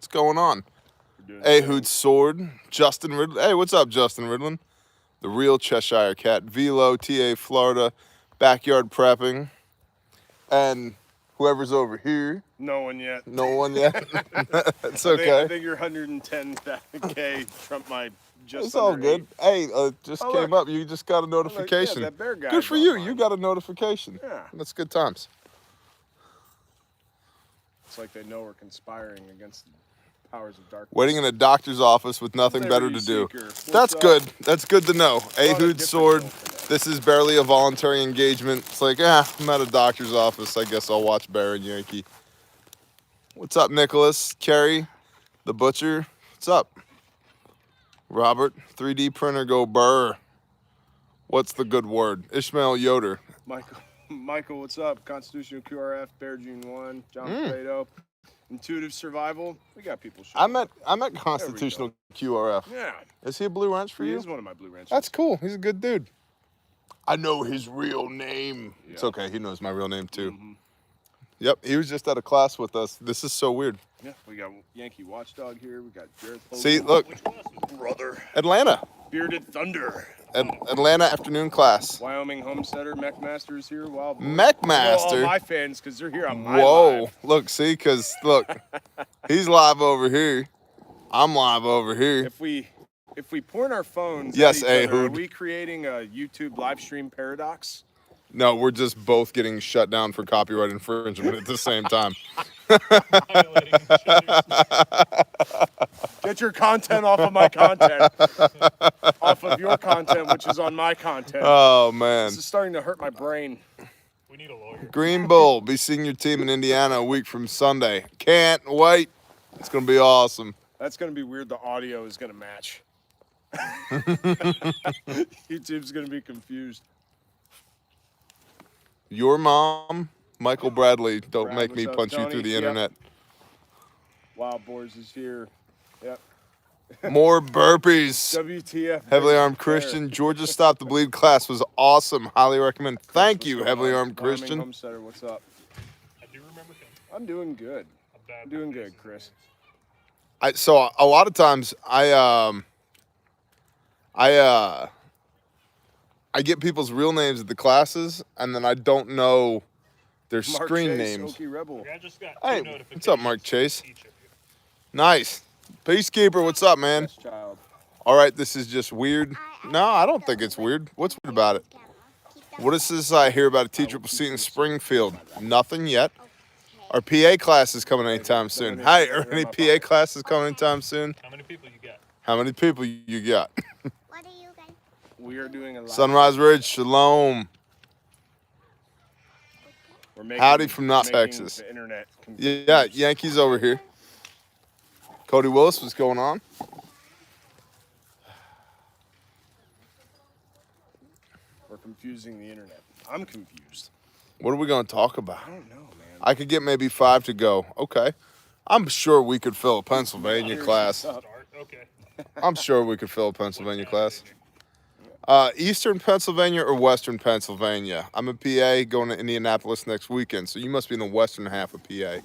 What's going on? Ehud Sword, Justin Ridlin. Hey, what's up, Justin Ridlin? The Real Cheshire Cat, Velo, TA Florida, Backyard Prepping, and whoever's over here. No one yet. No one yet? It's okay. I think your 110K trumped my just It's all good. 8. Hey, just came up. You just got a notification. Yeah, that bear guy. Good for you. You got a notification. Yeah. That's good times. It's like they know we're conspiring against the powers of darkness. Waiting in a doctor's office with nothing better to do. What's That's up? good. That's good to know. Ehud different Sword. deal for that. This is barely a voluntary engagement. It's like, I'm at a doctor's office. I guess I'll watch Bear and Yankee. What's up, Nicholas? Kerry, the butcher. What's up? Robert, 3D printer go burr. What's the good word? Ishmael Yoder. Michael, what's up? Constitutional QRF, Bear June 1, John Fredo, Intuitive Survival. We got people showing up. I'm at Constitutional QRF. Yeah. Is he a Blue Ranch for you? He's one of my Blue Ranchers. That's cool. He's a good dude. I know his real name. Yeah. It's okay. He knows my real name too. Mm-hmm. Yep. He was just at a class with us. This is so weird. Yeah, we got Yankee Watchdog here. We got Jared Hogan. See, look. Brother. Atlanta. Bearded Thunder. Atlanta afternoon class. Wyoming Homesteader, Mech Master is here. Wild Boy. Mech Master. All my fans, because they're here on my Whoa. live. Look, see, because, look, he's live over here. I'm live over here. If we point our phones Yes, at each other, are Ehud. we creating a YouTube live stream paradox? No, we're just both getting shut down for copyright infringement at the same time. Get your content off of my content. Off of your content, which is on my content. Oh, man. This is starting to hurt my brain. We need a lawyer. Green Bull, be seeing your team in Indiana a week from Sunday. Can't wait. It's going to be awesome. That's going to be weird. The audio is going to match. YouTube's going to be confused. Your mom, Michael Bradley, don't Brad, make me what's up, punch you Tony? through the Yep. internet. Wild Boars is here. Yep. More burpees. WTF. Heavily Armed Bear. Christian. Georgia Stop the Bleed class was awesome. Highly recommend. Thank What's you, going Heavily on? Armed Wyoming Christian. Homesteader, what's up? I do remember him. I'm doing good. I'm doing good, Chris. So a lot of times I get people's real names at the classes, and then I don't know their Mark screen Chase, names. Okie Rebel. I just got Hey, two notifications. what's up, Mark Chase? from each of you. Nice. Peacekeeper, what's up, man? Best child. All right, this is just weird. No, I don't think it's weird. What's weird about it? What is this I hear about a teacher seat in Springfield? Nothing yet. Our PA class is coming anytime soon. Hi, are any PA classes coming anytime soon? How many people you got? How many people you got? What are you guys? We are doing a live. Sunrise Ridge, shalom. We're making, Howdy from not making Texas. The internet confused. Yeah, Yankees over here. Cody Willis, what's going on? We're confusing the internet. I'm confused. What are we going to talk about? I don't know, man. I could get maybe 5 to go. Okay. I'm sure we could fill a Pennsylvania class. Start. Okay. I'm sure we could fill a Pennsylvania class. Eastern Pennsylvania or Western Pennsylvania? I'm a PA going to Indianapolis next weekend, so you must be in the western half of PA.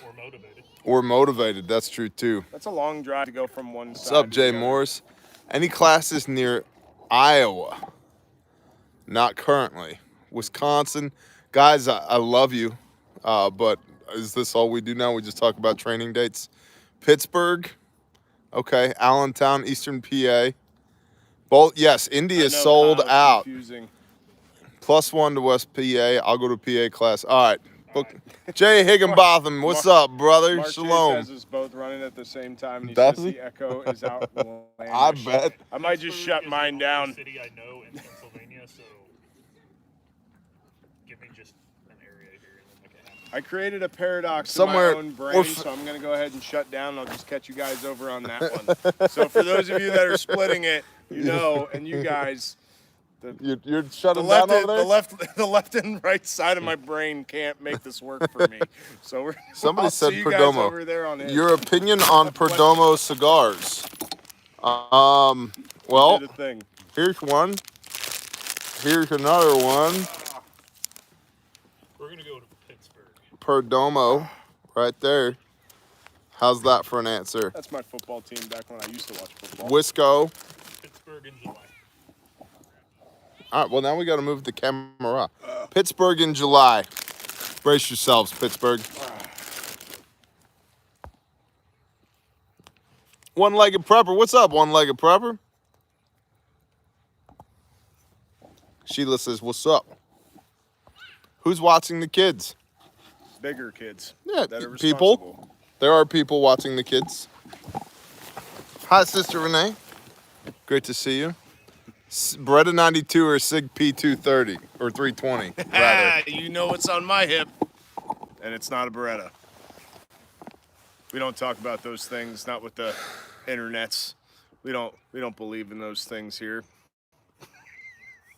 Or motivated. Or motivated, that's true too. That's a long drive to go from one side. What's up, to Jay the other. Morris? Any classes near Iowa? Not currently. Wisconsin. Guys, I love you, but is this all we do now? We just talk about training dates? Pittsburgh. Okay. Allentown, Eastern PA. Both, yes, Indy I is know sold Kyle's out. Confusing. +1 to West PA. I'll go to PA class. All right. Book. Jay Higginbotham, what's up, brother? Mark Chase Shalom. has us both running at the same time, and he Does says he? the echo is outlandish. I bet. I might just shut mine down. City I know in Pennsylvania, so give me just an area here and then make it happen. I created a paradox Somewhere- in my own brain, or so I'm going to go ahead and shut down. I'll just catch you guys over on that one. So for those of you that are splitting it, you know, and you guys, You're the shutting left, down over there? the left and right side of my brain can't make this work for me. So we're Somebody I'll said see you guys Perdomo. over there on it. Your opinion on Perdomo cigars? Well, Did a thing. here's one. Here's another one. We're gonna go to Pittsburgh. Perdomo, right there. How's that for an answer? That's my football team back when I used to watch football. Wisco. Pittsburgh in July. All right, well, now we got to move the camera. Pittsburgh in July. Brace yourselves, Pittsburgh. One-legged prepper. What's up, one-legged prepper? Sheila says, what's up? Who's watching the kids? Bigger kids. Yeah, that are people. responsible. There are people watching the kids. Hi, Sister Renee. Great to see you. Beretta 92 or Sig P230 or 320, rather. You know what's on my hip, and it's not a Beretta. We don't talk about those things, not with the internets. We don't believe in those things here.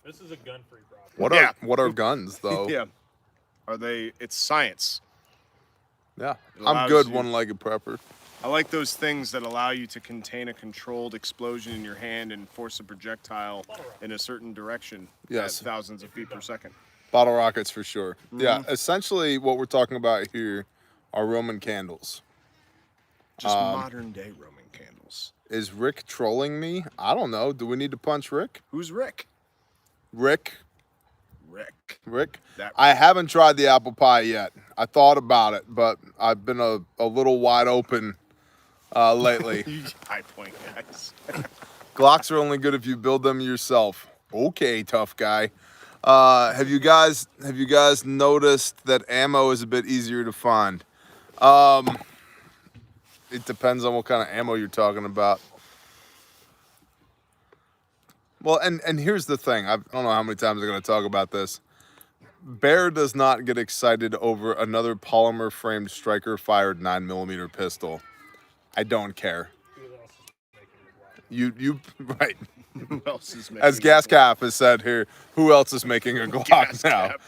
This is a gun-free property. What are guns though? Yeah. Are they? It's science. Yeah. It I'm allows good you- one-legged prepper. I like those things that allow you to contain a controlled explosion in your hand and force a projectile in a certain direction Yes. at thousands of feet per second. Bottle rockets for sure. Yeah, essentially what we're talking about here are Roman candles. Just modern day Roman candles. Is Rick trolling me? I don't know. Do we need to punch Rick? Who's Rick? Rick? Rick. I haven't tried the apple pie yet. I thought about it, but I've been a little wide open lately. High point guys. Glocks are only good if you build them yourself. Okay, tough guy. Have you guys noticed that ammo is a bit easier to find? It depends on what kind of ammo you're talking about. Well, and here's the thing. I don't know how many times I'm going to talk about this. Bear does not get excited over another polymer framed striker fired 9mm pistol. I don't care. Who else is making it? You right. Who else is making As Gas Cap has said here, who else is making a Glock Gas now? Cap.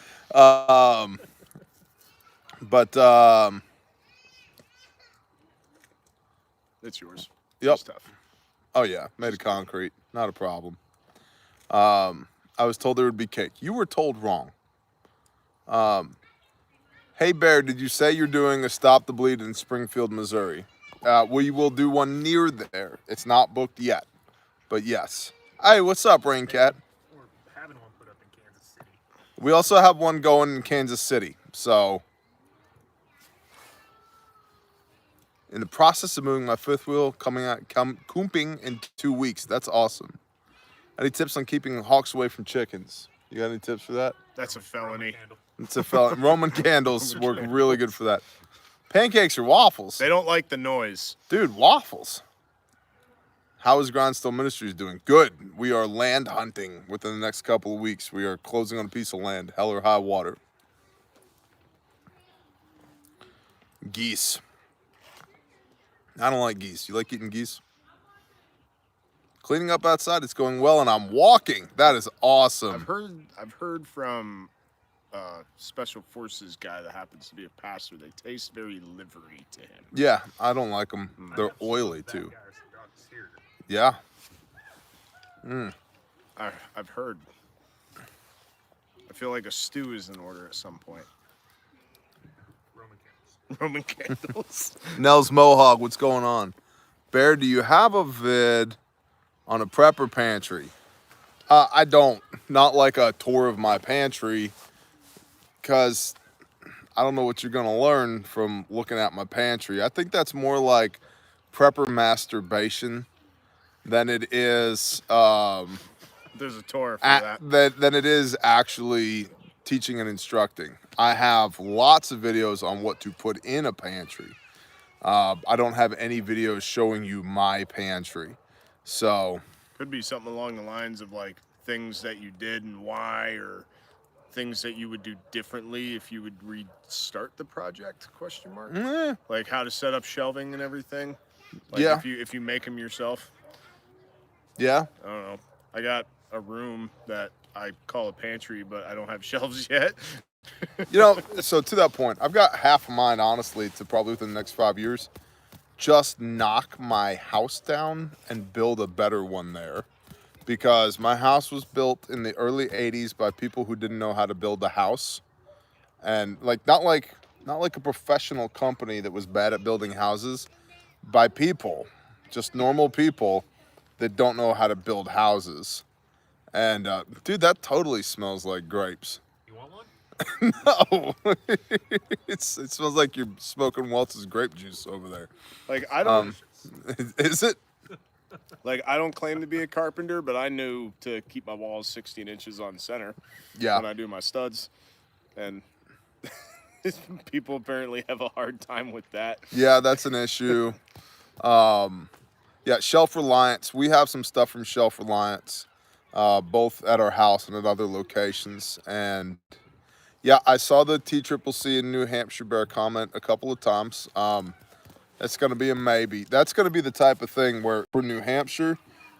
It's yours. Yep. It's tough. Oh yeah, made of concrete, not a problem. I was told there would be cake. You were told wrong. Hey Bear, did you say you're doing a Stop the Bleed in Springfield, Missouri? We will do one near there. It's not booked yet, but yes. Hey, what's up, Rain Cat? We're having one put up in Kansas City. We also have one going in Kansas City. So, in the process of moving my fifth wheel, cooping in 2 weeks. That's awesome. Any tips on keeping hawks away from chickens? You got any tips for that? That's a felony. Candle. It's a felony. Roman candles work really good for that. Pancakes or waffles? They don't like the noise. Dude, waffles. How is Grindstone Ministries doing? Good. We are land hunting within the next couple of weeks. We are closing on a piece of land, hell or high water. Geese. I don't like geese. You like eating geese? Cleaning up outside, it's going well, and I'm walking. That is awesome. I've heard from a special forces guy that happens to be a pastor. They taste very livery to him. Yeah, I don't like them. They're I've seen oily bad too. guys who got us here. Yeah. I've heard. I feel like a stew is in order at some point. Roman candles. Roman candles. Nels Mohawk, what's going on? Bear, do you have a vid on a prepper pantry? I don't. Not like a tour of my pantry, because I don't know what you're going to learn from looking at my pantry. I think that's more like prepper masturbation than it is There's a tour for that. than it is actually teaching and instructing. I have lots of videos on what to put in a pantry. I don't have any videos showing you my pantry. So Could be something along the lines of like things that you did and why, or things that you would do differently if you would restart the project? Question mark. Like how to set up shelving and everything. Like Yeah. If you make them yourself. yeah, I don't know. I got a room that I call a pantry, but I don't have shelves yet. you know, so to that point, I've got half of mine, honestly, to probably within the next 5 years, just knock my house down and build a better one there. Because my house was built in the early 80s by people who didn't know how to build a house. And not like a professional company that was bad at building houses. by people, just normal people that don't know how to build houses. And dude, that totally smells like grapes. You want one? No, it smells like you're smoking Waltz's grape juice over there. Like I don't Is it? like I don't claim to be a carpenter, but I knew to keep my walls 16 inches on center Yeah. when I do my studs, and people apparently have a hard time with that. Yeah, that's an issue. Yeah, Shelf Reliance. We have some stuff from Shelf Reliance, both at our house and at other locations. And yeah, I saw the TCCC in New Hampshire bear comment a couple of times. It's going to be a maybe. That's going to be the type of thing where for New Hampshire,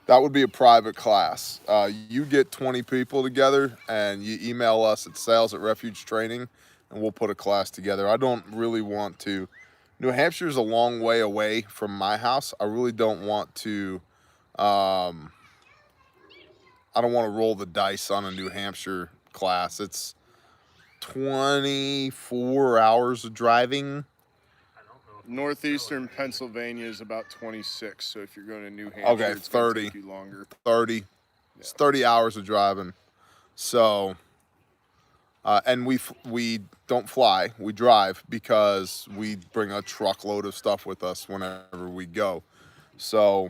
that would be a private class. You get 20 people together and you email us at sales@refuge training, and we'll put a class together. I don't really want to. New Hampshire is a long way away from my house. I really don't want to. I don't want to roll the dice on a New Hampshire class. It's 24 hours of driving. Northeastern Pennsylvania is about 26, so if you're going to New Hampshire, Okay, it's going 30. to take you longer. 30. It's 30 hours of driving. So, and we don't fly. We drive because we bring a truckload of stuff with us whenever we go. So,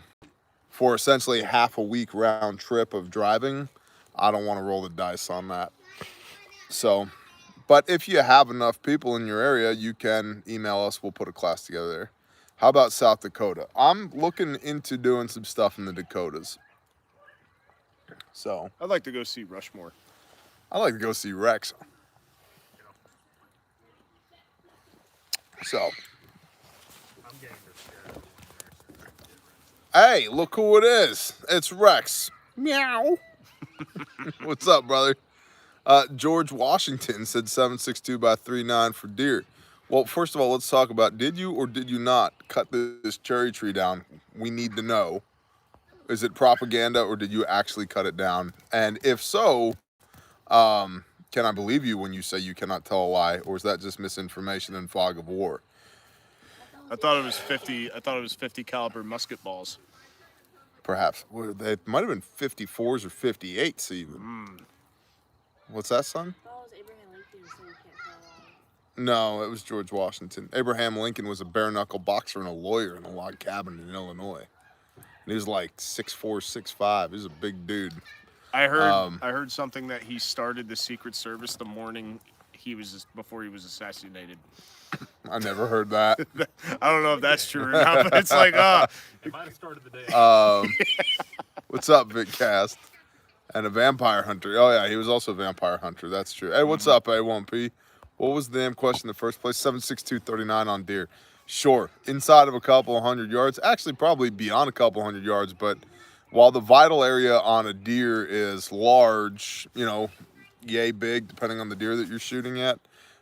for essentially half a week round trip of driving, I don't want to roll the dice on that. So, but if you have enough people in your area, you can email us. We'll put a class together there. How about South Dakota? I'm looking into doing some stuff in the Dakotas. So I'd like to go see Rushmore. I like to go see Rex. So, I'm getting this hey, look who it is. It's Rex. Meow. What's up, brother? George Washington said 762 by 39 for deer. Well, first of all, let's talk about, did you or did you not cut this cherry tree down? We need to know. Is it propaganda or did you actually cut it down? And if so, can I believe you when you say you cannot tell a lie, or is that just misinformation and fog of war? I thought it was 50. I thought it was 50 caliber musket balls. Perhaps. Well, they might have been 54s or 58s even. What's that, son? Oh, it was Abraham Lincoln, so you can't tell a lie. No, it was George Washington. Abraham Lincoln was a bare-knuckle boxer and a lawyer in a log cabin in Illinois. And he was like 6'4", 6'5". He was a big dude. I heard something that he started the Secret Service the morning before he was assassinated. I never heard that. I don't know if that's true or not, but it's like, It might have started the day. What's up, Vic Cast? And a vampire hunter. Oh, yeah, he was also a vampire hunter. That's true. Hey, what's up, A1P? What was the damn question in the first place? 76239 on deer. Sure, inside of a couple 100 yards. Actually, probably beyond a couple 100 yards. But while the vital area on a deer is large, you know, yay big, depending on the deer that you're shooting at,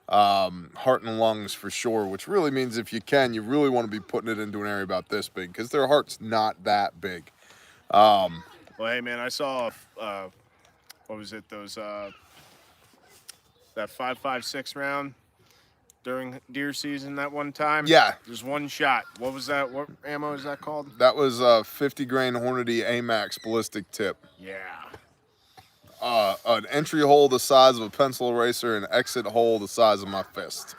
heart and lungs for sure, which really means if you can, you really want to be putting it into an area about this big because their heart's not that big. well, hey man, I saw what was it? Those that 5.56 round during deer season that one time. Yeah. Just one shot. What was that? What ammo is that called? That was a 50 grain Hornady AMAX ballistic tip. Yeah. An entry hole the size of a pencil eraser and an exit hole the size of my fist.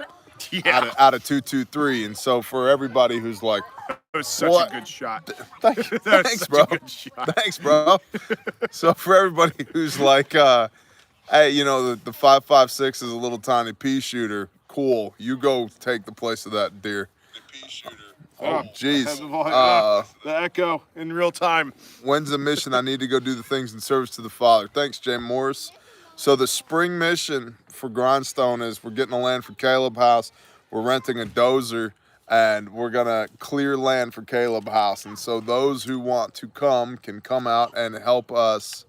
Yeah. Out of 223. And so for everybody who's like, That was such what? a good shot. Thanks, That was thanks such bro. a good shot. Thanks, bro. So for everybody who's like, hey, you know, the 5.56 is a little tiny pea shooter. Cool. You go take the place of that deer. Oh, jeez. The echo in real time. When's the mission? I need to go do the things in service to the Father. Thanks, Jay Morris. So the spring mission for Grindstone is we're getting the land for Caleb House. We're renting a dozer, and we're going to clear land for Caleb House. And so those who want to come can come out and help us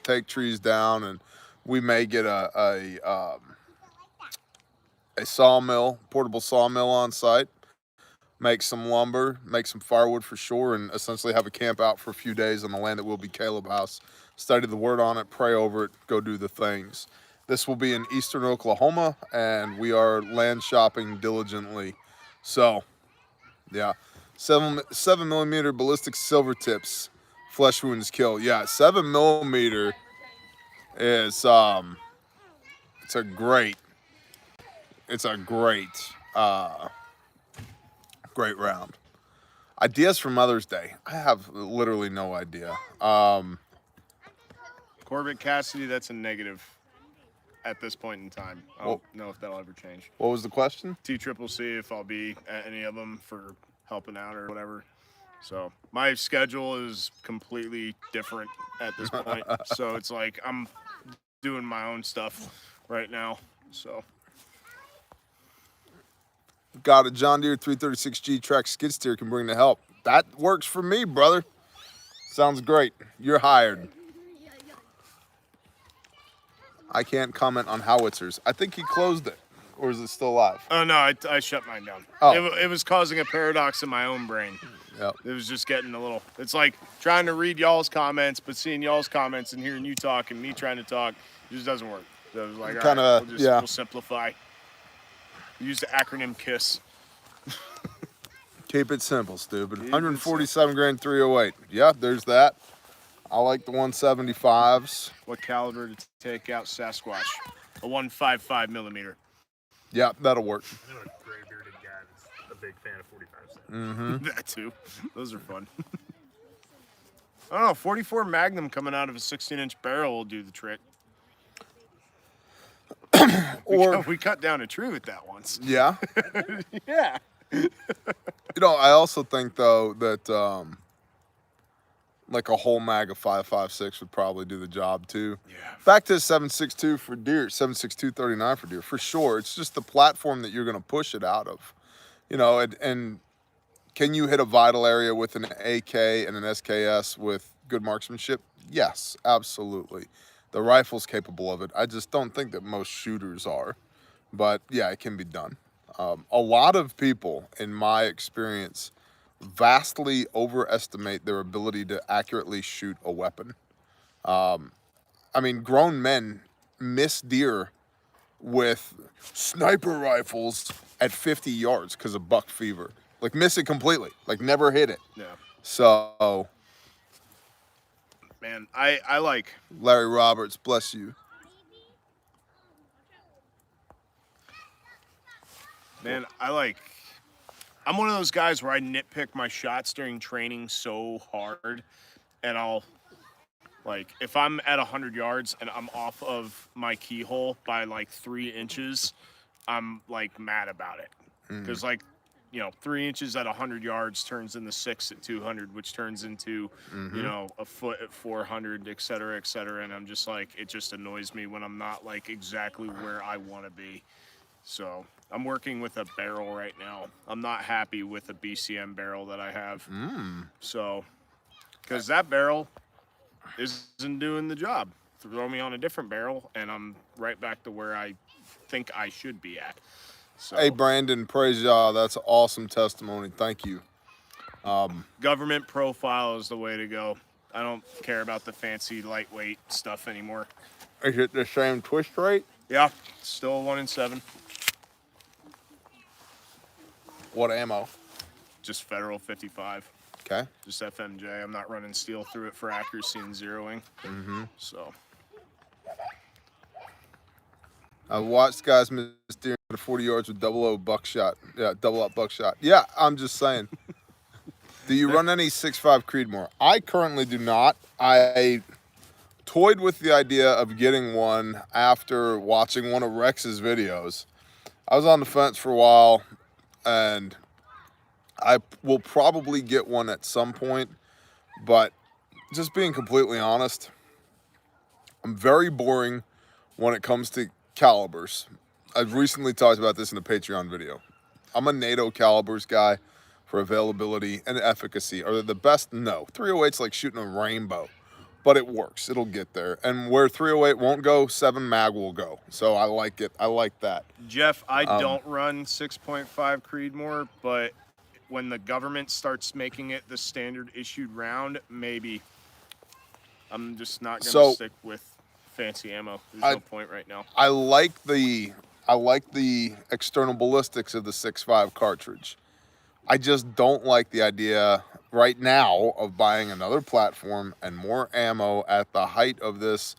take trees down, and we may get a sawmill, portable sawmill on site, make some lumber, make some firewood for sure, and essentially have a camp out for a few days on the land that will be Caleb House. Study the word on it, pray over it, go do the things. This will be in eastern Oklahoma, and we are land shopping diligently So, yeah, 7mm ballistic silver tips, flesh wounds kill. Yeah, 7mm is it's a great great round. Ideas for Mother's Day? I have literally no idea. Corbett Cassidy, that's a negative at this point in time. I don't know if that'll ever change. What was the question? TCCC, if I'll be at any of them for helping out or whatever. So my schedule is completely different at this point. So it's like I'm doing my own stuff right now. So Got a John Deere 336G track skid steer can bring the help. That works for me, brother. Sounds great. You're hired. I can't comment on howitzers. I think he closed it. Or is it still alive? oh no, I shut mine down. Oh. It was causing a paradox in my own brain. Yep. It was just getting a little. It's like trying to read y'all's comments, but seeing y'all's comments and hearing you talk and me trying to talk, it just doesn't work. So it was like, Kinda, all right, yeah. we'll simplify. Use the acronym KISS. Keep it simple, stupid. Keep it 147 grain 308. Yeah, there's that. I like the 175s. What caliber to take out Sasquatch? A 155mm. Yeah, that'll work. I know a gray bearded guy that's a big fan of 45 cents. Mm-hmm. That too. Those are fun. I don't know. 44 Magnum coming out of a 16-inch barrel will do the trick. We cut down a tree with that once. Yeah. Yeah. You know, I also think though that like a whole mag of 5.56 would probably do the job too. Yeah. Back to 7.62 for deer, 7.62 39 for deer, for sure. It's just the platform that you're going to push it out of, you know. And can you hit a vital area with an AK and an SKS with good marksmanship? Yes, absolutely. The rifle's capable of it. I just don't think that most shooters are, but yeah, it can be done. A lot of people, in my experience, vastly overestimate their ability to accurately shoot a weapon. I mean, grown men miss deer with sniper rifles at 50 yards because of buck fever. Like, miss it completely. Like, never hit it. Yeah. So, Man, I like. Larry Roberts, bless you. Man, I'm one of those guys where I nitpick my shots during training so hard, and I'll, like, if I'm at 100 yards and I'm off of my keyhole by like 3 inches, I'm like mad about it. Because like, you know, 3 inches at 100 yards turns into 6 at 200, which turns into, you know, a foot at 400, et cetera, and I'm just like, it just annoys me when I'm not like exactly where I want to be. So I'm working with a barrel right now. I'm not happy with the BCM barrel that I have. So, because that barrel isn't doing the job. Throw me on a different barrel, and I'm right back to where I think I should be at. So, Hey, Brandon, praise y'all. That's awesome testimony. Thank you. Government profile is the way to go. I don't care about the fancy lightweight stuff anymore. Is it the same twist rate? Yeah, still a 1 in 7. What ammo? Just Federal 55. Okay. Just FMJ. I'm not running steel through it for accuracy and zeroing. So. I've watched guys miss deer at 40 yards with double buckshot. Yeah, double up buckshot. Yeah, I'm just saying. Do you run any 6.5 Creedmoor? I currently do not. I toyed with the idea of getting one after watching one of Rex's videos. I was on the fence for a while, and I will probably get one at some point, but just being completely honest, I'm very boring when it comes to calibers. I've recently talked about this in a Patreon video. I'm a NATO calibers guy for availability and efficacy. Are they the best? No. 308's like shooting a rainbow, but it works. It'll get there. And where 308 won't go, 7 mag will go. So I like it. I like that. Jeff, I don't run 6.5 Creedmoor, but when the government starts making it the standard issued round, maybe. I'm just not going to stick with fancy ammo. There's no point right now. I like the I like the external ballistics of the 6.5 cartridge. I just don't like the idea right now of buying another platform and more ammo at the height of this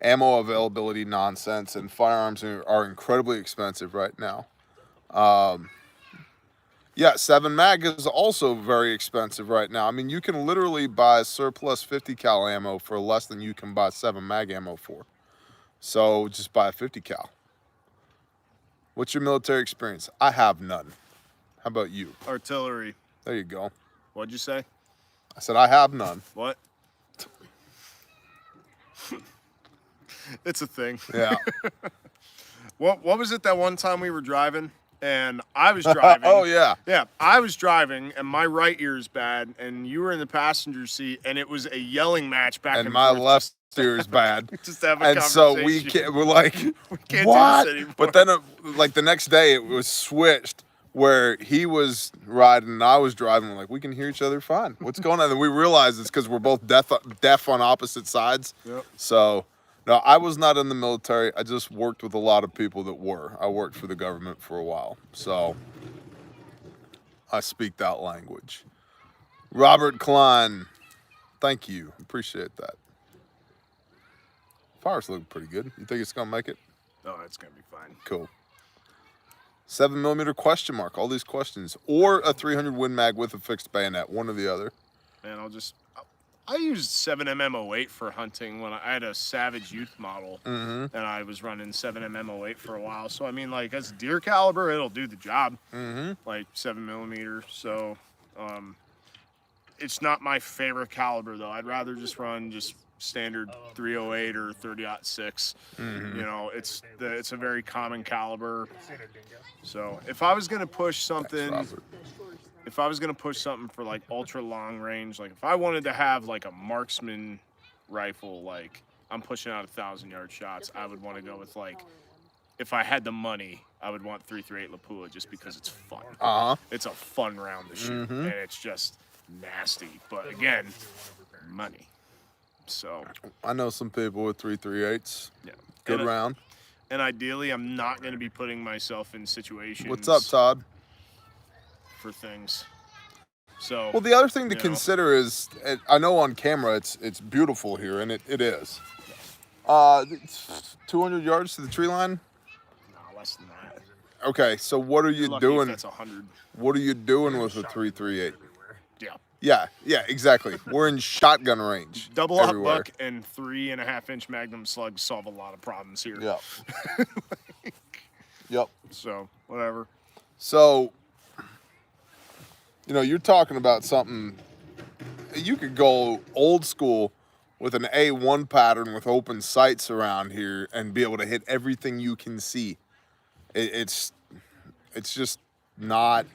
ammo availability nonsense, and firearms are incredibly expensive right now. Yeah, 7 mag is also very expensive right now. I mean, you can literally buy surplus 50 cal ammo for less than you can buy 7 mag ammo for. So just buy a 50 cal. What's your military experience? I have none. How about you? Artillery. There you go. What'd you say? I said I have none. What? It's a thing. Yeah. What was it that one time we were driving and I was driving? Oh, yeah. Yeah, I was driving and my right ear is bad and you were in the passenger seat and it was a yelling match back and And my forth. left ear is bad. Just have a And so conversation. we're like, We can't what? do this anymore. But then, like the next day, it was switched where he was riding and I was driving. We're like, we can hear each other fine. What's going on? And we realized it's because we're both deaf on opposite sides. Yep. So, no, I was not in the military. I just worked with a lot of people that were. I worked for the government for a while. So, I speak that language. Robert Klein, thank you. Appreciate that. Fire's looking pretty good. You think it's gonna make it? No, it's gonna be fine. Cool. 7mm question mark. All these questions, or a 300 Win Mag with a fixed bayonet. One or the other. And I used 7mm08 for hunting when I had a Savage Youth model, and I was running 7mm08 for a while. So I mean, like as a deer caliber, it'll do the job. Like 7mm. So it's not my favorite caliber though. I'd rather just run just standard 308 or 30-06. You know, it's a very common caliber. So if I was gonna push something. If I was gonna push something for like ultra long range, like if I wanted to have like a marksman rifle, like I'm pushing out 1,000-yard shots, I would want to go with like, if I had the money, I would want 338 Lapua just because it's fun. It's a fun round to shoot, and it's just nasty. But again, money. So I know some people with 338s. yeah, Good round. And ideally, I'm not gonna be putting myself in situations. What's up, Todd? For things. So Well, the other thing to consider is, I know on camera it's beautiful here, and it is. It's 200 yards to the tree line. No, less than that. Okay, so what are you Lucky doing? if that's 100. What are you doing with a 338? Yeah. Yeah, exactly. We're in shotgun range. Double hot everywhere. buck and 3.5-inch Magnum slugs solve a lot of problems here. Yeah. Yep. So whatever. So, you know, you're talking about something. You could go old school with an A1 pattern with open sights around here and be able to hit everything you can see. It's just not.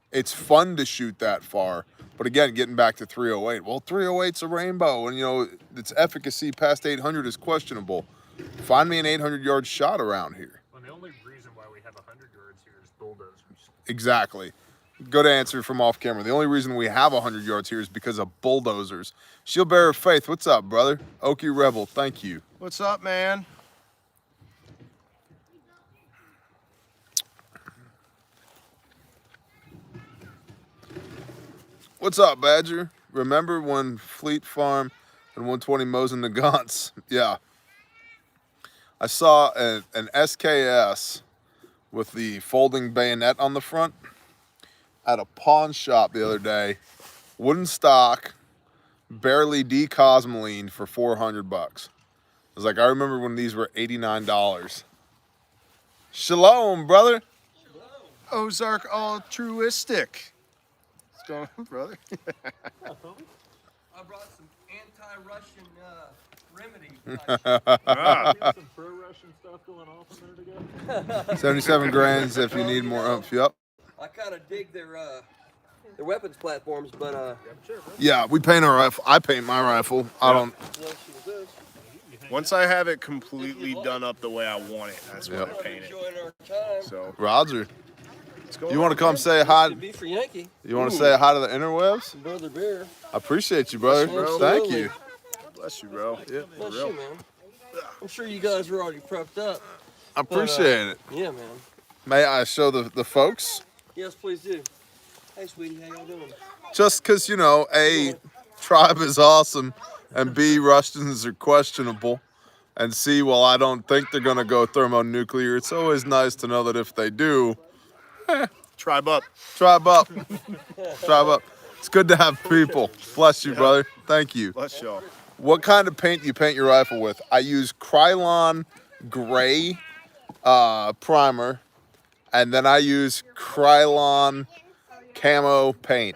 It's fun to shoot that far, but again, getting back to 308. Well, 308's a rainbow, and you know its efficacy past 800 is questionable. Find me an 800-yard shot around here. Well, the only reason why we have 100 yards here is bulldozers. Exactly. Good answer from off camera. The only reason we have 100 yards here is because of bulldozers. Shield Bearer of Faith, what's up, brother? Okie Rebel, thank you. What's up, man? What's up, Badger? Remember when Fleet Farm and 120 Mo's and the Gaunts? Yeah. I saw an SKS with the folding bayonet on the front at a pawn shop the other day. Wooden stock, barely decosmoline for $400. I was like, I remember when these were $89. Shalom, brother. Ozark altruistic. What's going on, brother? I brought some anti-Russian remedy. Some pro-Russian stuff going off a minute ago. 77 grand if you need more oomph. Yep. I kind of dig their weapons platforms, but Yeah, we paint our rifle. I paint my rifle. I don't. Once I have it completely done up the way I want it, that's when I paint it. enjoying our time. So Roger, let's go. you want to come say hi? Be for Yankee, You want to say hi to the interwebs? Brother Bear. I appreciate you, brother. Thank you. Bless you, bro. Bless you, man. I'm sure you guys are already prepped up. I appreciate it. Yeah, man. May I show the folks? Yes, please do. Hey, sweetie, how y'all doing? Just because, you know, A, tribe is awesome, and B, Russians are questionable, and C, well, I don't think they're going to go thermonuclear. It's always nice to know that if they do, Tribe up. tribe up. Tribe up. It's good to have people. Bless you, brother. Thank you. Bless y'all. What kind of paint do you paint your rifle with? I use Krylon gray primer, and then I use Krylon camo paint.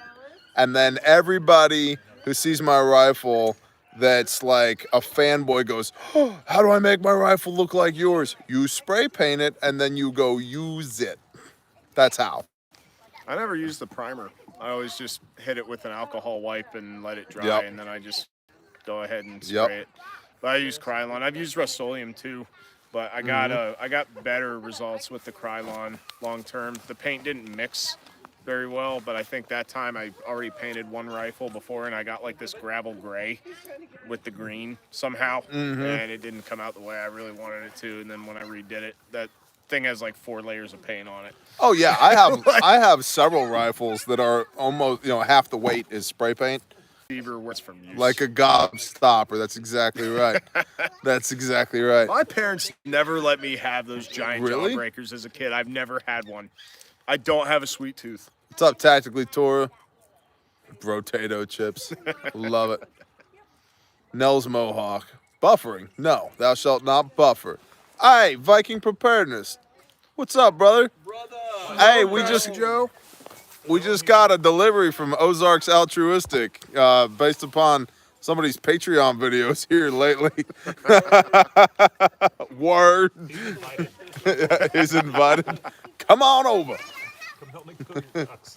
And then everybody who sees my rifle that's like a fanboy goes, oh, how do I make my rifle look like yours? You spray paint it, and then you go use it. That's how. I never used the primer. I always just hit it with an alcohol wipe and let it dry, Yep. and then I just go ahead and spray it. But I use Krylon. I've used Rust-Oleum too, but I got better results with the Krylon long term. The paint didn't mix very well, but I think that time I already painted one rifle before, and I got like this gravel gray with the green somehow, and it didn't come out the way I really wanted it to. And then when I redid it, that thing has like 4 layers of paint on it. Oh yeah, I have several rifles that are almost, you know, half the weight is spray paint. Fever was from use. Like a gobstopper. That's exactly right. That's exactly right. My parents never let me have those giant Really? jawbreakers as a kid. I've never had one. I don't have a sweet tooth. What's up, Tactically Torah? Potato chips. Love it. Nell's Mohawk. Buffering. No, thou shalt not buffer. Hey, Viking Preparedness. What's up, brother? Brother. Hey, we just got a delivery from Ozarks Altruistic based upon somebody's Patreon videos here lately. Word. He's invited. Come on over. Come help me cook your ducks.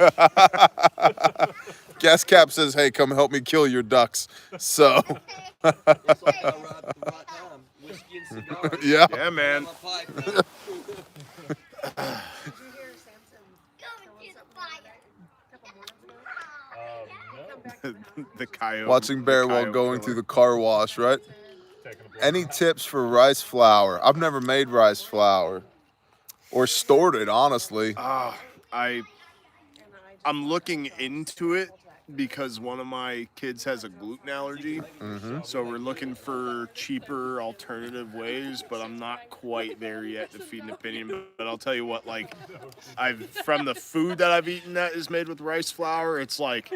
Gas Cap says, hey, come help me kill your ducks. So, It's like I ride the right time. Whiskey and cigars. yeah. Yeah, man. My pipe, man. Did you hear Samson tell us something a couple mornings ago? No. The coyote. Watching bear while coyote going killer. through the car wash, right? Taking a break. Any tips for rice flour? I've never made rice flour or stored it, honestly. I'm looking into it because one of my kids has a gluten allergy. So we're looking for cheaper alternative ways, but I'm not quite there yet to feed an opinion. But I'll tell you what, like, from the food that I've eaten that is made with rice flour, it's like,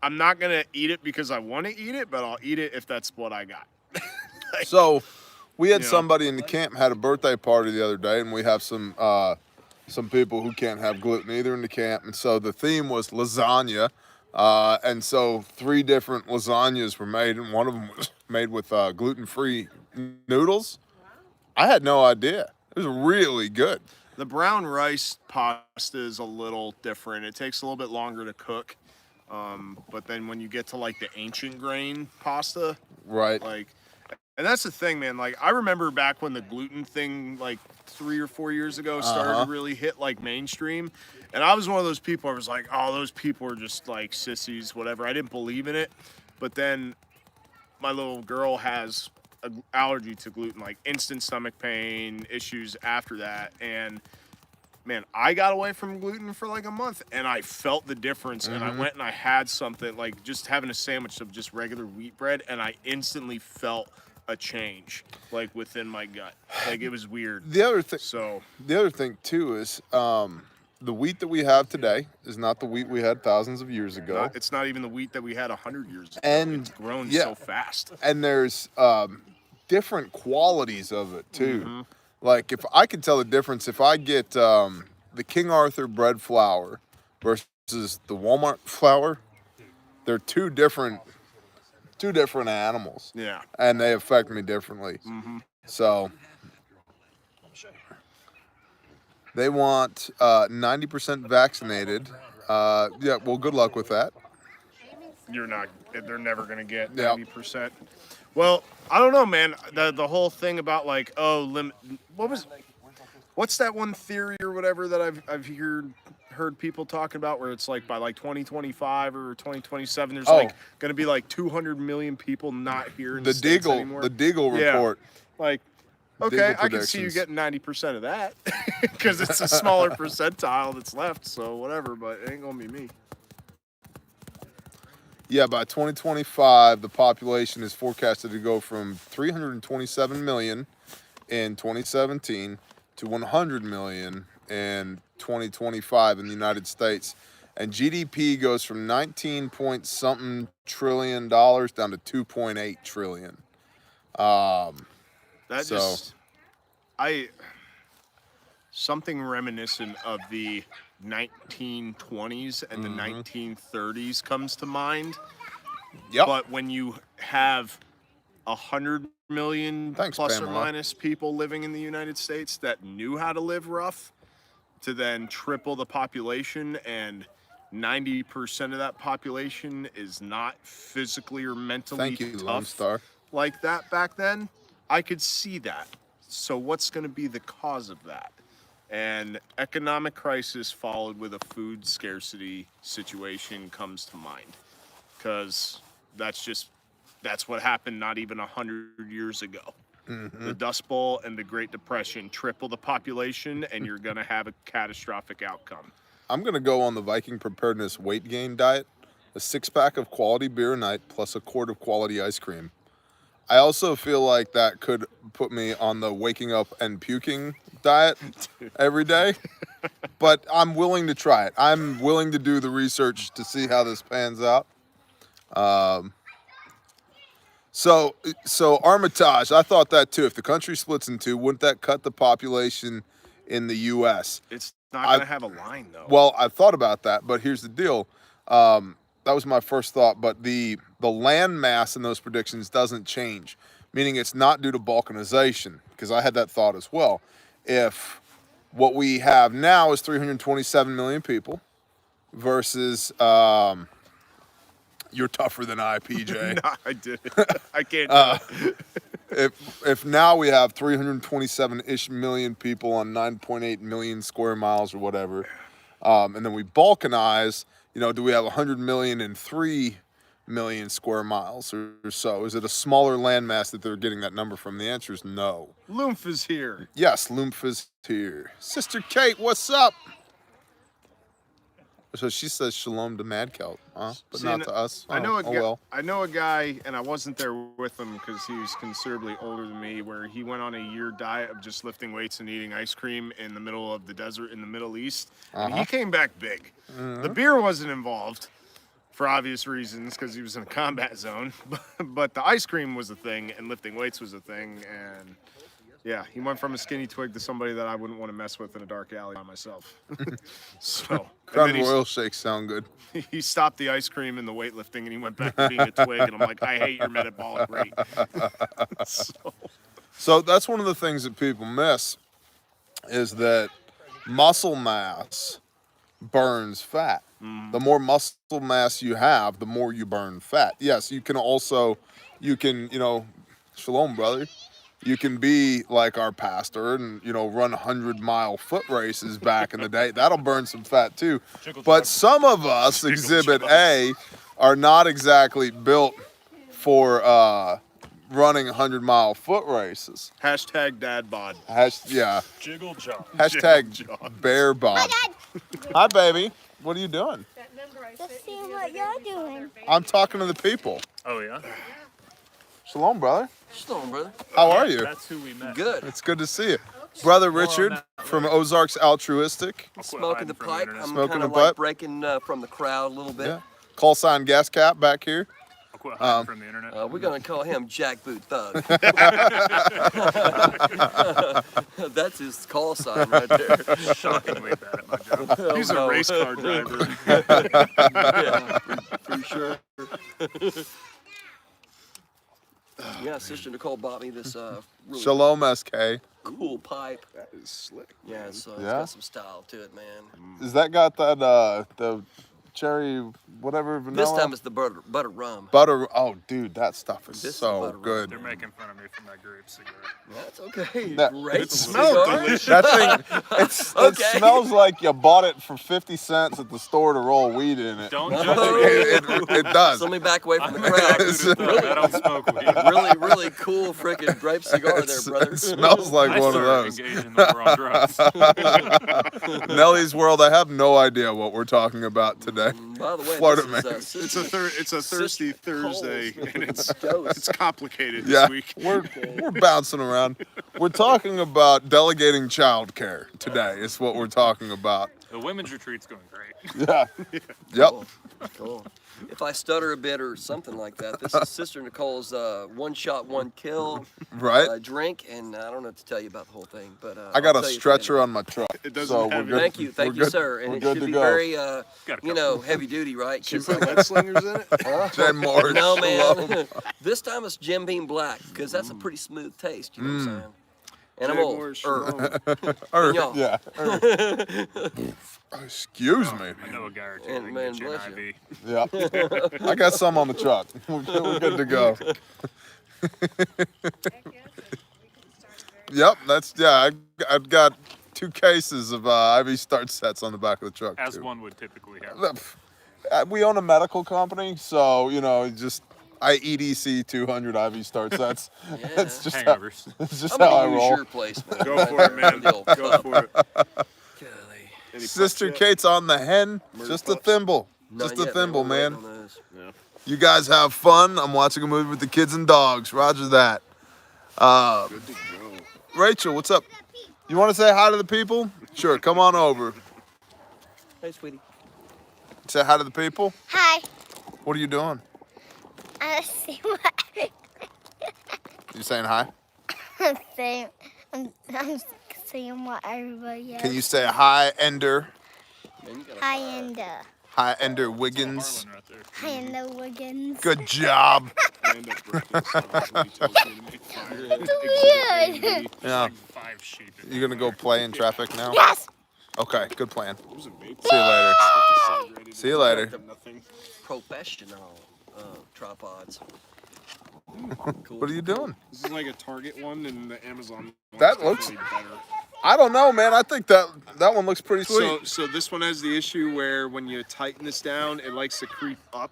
I'm not going to eat it because I want to eat it, but I'll eat it if that's what I got. So, we had You know. somebody in the camp had a birthday party the other day, and we have some people who can't have gluten either in the camp, and so the theme was lasagna, and so 3 different lasagnas were made, and one of them was made with gluten-free noodles. I had no idea. It was really good. The brown rice pasta is a little different. It takes a little bit longer to cook. But then when you get to like the ancient grain pasta, Right. like, and that's the thing, man. Like, I remember back when the gluten thing, like 3 or 4 years ago, started to really hit like mainstream. And I was one of those people. I was like, oh, those people are just like sissies, whatever. I didn't believe in it. But then my little girl has an allergy to gluten, like instant stomach pain, issues after that. And man, I got away from gluten for like a month and I felt the difference. And I went and I had something like just having a sandwich of just regular wheat bread, and I instantly felt a change like within my gut. Like, it was weird. The other thing, So too is the wheat that we have today is not the wheat we had thousands of years ago. it's not even the wheat that we had 100 years ago. And, It's grown yeah. so fast. And there's different qualities of it too. Like, if I can tell the difference, if I get the King Arthur bread flour versus the Walmart flour, they're two different animals. Yeah. And they affect me differently. So they want 90% vaccinated. Yeah, well, good luck with that. They're never going to get Yep. 90%. Well, I don't know, man. The whole thing about like, what's that one theory or whatever that I've heard people talking about, where it's like by like 2025 or 2027 there's like going to be like 200 million people not here in the States anymore. The Deagle Yeah. report. Like, Okay, I can see you getting 90% of that because it's a smaller percentile that's left. So whatever, but it ain't gonna be me. Yeah, by 2025, the population is forecasted to go from 327 million in 2017 to 100 million in 2025 in the United States. And GDP goes from 19 point something trillion dollars down to 2.8 trillion. Something reminiscent of the 1920s and the 1930s comes to mind. Yep. But when you have 100 million plus or minus people living in the United States that knew how to live rough, to then triple the population, and 90% of that population is not physically or mentally tough like that back then, I could see that. So what's going to be the cause of that? And economic crisis followed with a food scarcity situation comes to mind, because that's what happened not even 100 years ago. The Dust Bowl and the Great Depression triple the population, and you're going to have a catastrophic outcome. I'm going to go on the Viking Preparedness weight gain diet, a 6-pack of quality beer a night plus a quart of quality ice cream. I also feel like that could put me on the waking up and puking diet every day, but I'm willing to try it. I'm willing to do the research to see how this pans out. So Armitage, I thought that too. If the country splits in two, wouldn't that cut the population in the U.S.? It's not going to have a line, though. Well, I thought about that, but here's the deal. That was my first thought, but the land mass in those predictions doesn't change, meaning it's not due to balkanization, because I had that thought as well. If what we have now is 327 million people versus you're tougher than I, PJ. No, I didn't. I can't do it. If now we have 327-ish million people on 9.8 million square miles or whatever, and then we balkanize, do we have 100 million and 3 million square miles or so? Is it a smaller landmass that they're getting that number from? The answer is no. Lumph is here. Yes, Lumph is here. Sister Kate, what's up? So she says shalom to Mad Kelp, huh? But not to us. I know a guy, and I wasn't there with him because he was considerably older than me, where he went on a year diet of just lifting weights and eating ice cream in the middle of the desert in the Middle East. And he came back big. The beer wasn't involved for obvious reasons because he was in a combat zone, but the ice cream was a thing and lifting weights was a thing. And yeah, he went from a skinny twig to somebody that I wouldn't want to mess with in a dark alley by myself. So Crown Royal shakes sound good. He stopped the ice cream and the weightlifting, and he went back to being a twig. And I'm like, I hate your metabolic rate. So that's one of the things that people miss, is that muscle mass burns fat. The more muscle mass you have, the more you burn fat. Yes, you can, shalom, brother. You can be like our pastor and, run 100-mile foot races back in the day. That'll burn some fat too. But some of us, Exhibit A, are not exactly built for running 100-mile foot races. Hashtag dad bod. Jiggle job. Hashtag bear bod. Hi, baby. What are you doing? Just seeing what you're doing. I'm talking to the people. Oh, yeah? Shalom, brother. Shalom, brother. How are you? That's who we met. Good. It's good to see you. Brother Richard from Ozarks Altruistic. Smoking the pipe. I'm Smoking kind the of pipe. like breaking from the crowd a little bit. Yeah. Call sign gas cap back here. I'll quit hiding from the internet. We're going to call him Jackboot Thug. That's his call sign right there. Shockingly bad at my job. He's a race car driver. Yeah, for sure. Yeah, Sister Nicole bought me this really Shalom, SK. cool pipe. That is slick. Yeah, so it's Yeah? got some style to it, man. Has that got that the cherry, whatever, vanilla. This time it's the butter rum. Butter. Oh, dude, that stuff is This is so butter good. They're making fun of me for my grape cigar. That's okay. That- Grape it smells cigar? delicious. That thing, it Okay. smells like you bought it for 50 cents at the store to roll weed in it. Don't No. judge me. It does. Let me back away from the I'm crowd. exactly the thing. I don't smoke weed. Really, really cool freaking grape cigar there, brother. It smells like I one of started those. engaging the war on drugs. Nellie's World, I have no idea what we're talking about today. By the way, Florida this man. is It's a thirsty Thursday, Coles. and it's Toast. complicated Yeah, this week. we're bouncing around. We're talking about delegating childcare today. Is what we're talking about. The women's retreat's going great. Yeah. Yep. Cool. Cool. If I stutter a bit or something like that, this is Sister Nicole's one shot, one kill Right. drink, and I don't know what to tell you about the whole thing, but I got I'll a tell you at the stretcher end. on my truck. It doesn't so have we're good. Thank you, we're you, good- sir, and we're it good should to be go. very, Got a you know, heavy duty, right? 'Cause, Some lead slingers in it. Jay Moore. no, Shalom. man. This time it's Jim Beam Black, because that's a pretty smooth taste, you know what I'm saying? And I'm Jay old. Moore, shalom. Or- Y'all. yeah. Excuse me. I know a guy or two And that can man, get you an bless you. IV. Yeah. I got some on the truck. We're good to go. Yep. That's I've got 2 cases of IV start sets on the back of the truck. As too. one would typically have. We own a medical company, so I EDC 200 IV start sets. Yeah. That's just how, Hangovers. that's just I'm how I gonna use roll. your place, man. Go for it, man. The old Go cup. for it. Golly. Any Sister pups yet? Kate's on the hen. Murder Just a pups? thimble. Not Just a yet, thimble, we're man. waiting on those. Yeah. You guys have fun. I'm watching a movie with the kids and dogs. Roger that. Good to go. Rachel, what's up? You want to say hi to the people? Sure, come on over. Hey, sweetie. Say hi to the people. Hi. What are you doing? See what You saying hi? I'm saying. I'm saying what everybody else. Can you say hi, Ender? Man, you got a Hi, fire. Enda. Hi, Ender Wiggins. Harlan right there. Hi, Enda Wiggins. Good job. I end up breaking stuff when he tells me to make fire. Weird. Exhibit A, Yeah. Like 5 sheep. in You gonna go play in traffic now? Yes. Okay, good plan. there's a vape See you later. disintegrated. See you later. Nothing. Professional tripods. Cool. What are you doing? This is like a Target one, and the Amazon one's That looks- definitely better. I don't know, man. I think that one looks pretty sweet. So this one has the issue where when you tighten this down, it likes to creep up,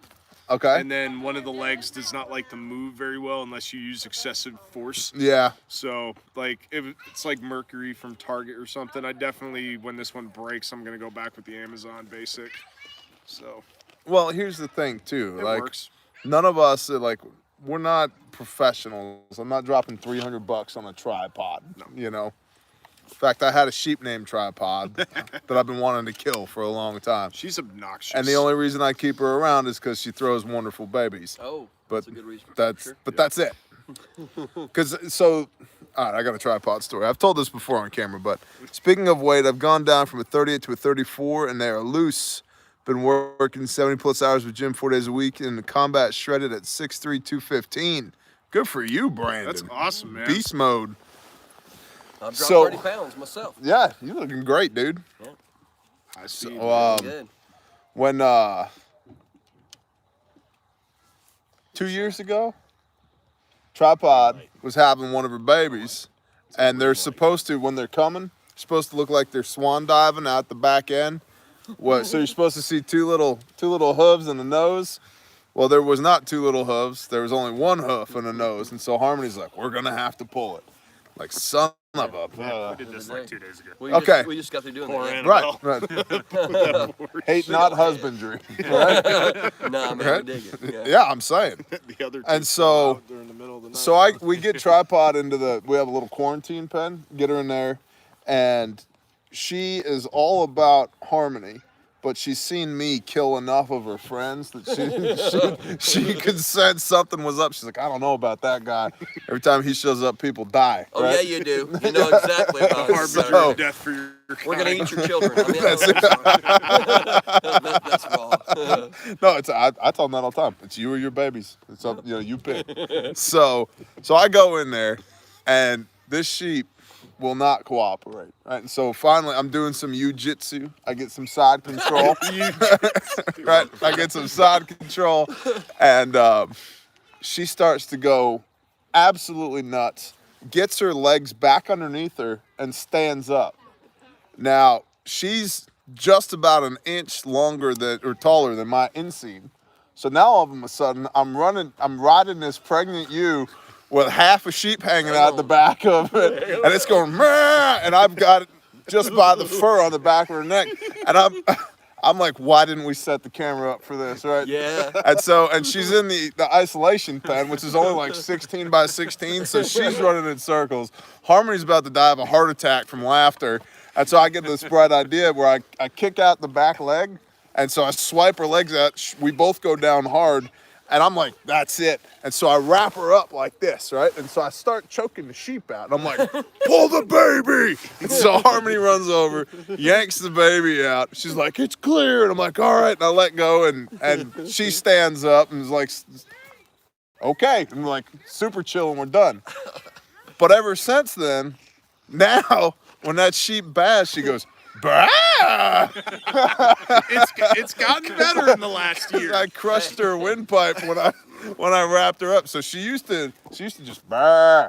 Okay. and then one of the legs does not like to move very well unless you use excessive force. Yeah. So like if it's like Mercury from Target or something, I definitely, when this one breaks, I'm gonna go back with the Amazon basic. So Well, here's the thing too. it Like works. none of us we're not professionals. I'm not dropping $300 on a tripod. No. You know. In fact, I had a sheep named Tripod that I've been wanting to kill for a long time. She's obnoxious. And the only reason I keep her around is because she throws wonderful babies. Oh, But that's a good reason. That's Sure. that's it. Because all right, I got a tripod story. I've told this before on camera, but speaking of weight, I've gone down from a 38 to a 34, and they are loose. Been working 70 plus hours with Jim 4 days a week, and the combat shredded at 6'3", 215. Good for you, Brandon. That's awesome, man. Beast mode. I've dropped So- 30 pounds myself. Yeah, you're looking great, dude. I see. So, Good. when 2 years ago, Tripod was having one of her babies, and they're supposed to, when they're coming, supposed to look like they're swan diving out the back end. What? So you're supposed to see two little hooves and a nose. Well, there was not 2 little hooves. There was only 1 hoof and a nose, and so Harmony's like, "We're gonna have to pull it." Like, son of a. We did this like 2 days ago. Okay. We just got through doing Poor that. Annabelle. Right. Hate not husbandry. Right? Nah, man, Right? we dig it. Yeah, I'm saying. The other two And so- fell out during the middle of the night. So we get Tripod into we have a little quarantine pen, get her in there, and she is all about Harmony, but she's seen me kill enough of her friends that she could sense something was up. She's like, I don't know about that guy. Every time he shows up, people die. Oh, right? yeah, you do. You know exactly about it. harbinger So- of death for your We're going to kind. eat your children. I mean, that's wrong. No, I tell them that all the time. It's you or your babies. It's up, you pick. So I go in there, and this sheep will not cooperate. Right, and so finally, I'm doing some jiu-jitsu. I get some side control. Right, I get some side control, and she starts to go absolutely nuts. Gets her legs back underneath her and stands up. Now she's just about an inch longer than or taller than my inseam. So now all of a sudden I'm riding this pregnant ewe with half a sheep hanging out the back of it, and it's going, Meh! And I've got it just by the fur on the back of her neck, and I'm like, why didn't we set the camera up for this, right? Yeah. And she's in the isolation pen, which is only like 16 by 16, so she's running in circles. Harmony's about to die of a heart attack from laughter, and so I get this bright idea where I kick out the back leg, and so I swipe her legs out. We both go down hard, and I'm like, that's it. And so I wrap her up like this, right? And so I start choking the sheep out. And I'm like, pull the baby. And so Harmony runs over, yanks the baby out. She's like, it's clear. And I'm like, all right. And I let go, and she stands up and is like, okay. I'm like, super chill, and we're done. But ever since then, now, when that sheep bass, she goes, bah! It's gotten better in the last year. I crushed her windpipe when I wrapped her up. So she used to just bah.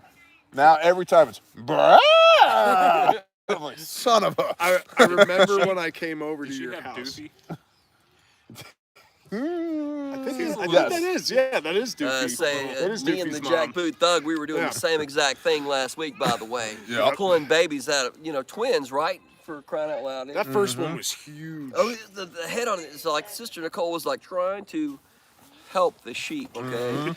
Now every time it's bah. I'm like, son of a. I remember when I came over to Does she your have house. Doofy? I think Yes. that is. Yeah, that is Doofy. That is Me and Doofy's the mom. Jack Boot Thug, we were doing Yeah. the same exact thing last week, by the way. Yeah. Pulling babies out of, twins, right? For crying out loud. That first one was huge. Oh, the head on it is like Sister Nicole was like trying to help the sheep, okay?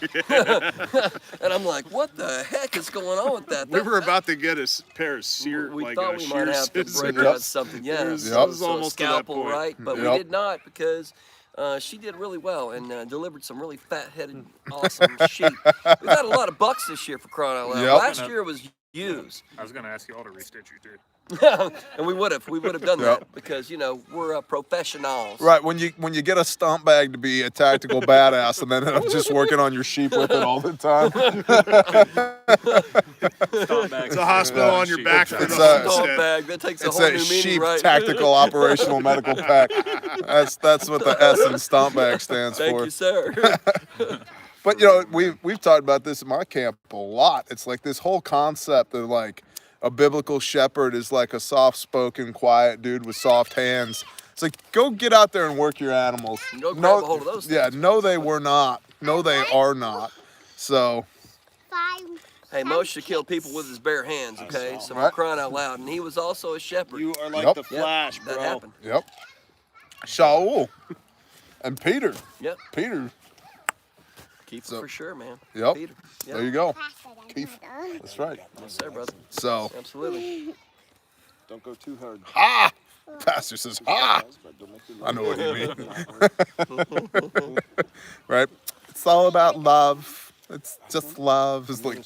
And I'm like, what the heck is going on with that? We were about to get a pair of We thought we might have to break Yep. out something, yeah. It was Yep. So almost to that scalpel, point. right? But Yep. we did not because she did really well and delivered some really fat-headed, awesome sheep. We've had a lot of bucks this year, for crying out loud. Yep. Last year was ewes. I was gonna ask you all to restitch you too. And we would have done Yep. that because we're professionals. Right, when you get a stomp bag to be a tactical badass and then end up just working on your sheep with it all the time. It's a hospital on your back for the It's Dog homestead. bag that takes a It's whole a new sheep meaning, right? tactical operational medical pack. That's what the S in stomp bag stands Thank for. you, sir. But we've talked about this in my camp a lot. It's like this whole concept of like a biblical shepherd is like a soft-spoken, quiet dude with soft hands. It's like, go get out there and work your animals. Go grab a hold of those things. Yeah, no, they were not. No, they are not. So, Hey, Moshe killed people with his bare hands, okay? So we're Right. crying out loud. And he was also a shepherd. You are like Yep. the Yep, Flash, bro. that happened. yep. Shaul and Peter. Yep, Peter. Keith So- for sure, man. Yep. Peter. Yep. There you go. Keith. That's right. Yes, sir, brother. So, Absolutely. Don't go too hard. ha! Pastor says, ha! I know what you mean. Right? It's all about love. It's just love. It's like,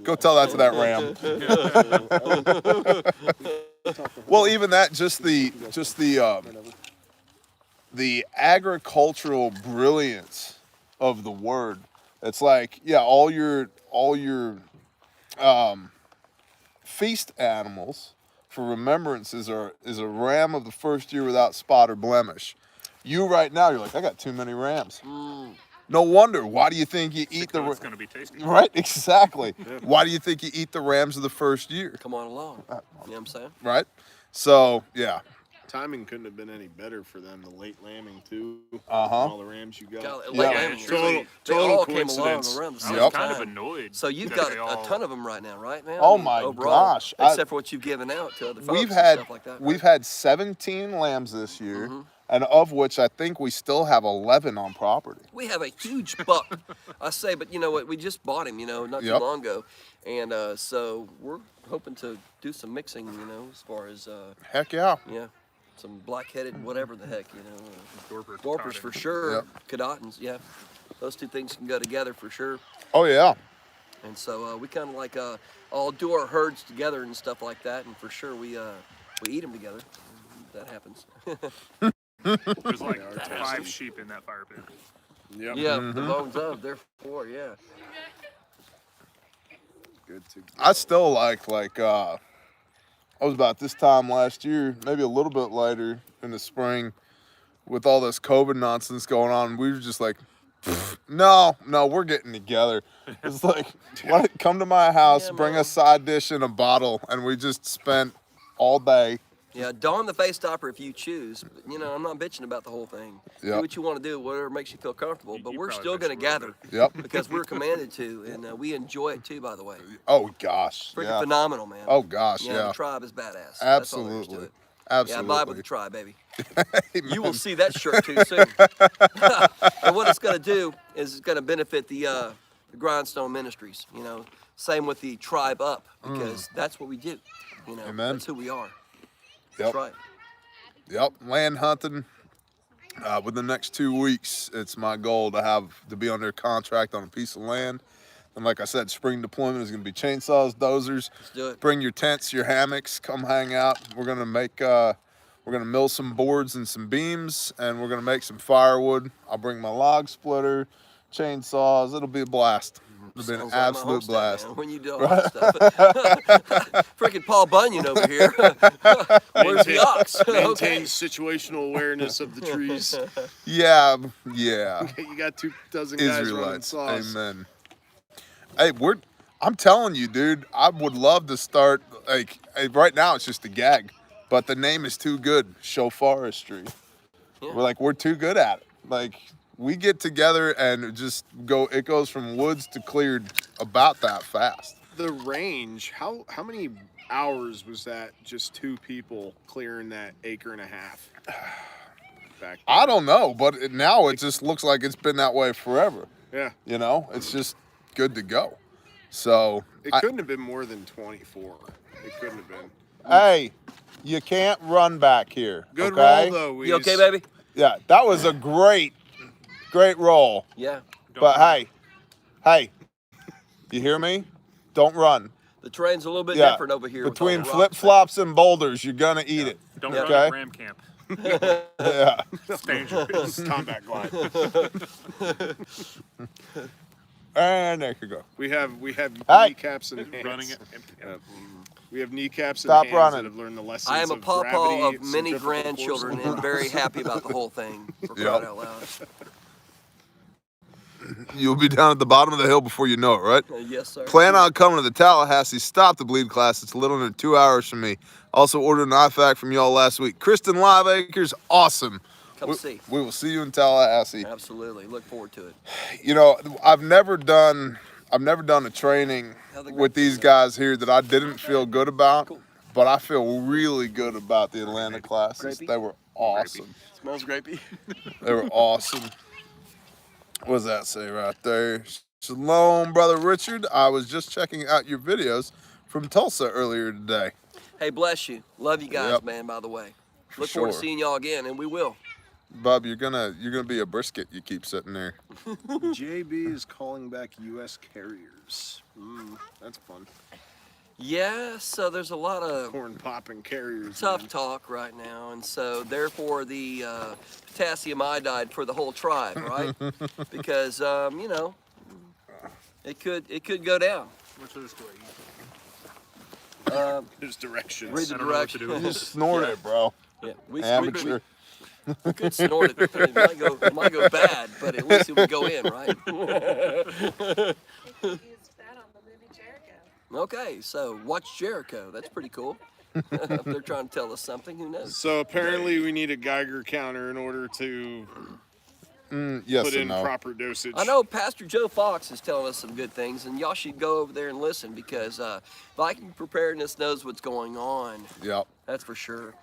go tell that to that ram. Well, even that, just the agricultural brilliance of the word. It's like, yeah, all your feast animals for remembrances is a ram of the first year without spot or blemish. You right now, you're like, I got too many rams. No wonder. Why do you think you eat It's the gonna be tasty. right? Exactly. Why do you think you eat the rams of the first year? Come on along. You know what I'm saying? Right? So yeah. Timing couldn't have been any better for them. The late lambing too. Uh-huh. All the rams you got. God, Yeah. late lambing, Total- really, they total all came along coincidence. around the I same was Yep. kind of time. annoyed. So you've that got they a all- ton of them right now, right, man? Oh my overall, gosh. Except for what you've given out to other folks We've and had stuff like that. we've right? had 17 lambs this year, and of which I think we still have 11 on property. We have a huge buck, I say, but you know what? We just bought him, not too Yep. long ago, and so we're hoping to do some mixing, as far as Heck yeah. some black-headed whatever the heck, Dorper, Dorpers for sure, Yep. Cadottons, yeah, those two things can go together for sure, Oh yeah. and so we kind of like all do our herds together and stuff like that, and for sure we eat them together. That happens. There's like 5 sheep in that fire pit. Yep. Yeah, the bones of, therefore, yeah. Good to. I still like I was about this time last year, maybe a little bit later in the spring, with all this COVID nonsense going on. We were just like, no, we're getting together. It's like, come to my house, bring a side dish and a bottle, and we just spent all day. Yeah, don the face topper if you choose. But, you know, I'm not bitching about the whole thing. Do what you want to do, whatever makes you feel comfortable. But we're still going to gather. Because we're commanded to, and we enjoy it too, by the way. Oh, gosh. Freaking phenomenal, man. Oh, gosh, The tribe is badass. Absolutely. Absolutely. Yeah, vibe with the tribe, baby. You will see that shirt too soon. And what it's going to do is it's going to benefit the Grindstone Ministries. You know, same with the tribe up, because that's what we do. You know, that's who we are. That's right. Land hunting. Within the next 2 weeks, it's my goal to be under contract on a piece of land. And like I said, spring deployment is going to be chainsaws, dozers. Let's do it. Bring your tents, your hammocks, come hang out. We're going to mill some boards and some beams, and we're going to make some firewood. I'll bring my log splitter, chainsaws. It'll be a blast. It'll be an absolute blast. Man, when you do all that stuff. Freaking Paul Bunyan over here. Where's the ox? Maintain situational awareness of the trees. Yeah. You got 2 dozen guys running saws. Amen. Hey, I'm telling you, dude, I would love to start, right now it's just a gag, but the name is too good, Shofaristry. Yeah. We're too good at it. We get together and it goes from woods to cleared about that fast. The range, how many hours was that just 2 people clearing that 1.5 acres? Back then? I don't know, but now it just looks like it's been that way forever. Yeah. You know, it's just good to go. So it couldn't have been more than 24. It couldn't have been. Hey, you can't run back here. Good okay? roll though. You okay, baby? Yeah, that was a great roll. Yeah. But hey, you hear me? Don't run. The terrain's a little bit different over here. Between flip-flops and boulders, you're gonna eat it. Don't run at Ram Camp. Yeah. It's dangerous. Combat glide. And there you go. We have kneecaps and hands. Running it. We have kneecaps and Stop hands running. that have learned the lessons. I am a of pawpaw of many centrifugal grandchildren force. and very happy about the whole thing. For crying out loud. You'll be down at the bottom of the hill before you know it, right? Yes, sir. Plan on coming to the Tallahassee Stop the Bleed class. It's a little under 2 hours from me. Also ordered an IFAC from y'all last week. Kristen Live Acres, awesome. Come see. We will see you in Tallahassee. Absolutely. Look forward to it. You know, I've never done a training with these guys here that I didn't feel good about, but I feel really good about the Atlanta classes. Grapey? They were awesome. Smells grapey. They were awesome. What does that say right there? Shalom, Brother Richard. I was just checking out your videos from Tulsa earlier today. Hey, bless you. Love you guys, man, by the way. Look forward to seeing y'all again, and we will. Bub, you're gonna be a brisket. You keep sitting there. JB is calling back U.S. carriers. That's fun. Yeah, so there's a lot of Corn popping carriers. tough talk right now, and so therefore the potassium iodide for the whole tribe, right? Because you know, it could go down. What's this way? There's directions. Read the I don't know what to directions. do. You snort it, bro. Yeah, Amateur. we could snort it. It might go bad, but at least it would go in, right? They used that on the movie Jericho. Okay, so watch Jericho. That's pretty cool. If they're trying to tell us something, who knows? So apparently we need a Geiger counter in order to Yes put and in no. proper dosage. I know Pastor Joe Fox is telling us some good things, and y'all should go over there and listen because Viking Preparedness knows what's going on. Yep. That's for sure.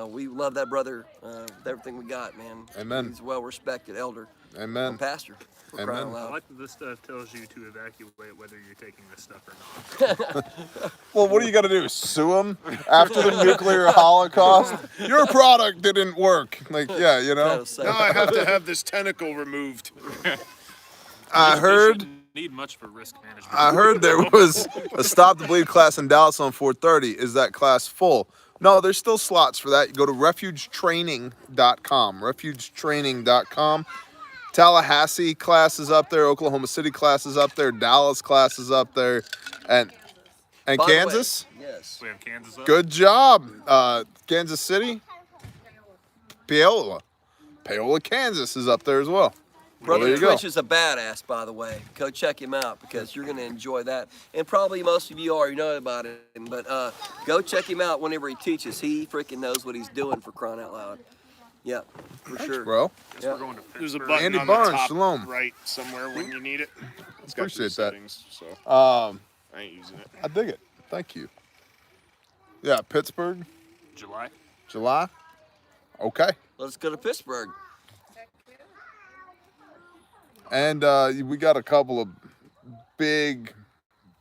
We love that brother with everything we got, man. Amen. He's a well-respected elder. Amen. And pastor. For crying out Amen. I loud. like that this stuff tells you to evacuate whether you're taking this stuff or not. Well, what are you gonna do? Sue them after the nuclear holocaust? Your product didn't work. Yeah, you know. That'll say- Now I have to have this tentacle removed. I heard. They shouldn't need much for risk management. I heard there was a Stop the Bleed class in Dallas on 4:30. Is that class full? No, there's still slots for that. You go to refugetraining.com. Refugetraining.com. Tallahassee class is up there. Oklahoma City class is up there. Dallas class is up there. And And By the way, Kansas? yes. We have Kansas up. Good job. Kansas City? Paola, Kansas is up there as well. Brother there you go. Twitch is a badass, by the way. Go check him out because you're going to enjoy that. And probably most of you already know about it. But go check him out whenever he teaches. He freaking knows what he's doing, for crying out loud. Yeah, for sure. Bro. Guess Yeah. we're going to There's a Pittsburgh. button Andy on Barnes, the top shalom. right somewhere when you need it. It's got Appreciate three that. settings, so I I ain't using it. dig it. Thank you. Yeah, Pittsburgh, July. July. Okay. Let's go to Pittsburgh. And we got a couple of big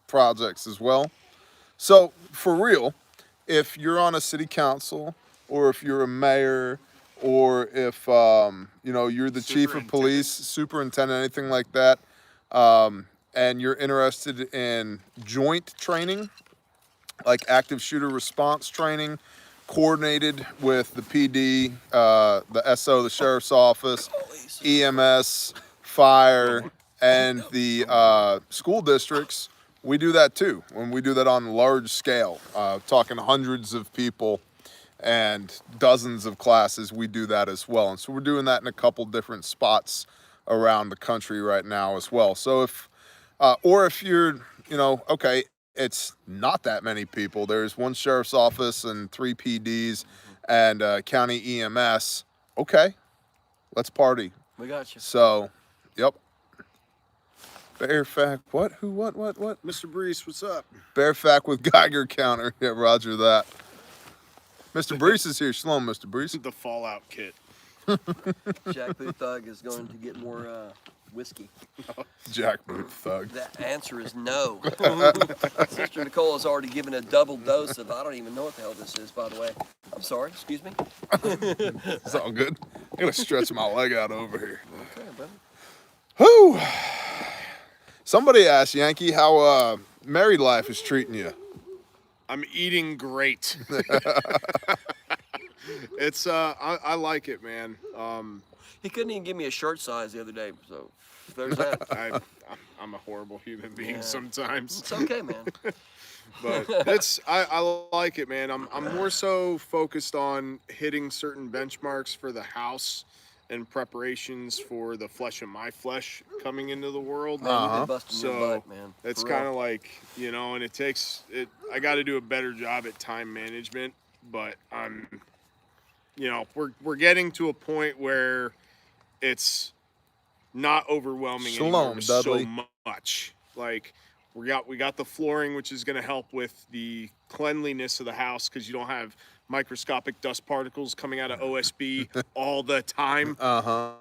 projects as well. So for real, if you're on a city council or if you're a mayor or if you're the chief of police, superintendent, anything like that, and you're interested in joint training, like active shooter response training, coordinated with the PD, the SO, the sheriff's office, EMS, fire, and the school districts, we do that too. When we do that on a large scale, talking hundreds of people and dozens of classes, we do that as well. And so we're doing that in a couple different spots around the country right now as well. So if you're, okay, it's not that many people. There's one sheriff's office and 3 PDs and county EMS. Okay, let's party. We got you. So, yep. Bear fact, what? Who, what? Mr. Brees, what's up? Bear fact with Geiger counter. Yeah, roger that. Mr. Brees is here. Shalom, Mr. Brees. The Fallout kit. Jack Boot Thug is going to get more whiskey. Jackboot thug. The answer is no. Sister Nicole has already given a double dose of, I don't even know what the hell this is, by the way. I'm sorry, excuse me. It's all good. I'm going to stretch my leg out over here. Okay, brother. Whew. Somebody asked Yankee how married life is treating you. I'm eating great. It's I like it, man. He couldn't even give me a shirt size the other day, so there's that. I'm a horrible human being Yeah. sometimes. It's okay, man. But I like it, man. I'm more so focused on hitting certain benchmarks for the house and preparations for the flesh of my flesh coming into the world. Man, you've been busting your So butt, man. it's For real. kind of like, and it takes it. I got to do a better job at time management, but I'm, we're getting to a point where it's not overwhelming Shalom, anymore with Dudley. so much. Like we got the flooring, which is going to help with the cleanliness of the house because you don't have microscopic dust particles coming out of OSB all the time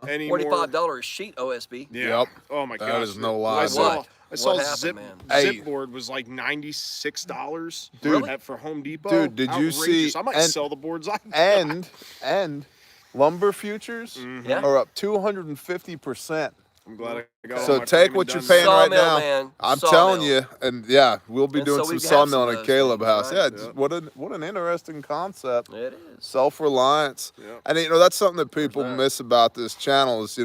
anymore. $45 sheet OSB. Yeah. Yep. Oh my That gosh. is no lie, I saw What? I saw What happened, zip man? Hey. board was like $96. Dude. For Home Depot. Dude, did you Outrageous. see- I might and- sell the boards I got. And lumber futures Yeah. are up 250%. I'm glad I got all So my take framing what you're done. paying right Sawmill, now. man. I'm Sawmill. telling you, and yeah, we'll be And doing so some we have some sawmill of in those Caleb things, house. right? Yeah, Yeah. just what an interesting concept. It is. Self-reliance. Yeah. And that's something that people that. miss about this channel is,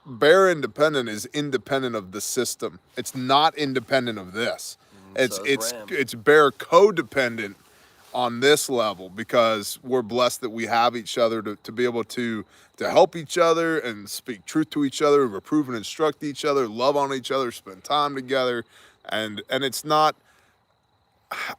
Bear Independent is independent of the system. It's not independent of this. so is Ram. It's Bear codependent on this level because we're blessed that we have each other to be able to help each other and speak truth to each other, reprove and instruct each other, love on each other, spend time together. And it's not,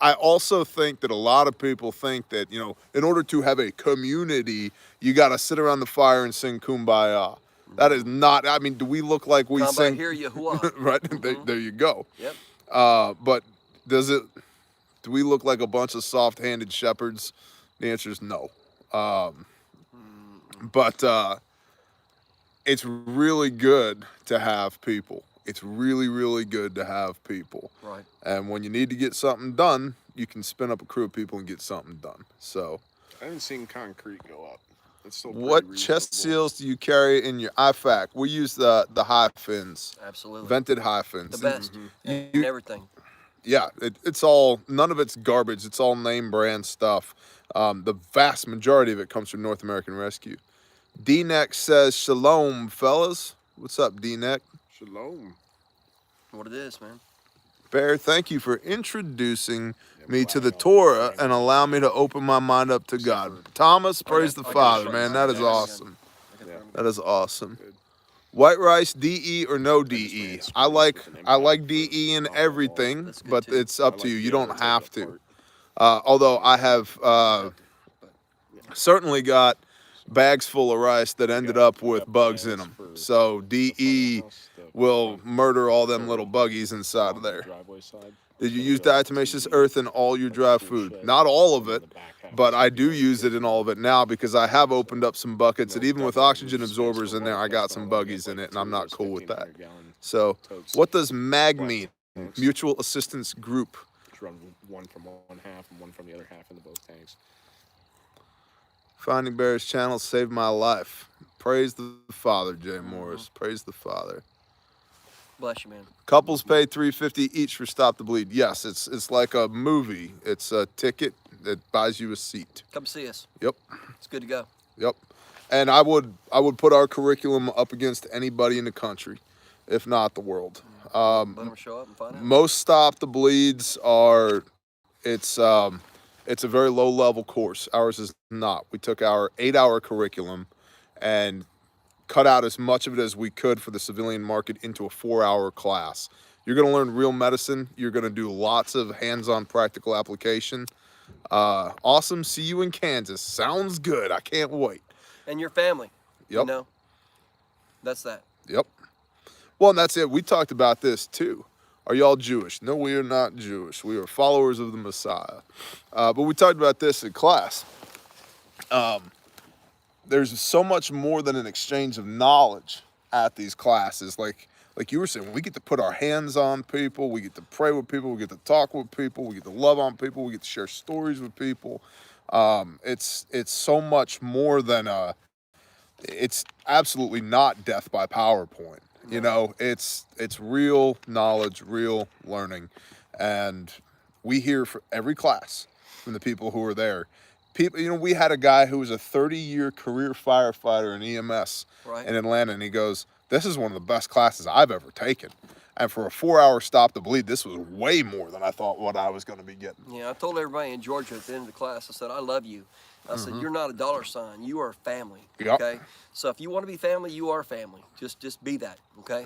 I also think that a lot of people think that, in order to have a community, you got to sit around the fire and sing Kumbaya. That is not, do we look like we Come by sing? here, Yahuwah. Right, there you go. Yep. But do we look like a bunch of soft-handed shepherds? The answer is no. But it's really good to have people. It's really, really good to have people. Right. And when you need to get something done, you can spin up a crew of people and get something done. So I haven't seen concrete go up. It's still pretty what reasonable. chest seals do you carry in your IFAC? We use the high fins, Absolutely. vented high fins. The best. And everything. Yeah, it's all, none of it's garbage. It's all name brand stuff. The vast majority of it comes from North American Rescue. D-Neck says, shalom, fellas. What's up, D-Neck? Shalom. What it is, man. Bear, thank you for introducing me to the Torah and allow me to open my mind up to God. Thomas, praise the Father, man. That is awesome. That is awesome. White rice, DE or no DE? I like DE in everything, but it's up to you. You don't have to. Although I have certainly got bags full of rice that ended up with bugs in them. So DE will murder all them little buggies inside of there. Did you use diatomaceous earth in all your dry food? Not all of it, but I do use it in all of it now because I have opened up some buckets, and even with oxygen absorbers in there, I got some buggies in it, and I'm not cool with that. So what does MAG mean? Mutual Assistance Group. Run one from one half and one from the other half into both tanks. Finding Bear's channel saved my life. Praise the Father, Jay Morris. Praise the Father. Bless you, man. Couples pay $3.50 each for Stop the Bleed. Yes, it's like a movie. It's a ticket that buys you a seat. Come see us. Yep. It's good to go. Yep. And I would put our curriculum up against anybody in the country, if not the world. Let them show up and find out. Most Stop the Bleeds are, it's a very low level course. Ours is not. We took our 8-hour curriculum and cut out as much of it as we could for the civilian market into a 4-hour class. You're going to learn real medicine. You're going to do lots of hands-on practical application. Awesome. See you in Kansas. Sounds good. I can't wait. And your family. Yep. You know? That's that. Yep. Well, and that's it. We talked about this too. Are y'all Jewish? No, we are not Jewish. We are followers of the Messiah. But we talked about this in class. There's so much more than an exchange of knowledge at these classes. Like you were saying, we get to put our hands on people. We get to pray with people. We get to talk with people. We get to love on people. We get to share stories with people. It's so much more than it's absolutely not death by PowerPoint. You know, it's real knowledge, real learning. And we hear for every class from the people who are there. People, you know, we had a guy who was a 30-year career firefighter in EMS in Atlanta, and he goes, this is one of the best classes I've ever taken. And for a 4-hour Stop the Bleed, this was way more than I thought what I was going to be getting. Yeah, I told everybody in Georgia at the end of the class, I said, I love you. I said, you're not a dollar sign. You are family, okay? So if you want to be family, you are family. Just be that, okay?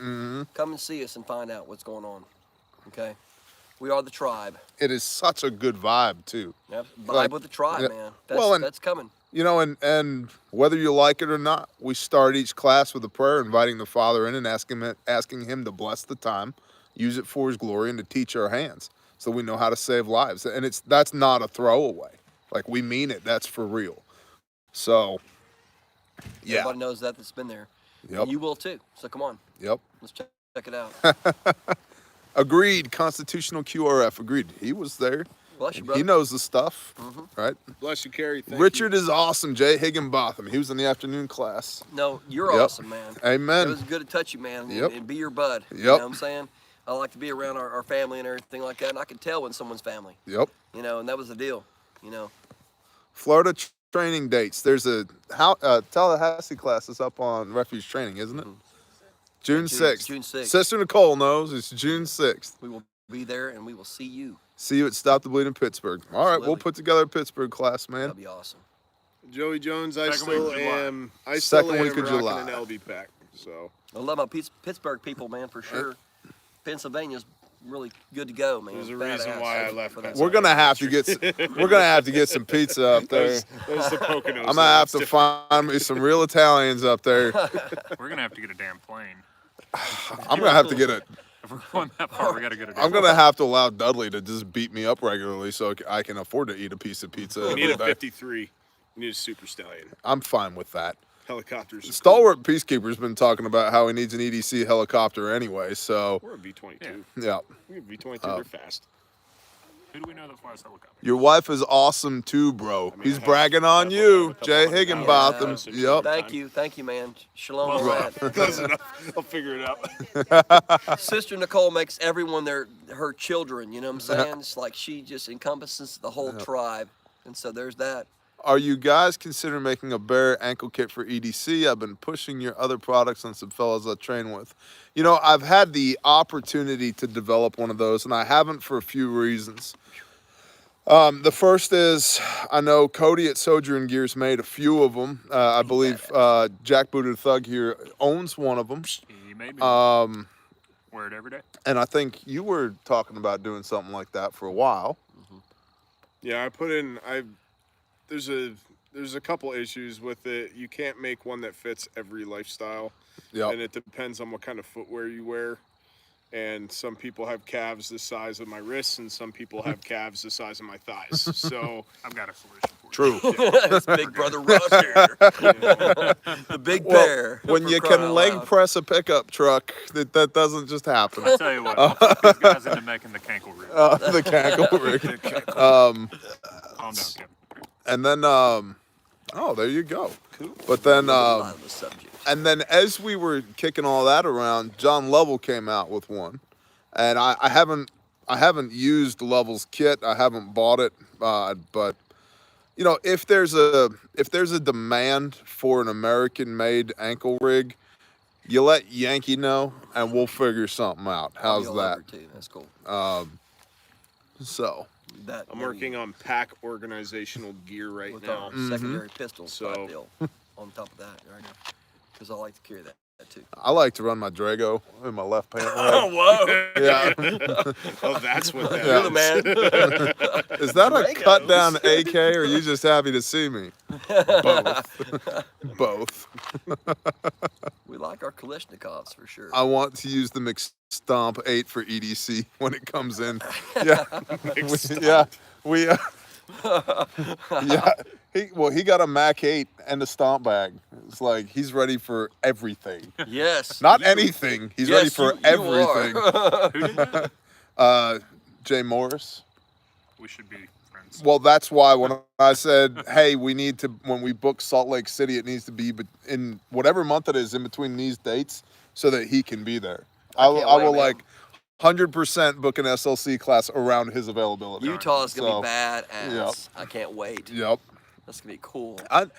Come and see us and find out what's going on, okay? We are the tribe. It is such a good vibe, too. Yep, vibe with the tribe, man. That's coming. You know, and whether you like it or not, we start each class with a prayer, inviting the Father in and asking him to bless the time, use it for his glory, and to teach our hands so we know how to save lives. And that's not a throwaway. Like, we mean it. That's for real. So, yeah. Everybody knows that's been there. Yep. And you will, too. So come on. Yep. Let's check it out. Agreed. Constitutional QRF. Agreed. He was there. Bless you, brother. He knows the stuff, right? Bless you, Carrie. Thank Richard is awesome. Jay Higginbotham. He was in the afternoon class. No, you're awesome, man. Amen. It was good to touch you, man, Yep. and be your bud. Yep. You know what I'm saying? I like to be around our family and everything like that, and I can tell when someone's family. Yep. You know, and that was the deal, you know. Florida training dates. There's a Tallahassee class is up on Refuge Training, isn't it? June 6th. June 6th. Sister Nicole knows it's June 6th. We will be there, and we will see you. See you at Stop the Bleed in Pittsburgh. All right, we'll Absolutely. put together a Pittsburgh class, man. That'll be awesome. Joey Jones, I Second week still of July. am. I Second still am week of rocking July. an LB pack. So I love my Pittsburgh people, man, for sure. Pennsylvania's really good to go, man. there's a reason why I left. We're gonna have to get some pizza up there. There's the Poconos. I'm gonna have to find me some real Italians up there. We're gonna have to get a damn plane. I'm gonna have to get a. If we're going that far, we gotta get a damn I'm gonna have to allow Dudley to just beat me up regularly so I can afford to eat a piece of pizza. You need every a day. 53. You need a super stallion. I'm fine with that. Helicopters. Stalwart Peacekeeper's been talking about how he needs an EDC helicopter anyway, so We're a V-22. yeah. We have V-22. They're fast. Who do we know that flies helicopter? Your wife is awesome too, bro. mean, He's I have- bragging I on have you, a couple Jay hundred Higginbotham. dollars. Yep. Thank you, man. Shalom on that. Close enough. I'll figure it out. Sister Nicole makes everyone her children, you know what I'm saying? It's like she just encompasses the whole tribe. And so there's that. Are you guys considering making a bear ankle kit for EDC? I've been pushing your other products on some fellas I train with. You know, I've had the opportunity to develop one of those, and I haven't for a few reasons. The first is, I know Cody at Sojourn Gears made a few of them. I believe Jack Booted Thug here owns one of them. He may be. Wear it every day. And I think you were talking about doing something like that for a while. Yeah, I put in. There's a couple issues with it. You can't make one that fits every lifestyle. Yep. And it depends on what kind of footwear you wear. And some people have calves the size of my wrists, and some people have calves the size of my thighs. So I've got a solution for True. It's Big Brother Russ here. The big bear. When for you crying can out leg loud. press a pickup truck, that doesn't just happen. you. I tell you what, this guy's into making the cankle rig. The cankle rig. Calm down, Kevin. And then, oh, there you go. Cool. But then, A lot of the subjects. and then as we were kicking all that around, John Lovell came out with one, and I haven't used Lovell's kit. I haven't bought it, but you know, if there's a demand for an American-made ankle rig, you let Yankee know, and we'll figure something out. How's I'll be all that? over too. That's cool. So. That I'm working on pack organizational gear right with now. our secondary pistol So- type deal on top of that right now, because I like to carry that too. I like to run my Drago in my left pant leg. Whoa! Yeah. Oh, that's what that You're is. the man. Is that a Dragos. cut down AK, or are you just happy to see me? Both. Both. We like our Kalashnikovs for sure. I want to use the McStomp 8 for EDC when it comes in. Yeah. Yeah. He got a Mac 8 and a stomp bag. It's like he's ready for everything. Yes. Not anything. He's ready for everything. Who did that? Jay Morris. We should be friends. Well, that's why when I said, hey, we need to, when we book Salt Lake City, it needs to be in whatever month it is in between these dates so that he can be there. I can't will wait, man. like 100% book an SLC class around his availability. Utah is gonna So, be badass. Yep. I can't wait. Yep. That's gonna be cool. And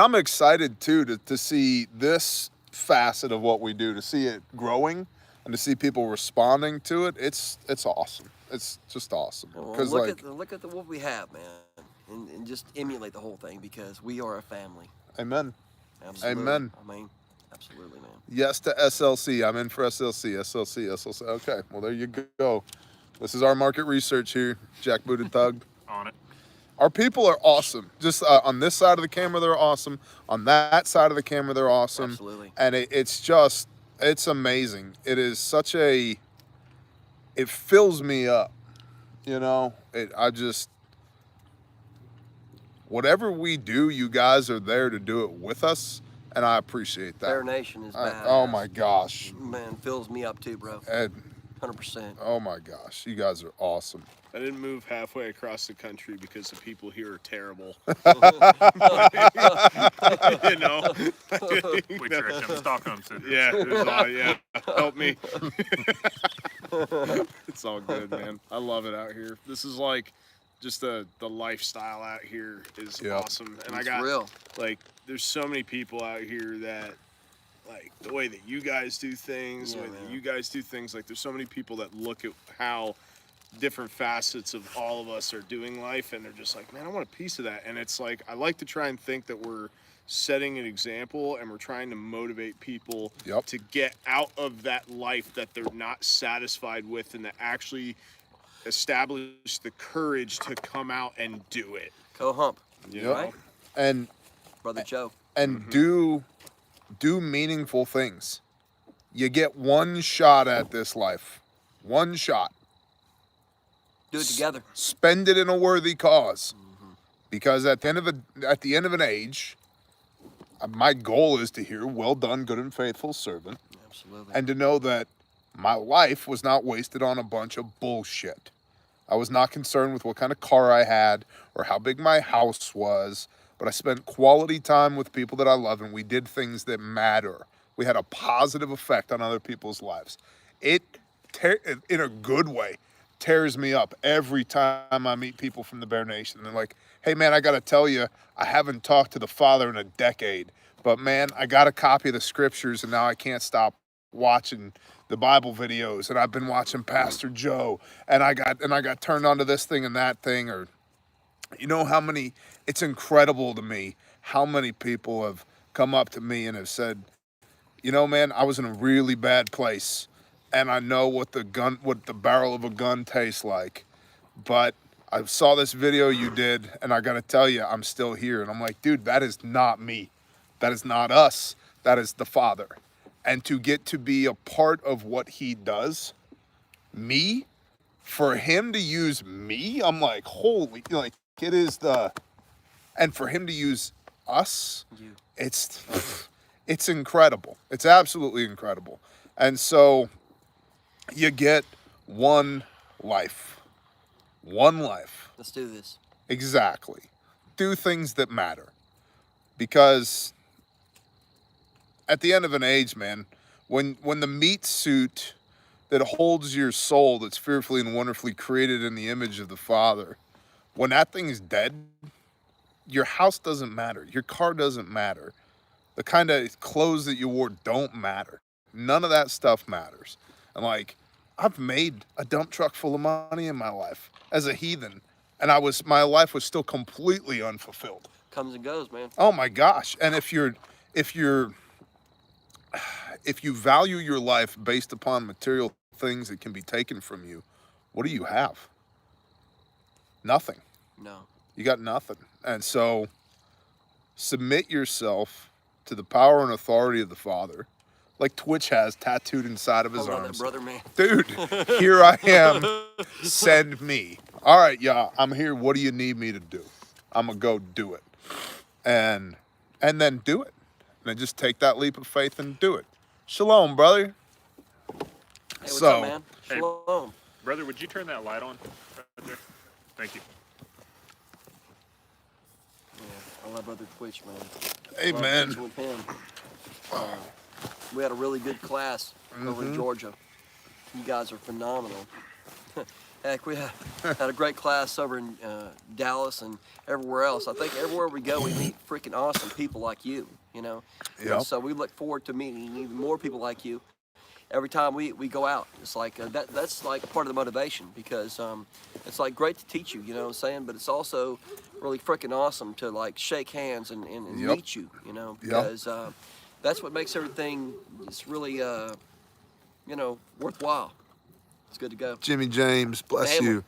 I'm excited too to see this facet of what we do, to see it growing and to see people responding to it. It's awesome. It's just awesome. Well, Because look at what we have, man, and just emulate the whole thing because we are a family. amen. Absolutely. Amen. I mean, absolutely, man. Yes to SLC. I'm in for SLC. SLC. Okay. Well, there you go. This is our market research here. Jack Booted Thug. On it. Our people are awesome. Just on this side of the camera, they're awesome. On that side of the camera, they're awesome. Absolutely. And it's amazing. It is such a, it fills me up. You know, whatever we do, you guys are there to do it with us. And I appreciate that. Bear Nation is badass. Oh my gosh. Man, fills me up too, bro. Ed, 100%. oh my gosh. You guys are awesome. I didn't move halfway across the country because the people here are terrible. You know? We tricked him. Stockholm syndrome. Yeah, it was all, yeah. Help me. It's all good, man. I love it out here. This is like just the lifestyle out here is Yep. awesome. And It's I got real. like there's so many people out here that like the way that you guys do things, the Yeah, way that man. you guys do things, like there's so many people that look at how different facets of all of us are doing life and they're just like, man, I want a piece of that. And it's like I like to try and think that we're setting an example and we're trying to motivate people Yep. to get out of that life that they're not satisfied with and to actually establish the courage to come out and do it. Go hump. You Yep. know? Right? And Brother Joe. do meaningful things. You get one shot at this life. One shot. Do it together. Spend it in a worthy cause. Because at the end of an age, my goal is to hear, well done, good and faithful servant, Absolutely. and to know that my life was not wasted on a bunch of bullshit. I was not concerned with what kind of car I had or how big my house was, but I spent quality time with people that I love, and we did things that matter. We had a positive effect on other people's lives. It, in a good way, tears me up every time I meet people from the Bear Nation. They're like, hey, man, I got to tell you, I haven't talked to the Father in a decade. But, man, I got a copy of the scriptures, and now I can't stop watching the Bible videos. And I've been watching Pastor Joe, and I got turned on to this thing and that thing. Or, you know how many, it's incredible to me how many people have come up to me and have said, you know, man, I was in a really bad place, and I know what the barrel of a gun tastes like, but I saw this video you did, and I gotta tell you, I'm still here. And I'm like, dude, that is not me. That is not us. That is the Father. And to get to be a part of what he does, me, for him to use me, I'm like, holy, like, it is and for him to use us, it's incredible. It's absolutely incredible. And so you get one life. One life. Let's do this. Exactly. Do things that matter. Because at the end of an age, man, when the meat suit that holds your soul that's fearfully and wonderfully created in the image of the Father, when that thing's dead, your house doesn't matter. Your car doesn't matter. The kind of clothes that you wore don't matter. None of that stuff matters. And like, I've made a dump truck full of money in my life as a heathen, and my life was still completely unfulfilled. Comes and goes, man. Oh my gosh. And if you value your life based upon material things that can be taken from you, what do you have? Nothing. No. You got nothing. And so submit yourself to the power and authority of the Father, like Twitch has tattooed inside of his arms. That brother, man. Dude, here I am. Send me. All right, yeah, I'm here. What do you need me to do? I'm going to go do it. And then do it. And then just take that leap of faith and do it. Shalom, brother. Hey, what's up, man? Hey. Shalom. Brother, would you turn that light on right there? Thank you. Yeah, I love brother Twitch, man. Hey, Love man. teaching with him. We had a really good class over in Georgia. You guys are phenomenal. Heck, we had a great class over in Dallas and everywhere else. I think everywhere we go, we meet freaking awesome people like you, you know? Yep. And so we look forward to meeting even more people like you every time we go out. It's like, that's like part of the motivation, because it's like great to teach you, you know what I'm saying? But it's also really freaking awesome to like shake hands and Yep. meet you, you know? Yep. Because that's what makes everything just really, you know, worthwhile. It's good to go. Jimmy James, bless Family.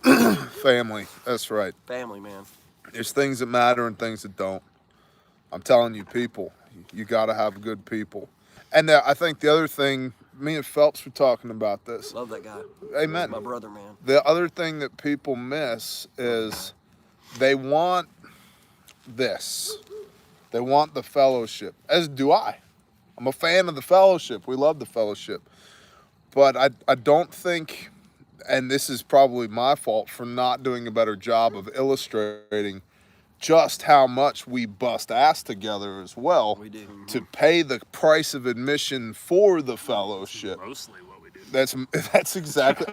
you. Family, that's right. Family, man. There's things that matter and things that don't. I'm telling you, people, you got to have good people. And I think the other thing, me and Phelps were talking about this. Love that guy. Amen. My brother, man. The other thing that people miss is they want this. They want the fellowship, as do I. I'm a fan of the fellowship. We love the fellowship. But I don't think, and this is probably my fault for not doing a better job of illustrating just how much we bust ass together as well. We do. To pay the price of admission for the fellowship. Mostly what we do. That's exactly.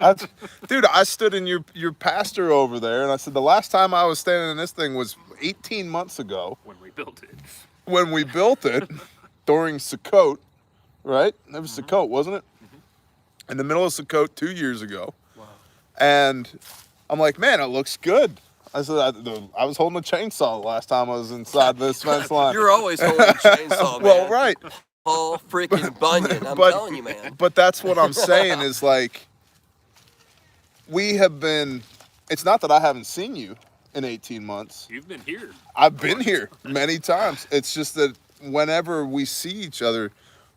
Dude, I stood in your pastor over there, and I said the last time I was standing in this thing was 18 months ago. When we built it. When we built it during Sukkot, right? It was Sukkot, wasn't it? In the middle of Sukkot 2 years ago. Wow. And I'm like, man, it looks good. I said, I was holding a chainsaw the last time I was inside this fence line. You're always holding a chainsaw, man. Well, right. Paul freaking Bunyan. I'm telling you, man. But that's what I'm saying is like, we have been, it's not that I haven't seen you in 18 months. You've been here. I've been here many times. It's just that whenever we see each other,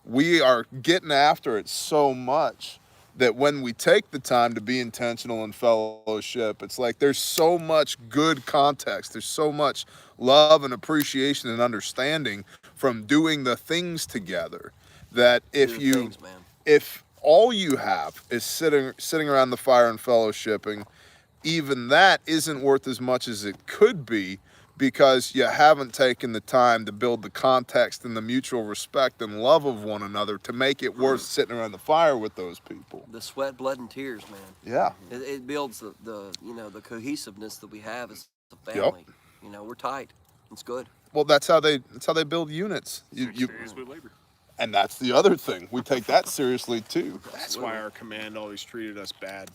we are getting after it so much that when we take the time to be intentional in fellowship, it's like there's so much good context. There's so much love and appreciation and understanding from doing the things together that if all you have is sitting around the fire and fellowshipping, even that isn't worth as much as it could be, because you haven't taken the time to build the context and the mutual respect and love of one another to make it worth sitting around the fire with those people. The sweat, blood, and tears, man. Yeah. It builds the the cohesiveness that we have as a Yep. family. You know, we're tight. It's good. Well, that's how they build units. 6 days with labor. And that's the other thing. We take that seriously too. That's why our command always treated us bad.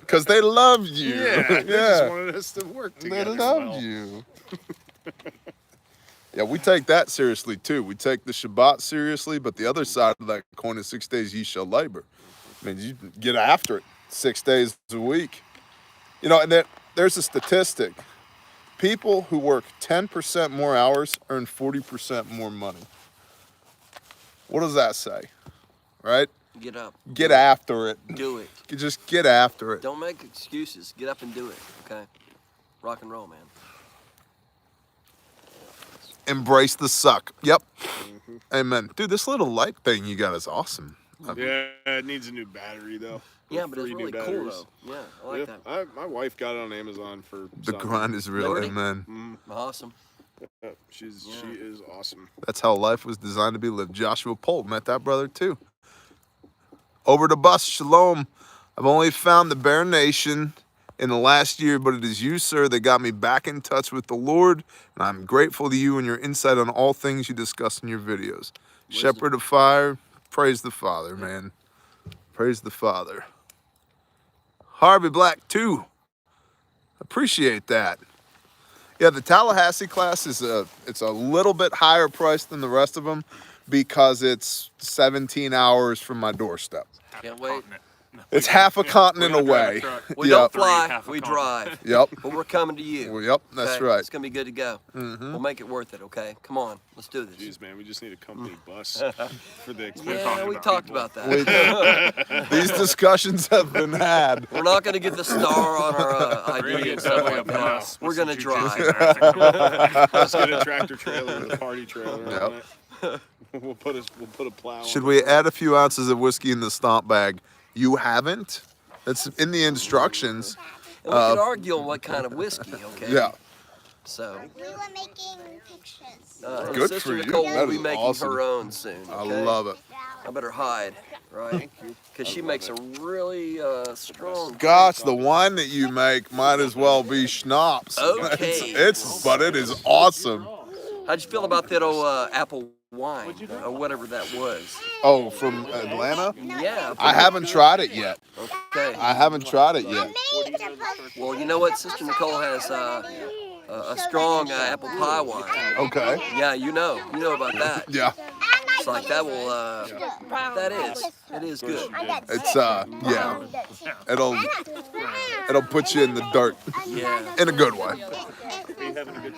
Because they loved you. They just wanted us to work They together. loved you. Yeah, we take that seriously too. We take the Shabbat seriously, but the other side of that coin is 6 days ye shall labor. I mean, you get after it 6 days a week. You know, and there's a statistic. People who work 10% more hours earn 40% more money. What does that say? Right? Get up. Get after it. Do it. Just get after it. Don't make excuses. Get up and do it. Okay. Rock and roll, man. Embrace the suck. Yep. Amen. Dude, this little light thing you got is awesome. Yeah, it needs a new battery though. Yeah, With but it's 3 new really cool batteries. though. Yeah, I like that. My wife got it on Amazon for The grind is real. Liberty? Amen. Awesome. She is awesome. That's how life was designed to be lived. Joshua Polk met that brother too. Over to Bus Shalom. I've only found the Bear Nation in the last year, but it is you, sir, that got me back in touch with the Lord, and I'm grateful to you and your insight on all things you discuss in your videos. Shepherd of Fire, praise the Father, man. Praise the Father. Harvey Black, too. Appreciate that. Yeah, the Tallahassee class is it's a little bit higher priced than the rest of them because it's 17 hours from my doorstep. Can't wait. It's half a continent away. We Yep. don't fly, Half a we continent. drive. Yep. But we're coming to you. Well, yep, that's okay? right. It's gonna be good to go. We'll make it worth it, okay? Come on, let's do this. Jeez, man, we just need a company bus for the expense. Yeah, we talked about that. These discussions have been had. We're not gonna get the star on our We're gonna ID get and stuff definitely like a that. bus. We're with gonna some drive. jujitsu Let's get a tractor trailer with a party trailer Yep. on it. We'll put a plow. Should on we it. add a few ounces of whiskey in the stomp bag? You haven't? It's in the instructions. And we could argue on what kind of whiskey, okay? Yeah. So, We were making pictures. and Good Sister for you. Nicole That will be is making awesome. her own soon. I Okay? love it. I better hide, right? Because she makes a really strong. Gosh, the wine that you make might as well be schnapps. Okay. But it is awesome. How'd you feel about that old apple wine or whatever that was? Oh, from Atlanta? Yeah. I haven't tried it yet. Okay. I haven't tried it yet. Well, you know what? Sister Nicole has a strong apple pie wine. Okay. Yeah, you know about that. Yeah. It's like that will. It is good. It's yeah. It'll put you in the dirt Yeah. in a good way.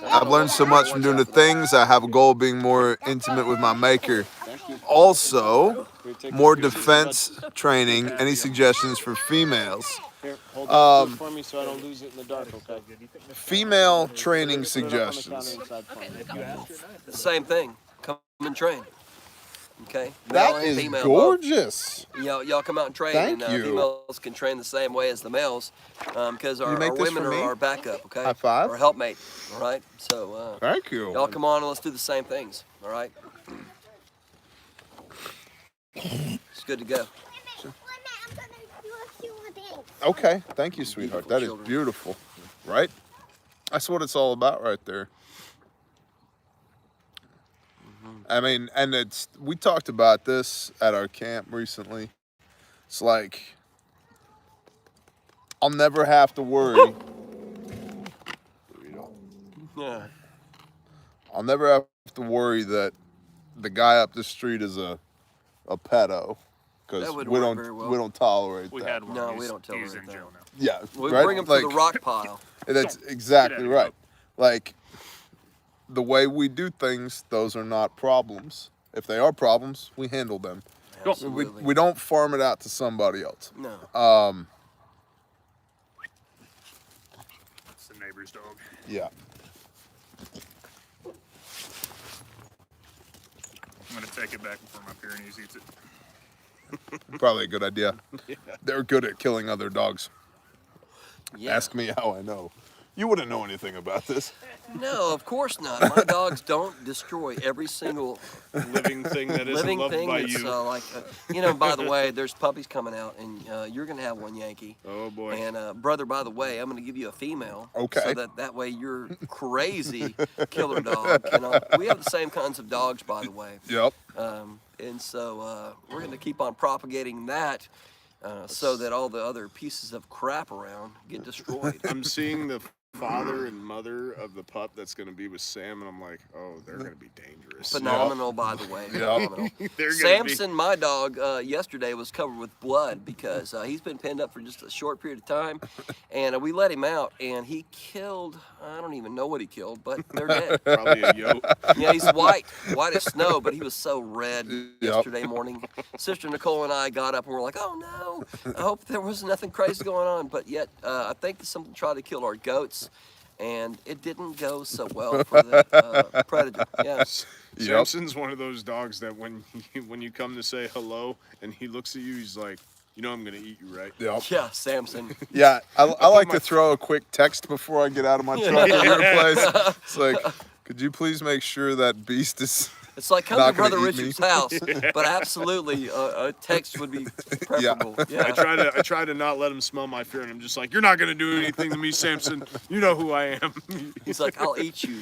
I've learned so much from doing the things. I have a goal of being more intimate with my maker. Also, more defense training. Any suggestions for females? Here, hold it for me so I don't lose it in the dark, okay? Female training suggestions. Same thing. Come and train. Okay. Male That and is female both. gorgeous. Y'all come out and train, Thank and you. females can train the same way as the males, because our make this women for are me? our backup. Okay. High five. Our helpmate. All right. So Thank you. y'all come on and let's do the same things. All right. It's good to go. Okay. Thank you, sweetheart. That is beautiful. Right? That's what it's all about right there. I mean, and we talked about this at our camp recently. It's like, I'll never have to worry. Yeah. I'll never have to worry that the guy up the street is a pedo, because That would we work don't very well. we don't tolerate We that. had one. No, He's- we don't tolerate He's in that. jail now. Yeah, We right? bring them Like, to the rock pile. That's exactly Get out of right. Like, the way we do things, those are not problems. If they are problems, we handle them. Absolutely. We don't farm it out to somebody else. No. It's the neighbor's dog. Yeah. I'm gonna take it back before my Pyrenees eats it. Probably a good idea. They're good at killing other dogs. Yeah. Ask me how I know. You wouldn't know anything about this. No, of course not. My dogs don't destroy every single living thing that isn't living loved thing by that's you. by the way, there's puppies coming out, and you're gonna have one, Yankee. Oh boy. And brother, by the way, I'm gonna give you a female. Okay. So that way your crazy killer dog. We have the same kinds of dogs, by the way. Yep. And so we're gonna keep on propagating that. So that all the other pieces of crap around get destroyed. I'm seeing the father and mother of the pup that's going to be with Sam, and I'm like, oh, they're going to be dangerous. Phenomenal, by the way. Phenomenal. Samson, my dog, yesterday was covered with blood because he's been pinned up for just a short period of time, and we let him out, and he killed, I don't even know what he killed, but they're dead. Probably a yoke. Yeah, he's white as snow, but he was so red yesterday morning. Sister Nicole and I got up and we're like, oh no, I hope there was nothing crazy going on, but yet I think something tried to kill our goats. And it didn't go so well for the predator. Yes. Samson's one of those dogs that when you come to say hello and he looks at you, he's like, you know I'm gonna eat you, right? Yep. Yeah, Samson. Yeah, I like to throw a quick text before I get out of my truck at your place. It's like, could you please make sure that beast is... It's like come to Brother Richard's house, but absolutely a text would be preferable. Yeah. I try to not let him smell my fear, and I'm just like, you're not gonna do anything to me, Samson. You know who I am. He's like, I'll eat you.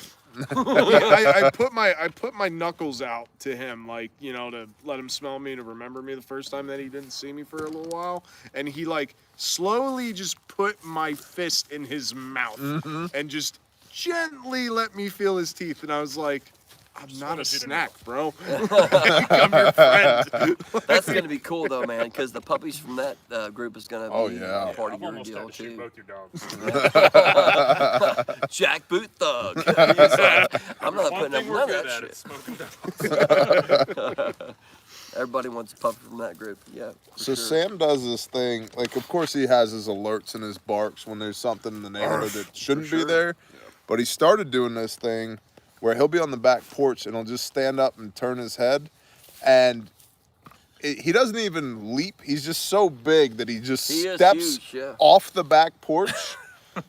I put my knuckles out to him, like, you know, to let him smell me, to remember me the first time that he didn't see me for a little while, and he like slowly just put my fist in his mouth and just gently let me feel his teeth, and I was like, I'm not a snack, bro. I'm your friend. That's gonna be cool though, man, because the puppies from that group is gonna be part of your deal too. Both your dogs. Jackboot thug. He's like, I'm not putting up none of that shit. Everybody wants a puppy from that group. Yeah. So sure. Sam does this thing, like, of course he has his alerts and his barks when there's something in the neighborhood that shouldn't be there. But he started doing this thing where he'll be on the back porch and he'll just stand up and turn his head, and he doesn't even leap. He's just so big that he steps off the back porch,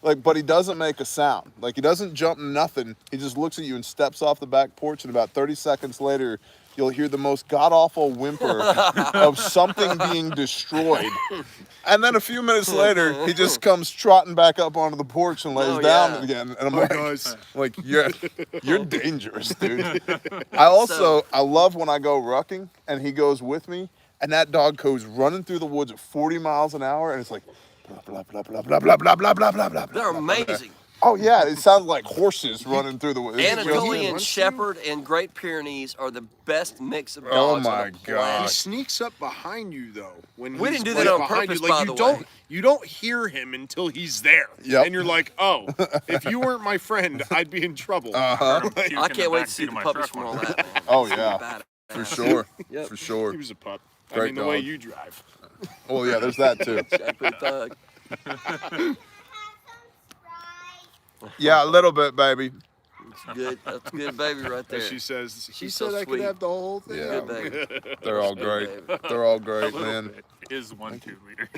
like, but he doesn't make a sound. Like, he doesn't jump, nothing. He just looks at you and steps off the back porch, and about 30 seconds later, you'll hear the most god-awful whimper of something being destroyed. And then a few minutes later, he just comes trotting back up onto the porch and lays down again. And I'm like, you're dangerous, dude. I love when I go rucking and he goes with me, and that dog goes running through the woods at 40 miles an hour, and it's like, blah, blah, blah, blah, blah, blah, blah, blah, blah, blah. They're amazing. Oh, yeah, it sounds like horses running through the woods. Anatolian Shepherd and Great Pyrenees are the best mix of dogs. Oh, my God. He sneaks up behind you, though. When we didn't do that on purpose, by the way. You don't hear him until he's there. Yep. And you're like, oh, if you weren't my friend, I'd be in trouble. I can't wait to see the puppies from all that, man. Oh, yeah, for sure. Yep. For sure. He was a pup. Great I mean, the way dog. you drive. Oh, yeah, there's that, too. Jackboot thug. Yeah, a little bit, baby. That's good. That's a good baby right there. She says, She's said so I sweet. could have the whole thing. Yeah. Good baby. They're all great. They're all great, man. Is 1 2 liter.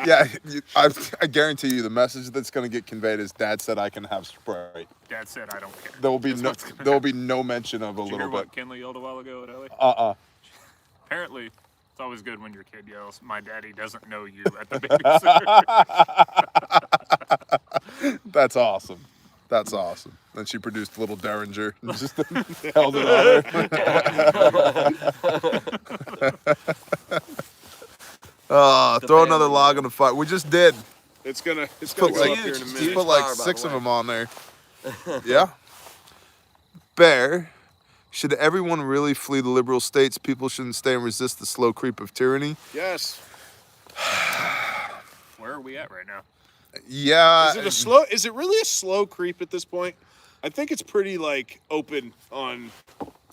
Yeah, I guarantee you the message that's going to get conveyed is Dad said I can have Sprite. Dad said I don't care. There will be That's no mention of a Did you little hear bit. what Kenley yelled a while ago at Ellie? Apparently, it's always good when your kid yells, "My daddy doesn't know you" at the babysitter. That's awesome. That's awesome. Then she produced a little derringer and just held it on her. Throw another log on the fire. We just did. It's gonna Put go like, up here in a he minute. put like Power, by 6 the of way. them on there. Yeah. Bear. Should everyone really flee the liberal states? People shouldn't stay and resist the slow creep of tyranny. Yes. Where are we at right now? Yeah. Is it really a slow creep at this point? I think it's pretty like open on.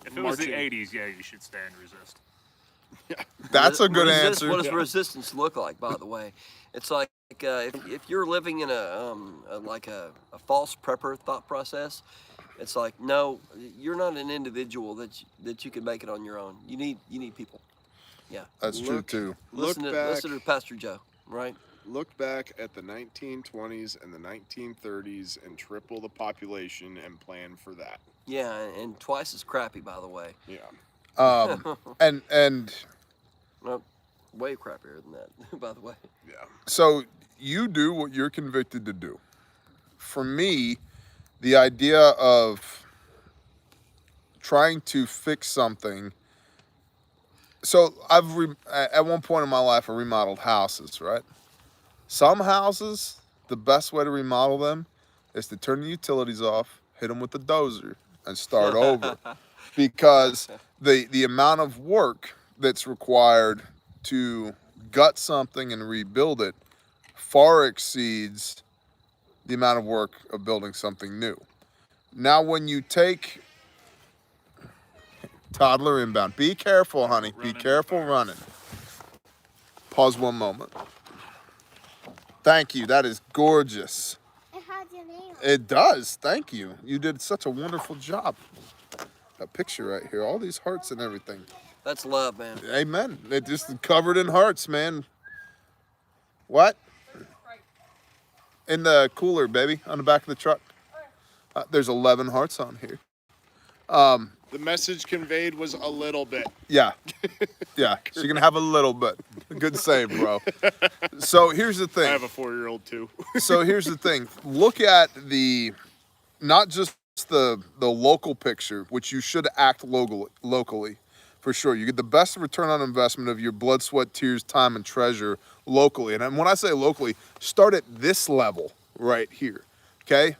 If it was the marching. 80s, yeah, you should stay and resist. That's a good answer. What does resistance look like, by the way? It's like if you're living in a false prepper thought process, it's like, no, you're not an individual that you can make it on your own. You need people. Yeah. That's true too. Listen to Pastor Joe, right? look back at the 1920s and the 1930s and triple the population and plan for that. Yeah, and twice as crappy, by the way. Yeah. And Well, way crappier than that, by the way. Yeah. so you do what you're convicted to do. For me, the idea of trying to fix something. So at one point in my life, I remodeled houses, right? Some houses, the best way to remodel them is to turn the utilities off, hit them with the dozer, and start over. Because the amount of work that's required to gut something and rebuild it far exceeds the amount of work of building something new. Now, when you take toddler inbound, be careful, honey. Be careful running. Pause one moment. Thank you. That is gorgeous. It has your name. It does. Thank you. You did such a wonderful job. That picture right here, all these hearts and everything. That's love, man. Amen. It just covered in hearts, man. What? In the cooler, baby, on the back of the truck. There's 11 hearts on here. The message conveyed was a little bit. Yeah. Yeah. So you're going to have a little bit. Good save, bro. So here's the thing. I have a 4-year-old too. So here's the thing. Look at not just the local picture, which you should act locally, for sure. You get the best return on investment of your blood, sweat, tears, time, and treasure locally. And when I say locally, start at this level right here, okay?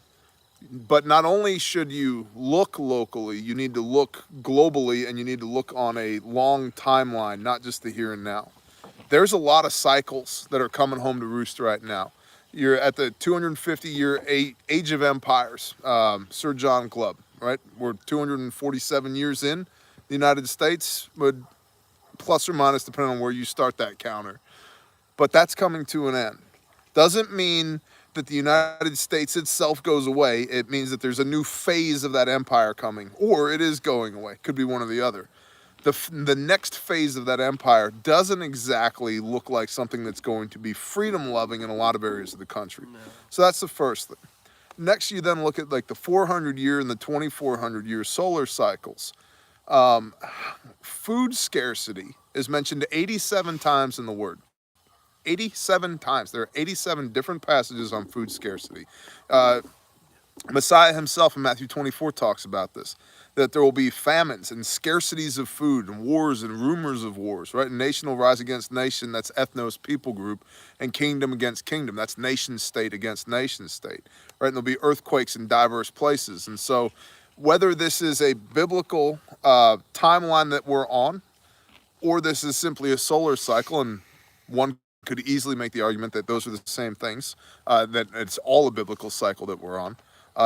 But not only should you look locally, you need to look globally, and you need to look on a long timeline, not just the here and now. There's a lot of cycles that are coming home to roost right now. You're at the 250-year Age of Empires, Sir John Club, right? We're 247 years in the United States, but plus or minus depending on where you start that counter. But that's coming to an end. Doesn't mean that the United States itself goes away. It means that there's a new phase of that empire coming, or it is going away. Could be one or the other. The next phase of that empire doesn't exactly look like something that's going to be freedom-loving in a lot of areas of the country. No. So that's the first thing. Next, you then look at like the 400-year and the 2400-year solar cycles. Food scarcity is mentioned 87 times in the Word. 87 times. There are 87 different passages on food scarcity. Messiah himself in Matthew 24 talks about this, that there will be famines and scarcities of food and wars and rumors of wars, right? Nation will rise against nation, that's ethnos, people group, and kingdom against kingdom, that's nation state against nation state, right? And there'll be earthquakes in diverse places. And so whether this is a biblical timeline that we're on, or this is simply a solar cycle, and one could easily make the argument that those are the same things, that it's all a biblical cycle that we're on.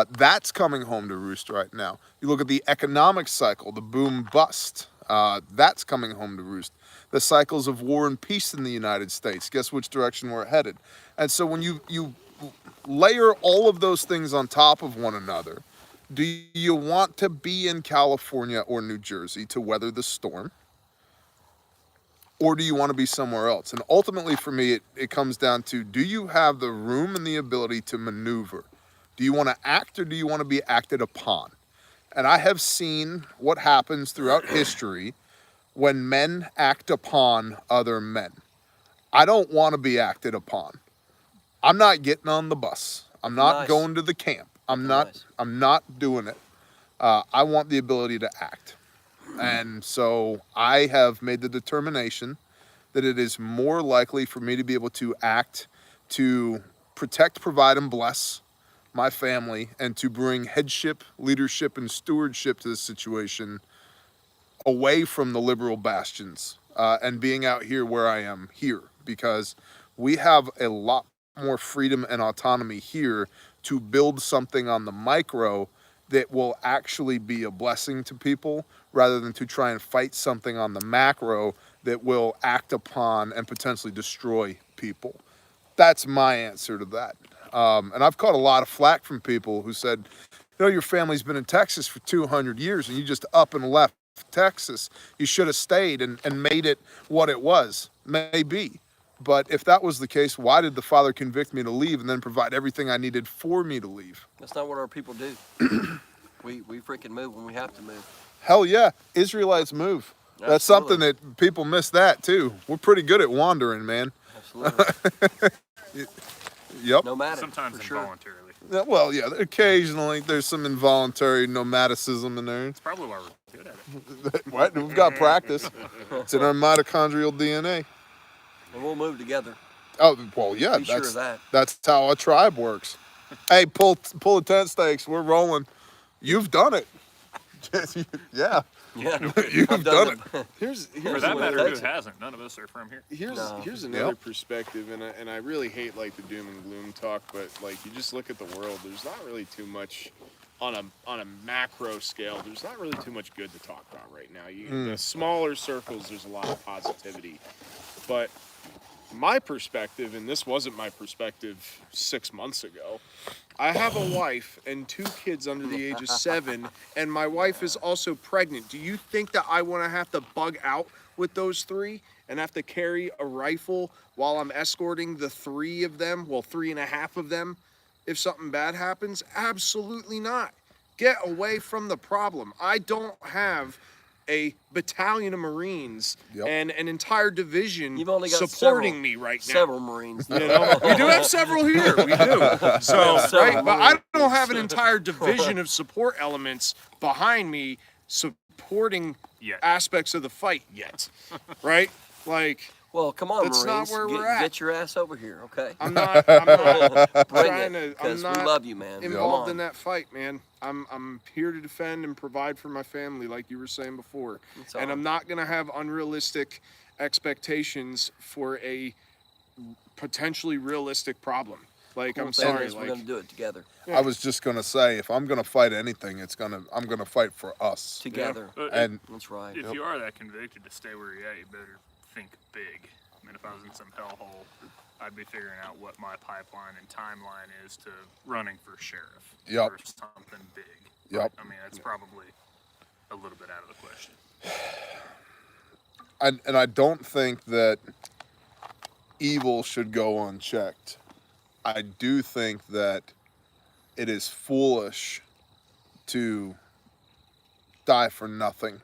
That's coming home to roost right now. You look at the economic cycle, the boom bust, that's coming home to roost. The cycles of war and peace in the United States, guess which direction we're headed? And so when you layer all of those things on top of one another, do you want to be in California or New Jersey to weather the storm? Or do you want to be somewhere else? And ultimately for me, it comes down to, do you have the room and the ability to maneuver? Do you want to act, or do you want to be acted upon? And I have seen what happens throughout history when men act upon other men. I don't want to be acted upon. I'm not getting on the bus. I'm not going to the camp. I'm not doing it. I want the ability to act. And so I have made the determination that it is more likely for me to be able to act to protect, provide, and bless my family, and to bring headship, leadership, and stewardship to this situation away from the liberal bastions, and being out here where I am here, because we have a lot more freedom and autonomy here to build something on the micro that will actually be a blessing to people, rather than to try and fight something on the macro that will act upon and potentially destroy people. That's my answer to that. And I've caught a lot of flack from people who said, you know, your family's been in Texas for 200 years and you just up and left Texas. You should have stayed and made it what it was. Maybe. But if that was the case, why did the Father convict me to leave and then provide everything I needed for me to leave? That's not what our people do. we freaking move when we have to move. Hell yeah, Israelites move. That's something that people miss that too. We're pretty good at wandering, man. Absolutely. Yep. Nomadic, Sometimes for sure. involuntarily. Well, yeah, occasionally there's some involuntary nomadicism in there. It's probably why we're good at it. What? We've got practice. It's in our mitochondrial DNA. And we'll move together. Oh, well, yeah, Be sure of that. That's how a tribe works. Hey, pull the tent stakes. We're rolling. You've done it. Yeah. Yeah. You've done it. Here's For that matter, who hasn't? None of us are from here. Here's another perspective, and I really hate like the doom and gloom talk, but like you just look at the world. There's not really too much on a macro scale. There's not really too much good to talk about right now. The smaller circles, there's a lot of positivity, but my perspective, and this wasn't my perspective 6 months ago, I have a wife and 2 kids under the age of 7, and my wife is also pregnant. Do you think that I want to have to bug out with those 3 and have to carry a rifle while I'm escorting the 3 of them, well, 3.5 of them, if something bad happens? Absolutely not. Get away from the problem. I don't have a battalion of Marines and an entire division You've only got supporting me right now. Several Marines. You know, we do have several here. We do. So, right, but I don't have an entire division of support elements behind me supporting aspects of the fight yet. Right? Like, well, come on, that's Marines. not where we're at. Get your ass over here, okay? I'm not trying to. I'm we not love you, man. involved in that fight, man. I'm here to defend and provide for my family, like you were saying before. And I'm not gonna have unrealistic expectations for a potentially realistic problem. Like, I'm sorry. We're gonna do it together. I was just gonna say, if I'm gonna fight anything, I'm gonna fight for us together. Yeah. And that's right. If you are that convicted to stay where you're at, you better think big. I mean, if I was in some hellhole, I'd be figuring out what my pipeline and timeline is to running for sheriff. Yep. Or something big. Yep. I mean, that's probably a little bit out of the question. And I don't think that evil should go unchecked. I do think that it is foolish to die for nothing.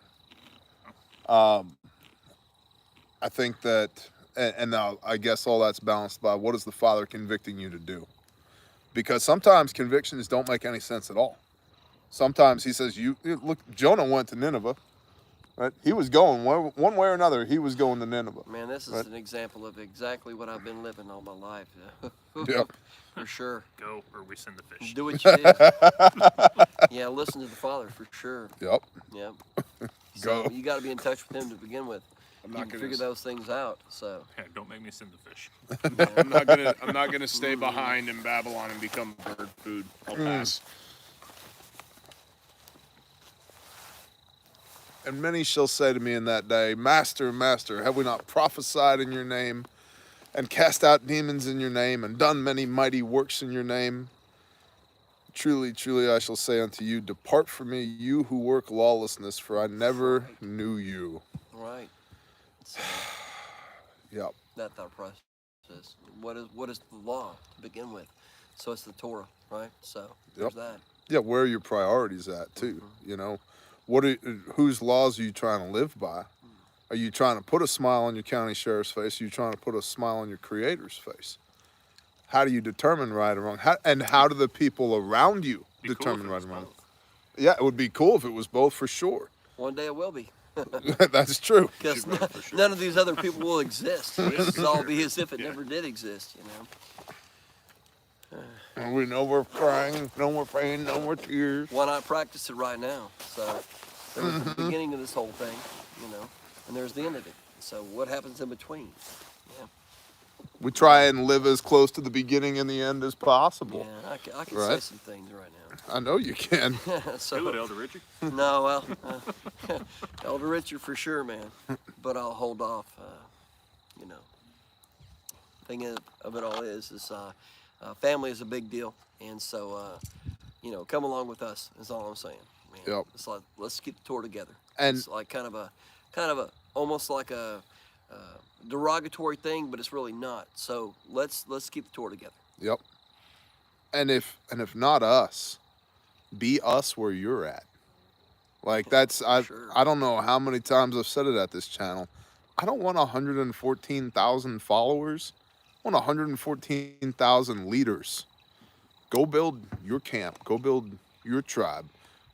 I think that, and now I guess all that's balanced by what is the Father convicting you to do? Because sometimes convictions don't make any sense at all. Sometimes he says, look, Jonah went to Nineveh, right? He was going, one way or another, he was going to Nineveh. Man, this is an example of exactly what I've been living all my life. Yep. For sure. Go, or we send the fish. Do what you do. Yeah, listen to the Father, for sure. Yep. Yep. Go. So you got to be in touch with him to begin with. I'm You not can gonna figure those things out. So Hey, don't make me send the fish. I'm not gonna stay behind in Babylon and become bird food. I'll pass. And many shall say to me in that day, Master, Master, have we not prophesied in your name, and cast out demons in your name, and done many mighty works in your name? Truly, truly, I shall say unto you, depart from me, you who work lawlessness, for I never knew you. right. So Yep. that thought process. What is the law to begin with? So it's the Torah, right? So there's that. Yeah, where are your priorities at, too? You know, whose laws are you trying to live by? Are you trying to put a smile on your county sheriff's face? Are you trying to put a smile on your creator's face? How do you determine right or wrong? How do the people around you determine right and wrong? Yeah, it would be cool if it was both, for sure. One day it will be. That's true. Because none of these other people will exist. This will all be as if it never did exist, you know. And we know we're crying, no more pain, no more tears. Why not practice it right now? So there's the beginning of this whole thing, you know, and there's the end of it. So what happens in between? Yeah. We try and live as close to the beginning and the end as possible. Yeah, I can Right. say some things right now. I know you can. Do it, Elder Richard. No, well, Elder Richard for sure, man. But I'll hold off. You know, thing of it all is family is a big deal, and so you know, come along with us is all I'm saying. Man. Yep. It's like let's keep the tour together. And it's like kind of a almost like a derogatory thing, but it's really not. So let's keep the tour together. Yep. And if not us, be us where you're at. Like that's I don't know how many times I've said it at this channel. I don't want 114,000 followers. I want 114,000 leaders. Go build your camp. Go build your tribe.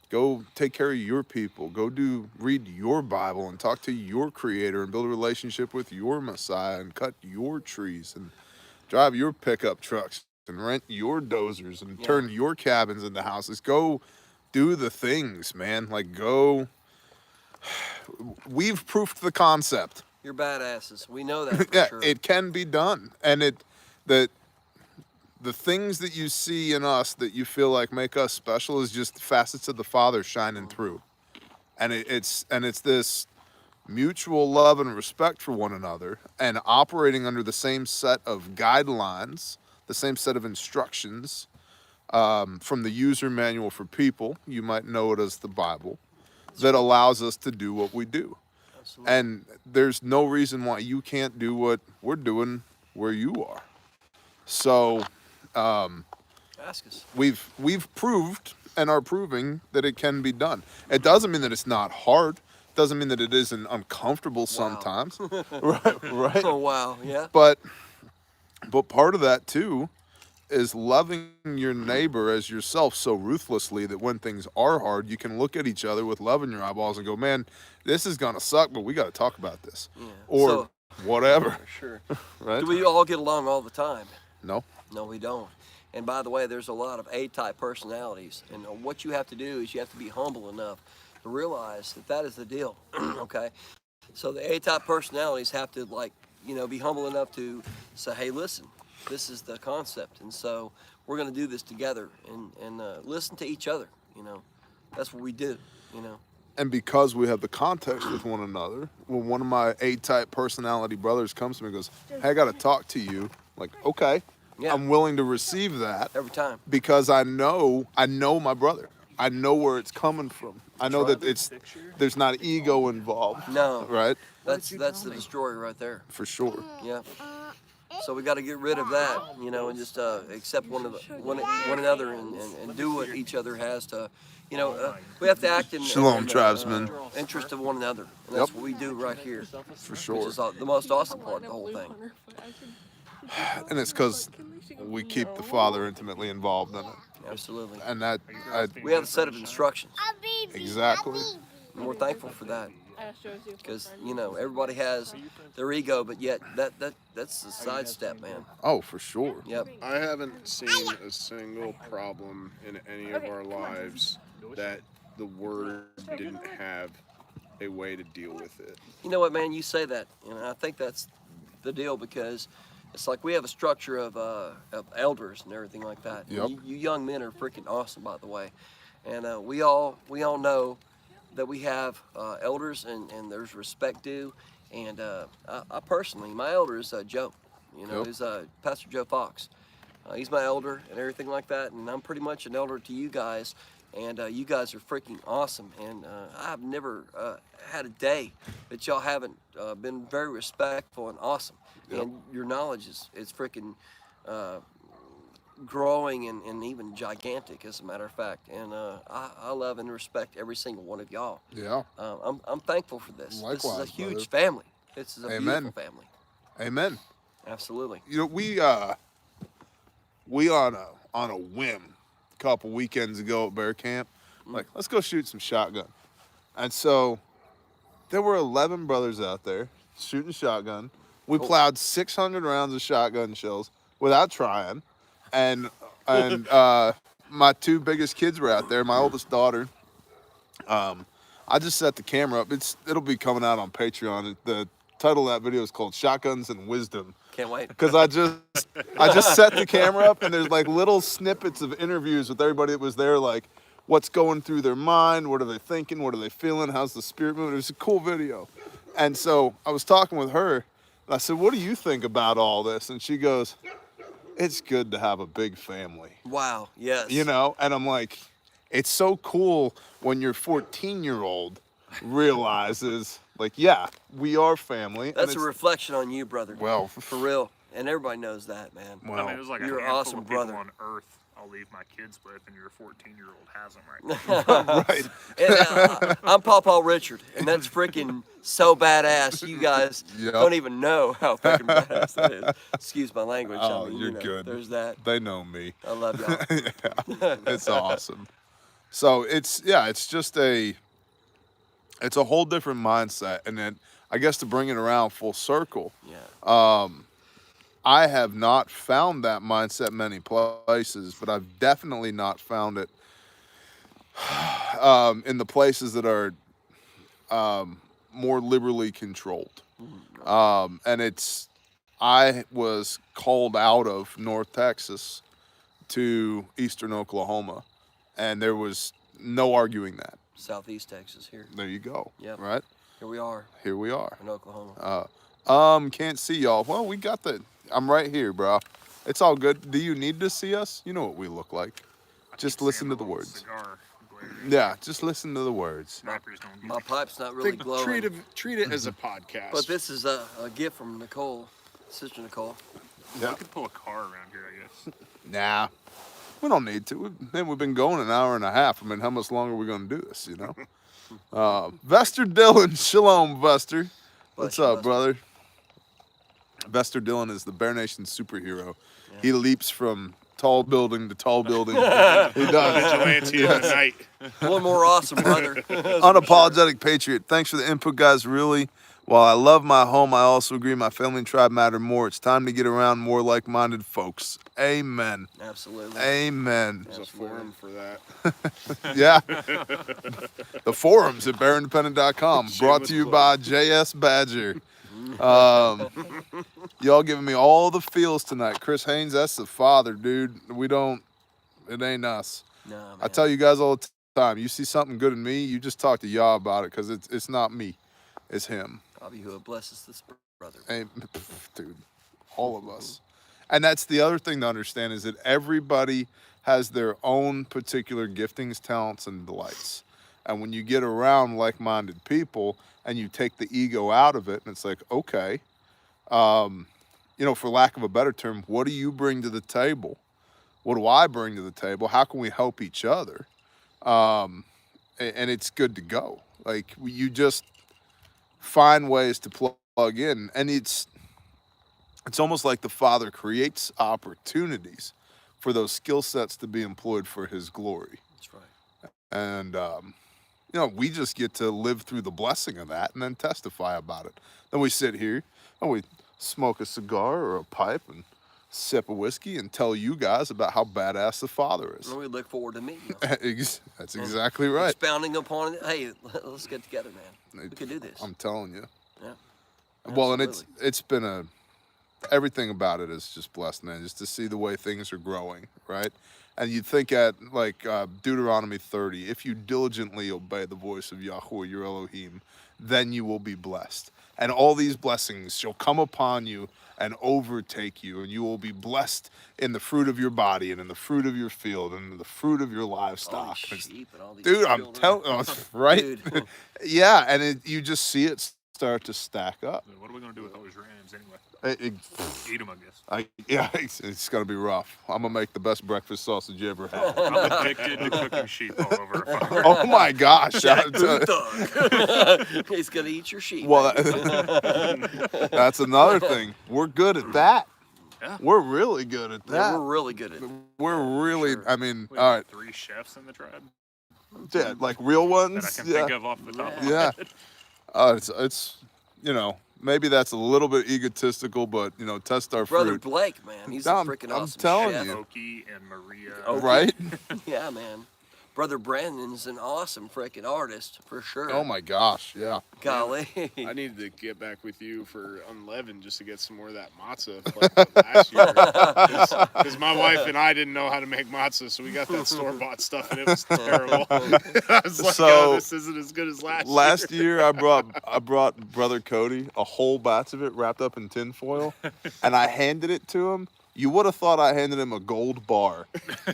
Go take care of your people. Go read your Bible and talk to your Creator and build a relationship with your Messiah and cut your trees and drive your pickup trucks and rent your dozers and turn your cabins into houses. Go do the things, man. Like go. We've proofed the concept. You're badasses. We know that for sure. It can be done, and the things that you see in us that you feel like make us special is just facets of the Father shining through, and it's this mutual love and respect for one another, and operating under the same set of guidelines, the same set of instructions from the user manual for people. You might know it as the Bible, that allows us to do what we do. Absolutely. And there's no reason why you can't do what we're doing where you are. So ask us. We've proved and are proving that it can be done. It doesn't mean that it's not hard. It doesn't mean that it isn't uncomfortable sometimes. Right. Oh wow, yeah. But part of that too is loving your neighbor as yourself so ruthlessly that when things are hard, you can look at each other with love in your eyeballs and go, man, this is gonna suck, but we got to talk about this. Yeah. Or whatever. Sure. Right? Do we all get along all the time? No. No, we don't. And by the way, there's a lot of A-type personalities. And what you have to do is you have to be humble enough to realize that that is the deal, okay? So the A-type personalities have to, like, be humble enough to say, hey, listen, this is the concept. And so we're going to do this together and listen to each other, That's what we do, And because we have the context with one another, when one of my A-type personality brothers comes to me and goes, hey, I got to talk to you. I'm like, okay. Yeah. I'm willing to receive that every time because I know my brother. I know where it's coming from. I know that there's not ego involved. No, right? That's the destroyer right there. For sure. Yeah. So we got to get rid of that, and just accept one another and do what each other has to. We have to act in Shalom, tribesmen. Interest of one another, and that's what we do right here. For sure. Which is the most awesome part of the whole thing. And it's because we keep the Father intimately involved in it. Absolutely. And we have a set of instructions. Exactly. And we're thankful for that. Because, everybody has their ego, but yet that's a sidestep, man. Oh, for sure. Yep. I haven't seen a single problem in any of our lives that the Word didn't have a way to deal with it. You know what, man? You say that, and I think that's the deal because it's like we have a structure of elders and everything like that. Yep. You young men are freaking awesome, by the way, and we all know that we have elders and there's respect due. And I personally, my elder is Joe. He's Pastor Joe Fox. He's my elder and everything like that, and I'm pretty much an elder to you guys. And you guys are freaking awesome. And I've never had a day that y'all haven't been very respectful and awesome. Yep. And your knowledge is freaking growing and even gigantic, as a matter of fact. And I love and respect every single one of y'all. Yeah. I'm thankful for this. Likewise, this is a huge brother. family. This is a beautiful family. Amen. Absolutely. We on a whim a couple weekends ago at bear camp, like, let's go shoot some shotgun. And so there were 11 brothers out there shooting shotgun. We plowed 600 rounds of shotgun shells without trying. And my two biggest kids were out there, my oldest daughter. I just set the camera up. It'll be coming out on Patreon. The title of that video is called Shotguns and Wisdom. Can't wait. Because I just set the camera up and there's like little snippets of interviews with everybody that was there, like what's going through their mind, what are they thinking, what are they feeling, how's the spirit moving. It was a cool video. And so I was talking with her and I said, what do you think about all this? And she goes, it's good to have a big family. Wow, yes. And I'm like, it's so cool when your 14-year-old realizes, like, yeah, we are family. That's and a reflection on you, brother. well, For real. And everybody knows that, man. I mean, well, there's like you're a an handful awesome of people brother. on Earth I'll leave my kids with, and your 14-year-old has them right now. right. And I'm Pawpaw Richard, and that's freaking so badass. You guys Yep. don't even know how freaking badass that is. Excuse my language. Oh, I mean, you're you know, good. There's that. They know me. I love y'all. Yeah, it's awesome. So it's just it's a whole different mindset, and then I guess to bring it around full circle, Yeah. I have not found that mindset many places, but I've definitely not found it in the places that are more liberally controlled. And I was called out of North Texas to Eastern Oklahoma, and there was no arguing that. Southeast Texas here. There you go. Yep. Right? Here we are Here we are. in Oklahoma. Can't see y'all. Well, we got I'm right here, bro. It's all good. Do you need to see us? You know what we look like. Just listen to the words. Yeah, just listen to the words. My pipe's not really glowing. Treat it as a podcast. But this is a gift from Nicole, Sister Nicole. Yeah. We could pull a car around here, I guess. Nah, we don't need to. We've been going an hour and a half. I mean, how much longer are we going to do this, you know? Vester Dillon. Shalom, Vester. What's up, brother? Vester Dillon is the Bear Nation superhero. Yeah. He leaps from tall building to tall building. He does. Vigilante in the night. One more awesome, brother. Unapologetic patriot. Thanks for the input, guys. Really, while I love my home, I also agree my family and tribe matter more. It's time to get around more like-minded folks. Amen. Absolutely. Amen. There's a forum for that. Yeah. The forums at bearindependent.com. Brought to you by JS Badger. Y'all giving me all the feels tonight. Chris Haynes, that's the father, dude. It ain't us. No, man. I tell you guys all the time, you see something good in me, you just talk to Yah about it, because it's not me. It's him. I'll be who blesses this brother. Hey, dude, all of us. And that's the other thing to understand, is that everybody has their own particular giftings, talents, and delights. And when you get around like-minded people and you take the ego out of it, and it's like, okay, for lack of a better term, what do you bring to the table? What do I bring to the table? How can we help each other? And it's good to go. Like, you just find ways to plug in. And it's almost like the Father creates opportunities for those skill sets to be employed for his glory. That's right. And, we just get to live through the blessing of that and then testify about it. Then we sit here and we smoke a cigar or a pipe and sip a whiskey and tell you guys about how badass the Father is. And we look forward to meeting you. That's exactly right. Expounding upon it. Hey, let's get together, man. We can do this. I'm telling you. Yeah. Well, and Absolutely. it's been everything about it is just blessed, man. Just to see the way things are growing, right? And you think at like Deuteronomy 30, if you diligently obey the voice of Yahweh, your Elohim, then you will be blessed. And all these blessings shall come upon you and overtake you, and you will be blessed in the fruit of your body and in the fruit of your field and in the fruit of your livestock. All these sheep and all these Dude, I'm children. telling right? Dude. Yeah, and you just see it start to stack up. What are we going to do with all these rams anyway? Eat them, I guess. It's going to be rough. I'm going to make the best breakfast sausage you ever had. I'm addicted to cooking sheep all over a fire. Oh my gosh. He's going to eat your sheep. Well, that's another thing. We're good at that. Yeah. We're really good at that. Yeah, we're really good at it. We're really, Sure. I mean, We all have right. 3 chefs in the tribe Yeah, like real ones. that I can think of off the top of my Yeah. head. It's maybe that's a little bit egotistical, but, test our Brother fruit. Blake, man. He's I'm- a freaking I'm awesome telling chef. you. Oki and Maria. Right? Yeah, man. Brother Brandon's an awesome freaking artist, for sure. Oh my gosh, yeah. Golly. I needed to get back with you for unleavened just to get some more of that matzah like last year. Because my wife and I didn't know how to make matzah, so we got that store-bought stuff, and it was terrible. I was like, So, oh, this isn't as good as last year. Last year, I brought Brother Cody a whole batch of it wrapped up in tin foil, and I handed it to him you would have thought I handed him a gold bar.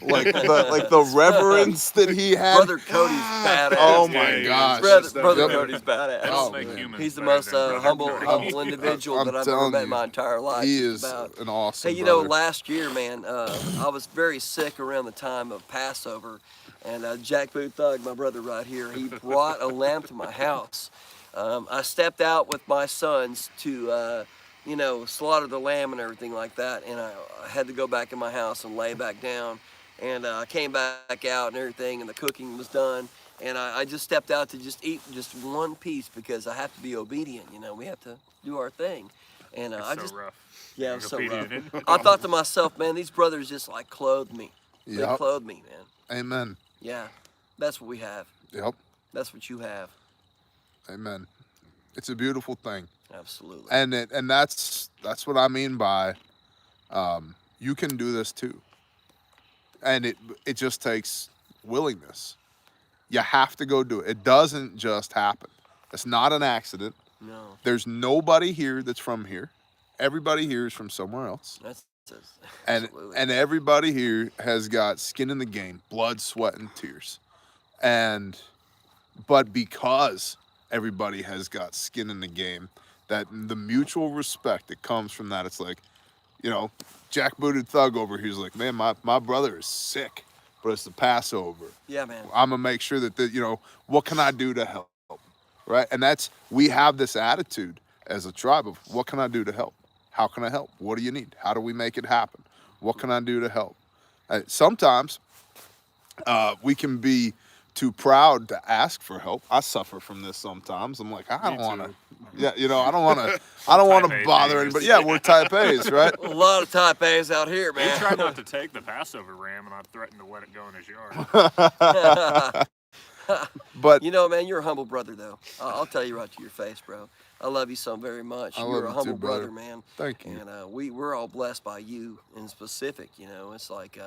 like the reverence that he had. Brother Cody's badass. Oh dude. my gosh. Brother Yep. Cody's badass. They Oh, don't make man. humans He's the better most than Brother humble Cody. individual I'm that I've ever telling met in you, my entire life. He just is about. an awesome Hey, you brother. know, last year, man, I was very sick around the time of Passover, and Jack Boot Thug, my brother right here, he brought a lamb to my house. I stepped out with my sons to, you know, slaughter the lamb and everything like that, and I had to go back in my house and lay back down, and I came back out and everything, and the cooking was done, and I just stepped out to just eat just one piece because I have to be obedient, you know, we have to do our thing, and It's I so just, rough. yeah, it was so rough. Obedient. I thought to myself, man, these brothers just like clothed me. They Yep. clothed me, man. Amen. Yeah, that's what we have. Yep. That's what you have. Amen. It's a beautiful thing. Absolutely. And that's what I mean by you can do this too. And it just takes willingness. You have to go do it. It doesn't just happen. It's not an accident. No, There's nobody here that's from here. Everybody here is from somewhere else. that's And absolutely. and everybody here has got skin in the game, blood, sweat, and tears. But because everybody has got skin in the game, that the mutual respect that comes from that, it's like, you know, Jack Booted Thug over here's like, man, my brother is sick, but it's the Passover. Yeah, man. I'm gonna make sure that you know, what can I do to help? Right? And we have this attitude as a tribe of what can I do to help? How can I help? What do you need? How do we make it happen? What can I do to help? Sometimes we can be too proud to ask for help. I suffer from this sometimes. I'm like, I don't want to. Yeah, you know, I don't want to. I don't want Type to A bother things. anybody. Yeah, we're type A's, right? A lot of type A's out here, We man. tried not to take the Passover ram, and I threatened to let it go in his yard. But You know, man, you're a humble brother, though. I'll tell you right to your face, bro. I love you so very much. I You're love a you too, humble brother. brother, man. thank you. And we're all blessed by you in specific. You know, it's like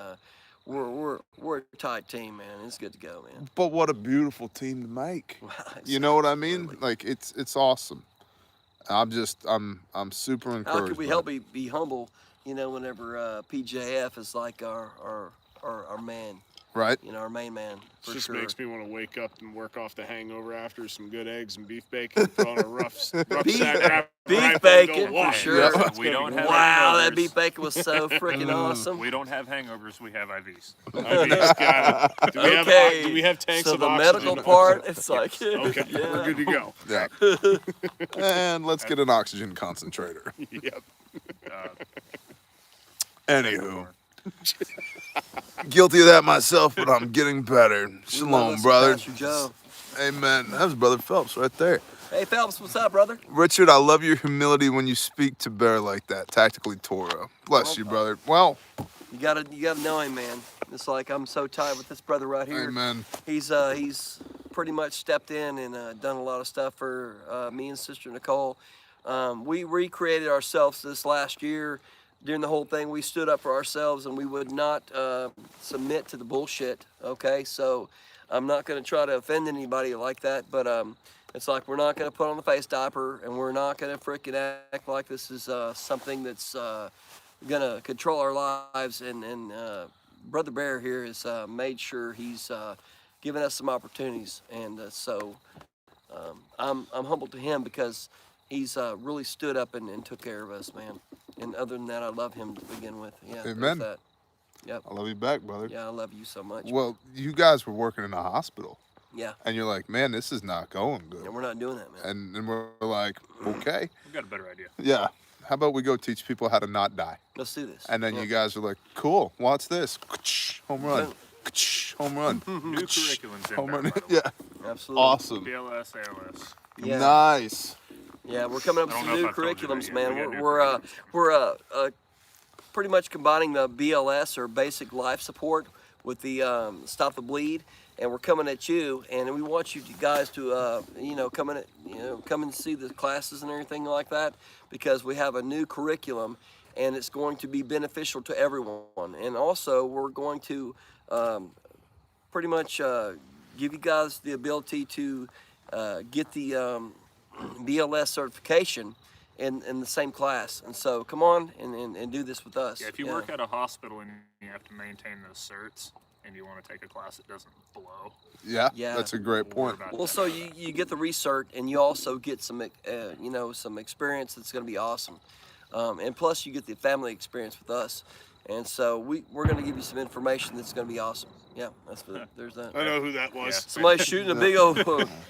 we're a tight team, man. It's good to go, man. But what a beautiful team to make. It's You know what I mean? absolutely- Like it's awesome. I'm super encouraged. How could we by help it. be humble? You know, whenever PJF is like our man. Right? You know, our main man. For Just sure. makes me want to wake up and work off the hangover after some good eggs and beef bacon. Throw on a rough Beef- sack wrap. beef rifle and bacon, go for walk. sure. It's gonna We be don't great. have Wow, that hangovers. beef bacon was so freaking awesome. We don't have hangovers. We have IVs. I mean, it's got it. Do we have tanks so of the oxygen? medical part, it's like, Okay, yeah. we're good to go. Yeah. And let's get an oxygen concentrator. Yep. Anywho. Guilty of that myself, but I'm getting better. We love Shalom, us brother. Pastor Joe. Amen. That was Brother Phelps right there. Hey Phelps, what's up, brother? Richard, I love your humility when you speak to Bear like that. Tactically Torah. Bless you, brother. Well, You gotta know him, man. It's like I'm so tight with this brother right here. amen. He's pretty much stepped in and done a lot of stuff for me and Sister Nicole. We recreated ourselves this last year. During the whole thing, we stood up for ourselves and we would not submit to the bullshit. Okay, so I'm not going to try to offend anybody like that, but it's like we're not going to put on the face diaper and we're not going to freaking act like this is something that's going to control our lives. And Brother Bear here has made sure he's given us some opportunities, and so I'm humble to him because he's really stood up and took care of us, man. And other than that, I love him to begin with. Yeah, there's Amen. that. Yep. I love you back, brother. Yeah, I love you so much. Well, you guys were working in a hospital, Yeah, and you're like, man, this is not going good. and we're not doing that, man. And we're like, okay. We've got a better idea. Yeah. How about we go teach people how to not die? Let's do this. And then Yeah. you guys are like, cool, watch this. Home run. Home run. New curriculum's in Home there, run. by the way. Yeah. Absolutely. Awesome. BLS, ALS. Yeah. Nice. Yeah, we're coming up with I don't some know new if I told you that curriculums, yet. man. We got new We're curriculums. pretty much combining the BLS or basic life support with the Stop the Bleed, and we're coming at you. And we want you guys to come and see the classes and everything like that, because we have a new curriculum, and it's going to be beneficial to everyone. And also, we're going to pretty much give you guys the ability to get the BLS certification, in the same class. And so come on and do this with us. Yeah, if you work at a hospital and you have to maintain those certs, and you want to take a class that doesn't blow. Yeah, Yeah. that's a great point. Well, so you get the recert, and you also get some some experience that's going to be awesome, and plus you get the family experience with us. And so we're going to give you some information that's going to be awesome. Yeah, there's that. I know who that was. Yeah. Somebody's shooting a big old.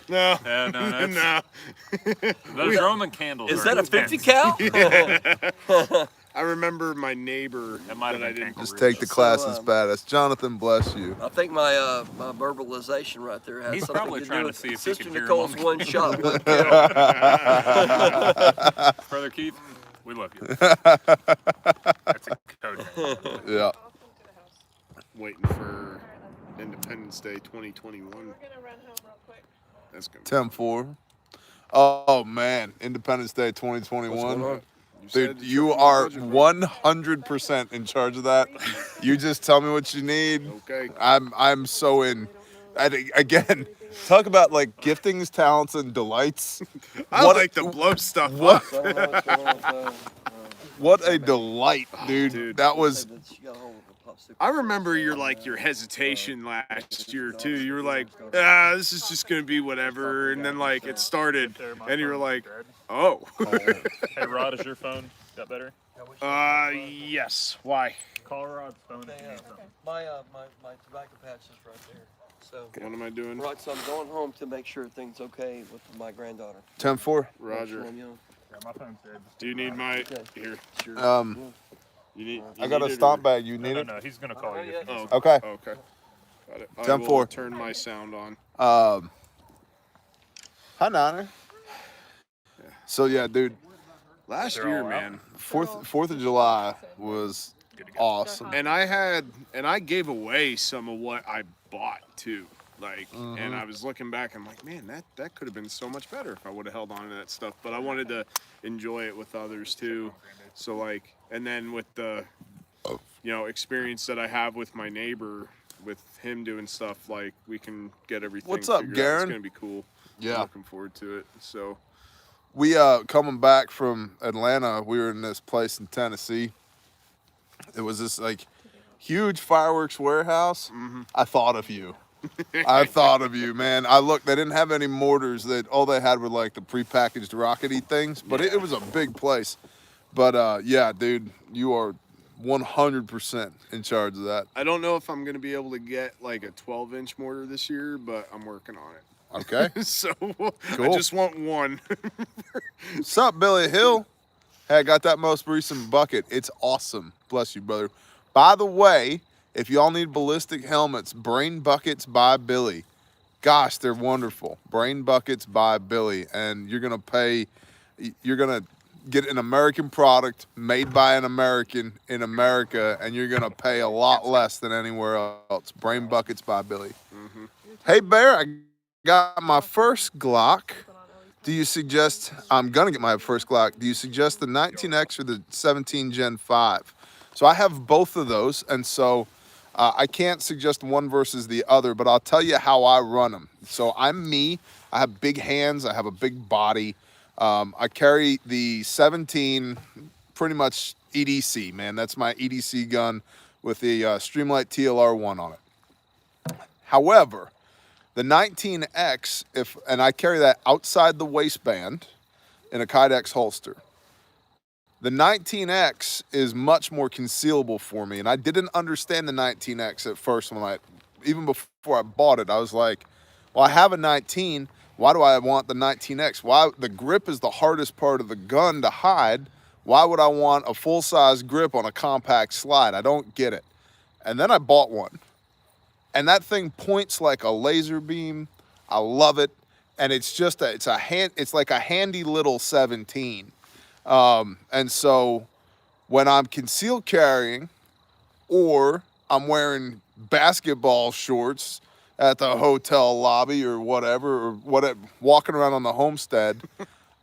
No. Yeah, no, that's, No. those Roman candles. Is are that a 50 intense. cal? I remember my neighbor That might have that I been didn't. Cankle Just Ridge. take the classes, So, badass. Jonathan, bless you. I think my my verbalization right there has He's something probably to do trying to with see if he Sister can hear Nicole's him on one shot. One Brother Keith, we love you. That's a code name. Yeah. Welcome to the house. Waiting for Independence Day 2021. We're gonna run home real quick. That's gonna 10-4. Oh, man. Independence Day What's going 2021. on? Dude, you are 100% in charge of that. You just tell me what you need. Okay. I'm so in. Again, talk about like giftings, talents, and delights. I What- like to blow stuff what- up. So I don't know what's going on with, What a delight, dude. dude. That was said that she got a hold of a popsicle. I remember your hesitation last year too. You were like, this is just gonna be whatever, and then like it started, and you were like, oh, Hey, Rod, is your phone got better? yes. Why? Call Rod's phone if you need something. My tobacco patch is right there. So What am I doing? right, so I'm going home to make sure everything's okay with my granddaughter. 10-4. Roger. You know, Yeah, my phone's dead. Do you need my here? sure. You need. I got a stomp bag. You need No, it? no, he's gonna call you. yeah. if he needs Oh, Okay. okay. Got it. I 10-4. will turn my sound on. Hi, Nana. So yeah, dude, Last They're year, all out. man, Fourth of July was Good to go. awesome. and I gave away some of what I bought too. Like, and I was looking back, I'm like, man, that could have been so much better if I would have held on to that stuff. But I wanted to enjoy it with others too. So like, and then with the, experience that I have with my neighbor, with him doing stuff, like we can get everything. What's up, figured out. Garen? It's gonna be cool. Yeah. I'm looking forward to it. So We coming back from Atlanta, we were in this place in Tennessee. It was this like huge fireworks warehouse. I thought of you. I thought of you, man. I looked, they didn't have any mortars. All they had were like the prepackaged rockety things, but it was a big place. But yeah, dude, you are 100% in charge of that. I don't know if I'm gonna be able to get like a 12-inch mortar this year, but I'm working on it. Okay. So Cool. I just want one. What's up, Billy Hill? Hey, I got that most recent bucket. It's awesome. Bless you, brother. By the way, if y'all need ballistic helmets, Brain Buckets by Billy. Gosh, they're wonderful. Brain Buckets by Billy. And you're going to get an American product made by an American in America, and you're going to pay a lot less than anywhere else. Brain Buckets by Billy. Hey, Bear, I got my first Glock. Do you suggest, I'm going to get my first Glock. Do you suggest the 19X or the 17 Gen 5? So I have both of those, and so I can't suggest one versus the other, but I'll tell you how I run them. So I'm me. I have big hands. I have a big body. I carry the 17 pretty much EDC, man. That's my EDC gun with the Streamlight TLR1 on it. However, the 19X, and I carry that outside the waistband in a Kydex holster. The 19X is much more concealable for me, and I didn't understand the 19X at first even before I bought it. I was like, well, I have a 19. Why do I want the 19X? Why? The grip is the hardest part of the gun to hide. Why would I want a full-size grip on a compact slide? I don't get it. And then I bought one. And that thing points like a laser beam. I love it. And it's like a handy little 17. And so when I'm concealed carrying or I'm wearing basketball shorts at the hotel lobby or whatever, walking around on the homestead,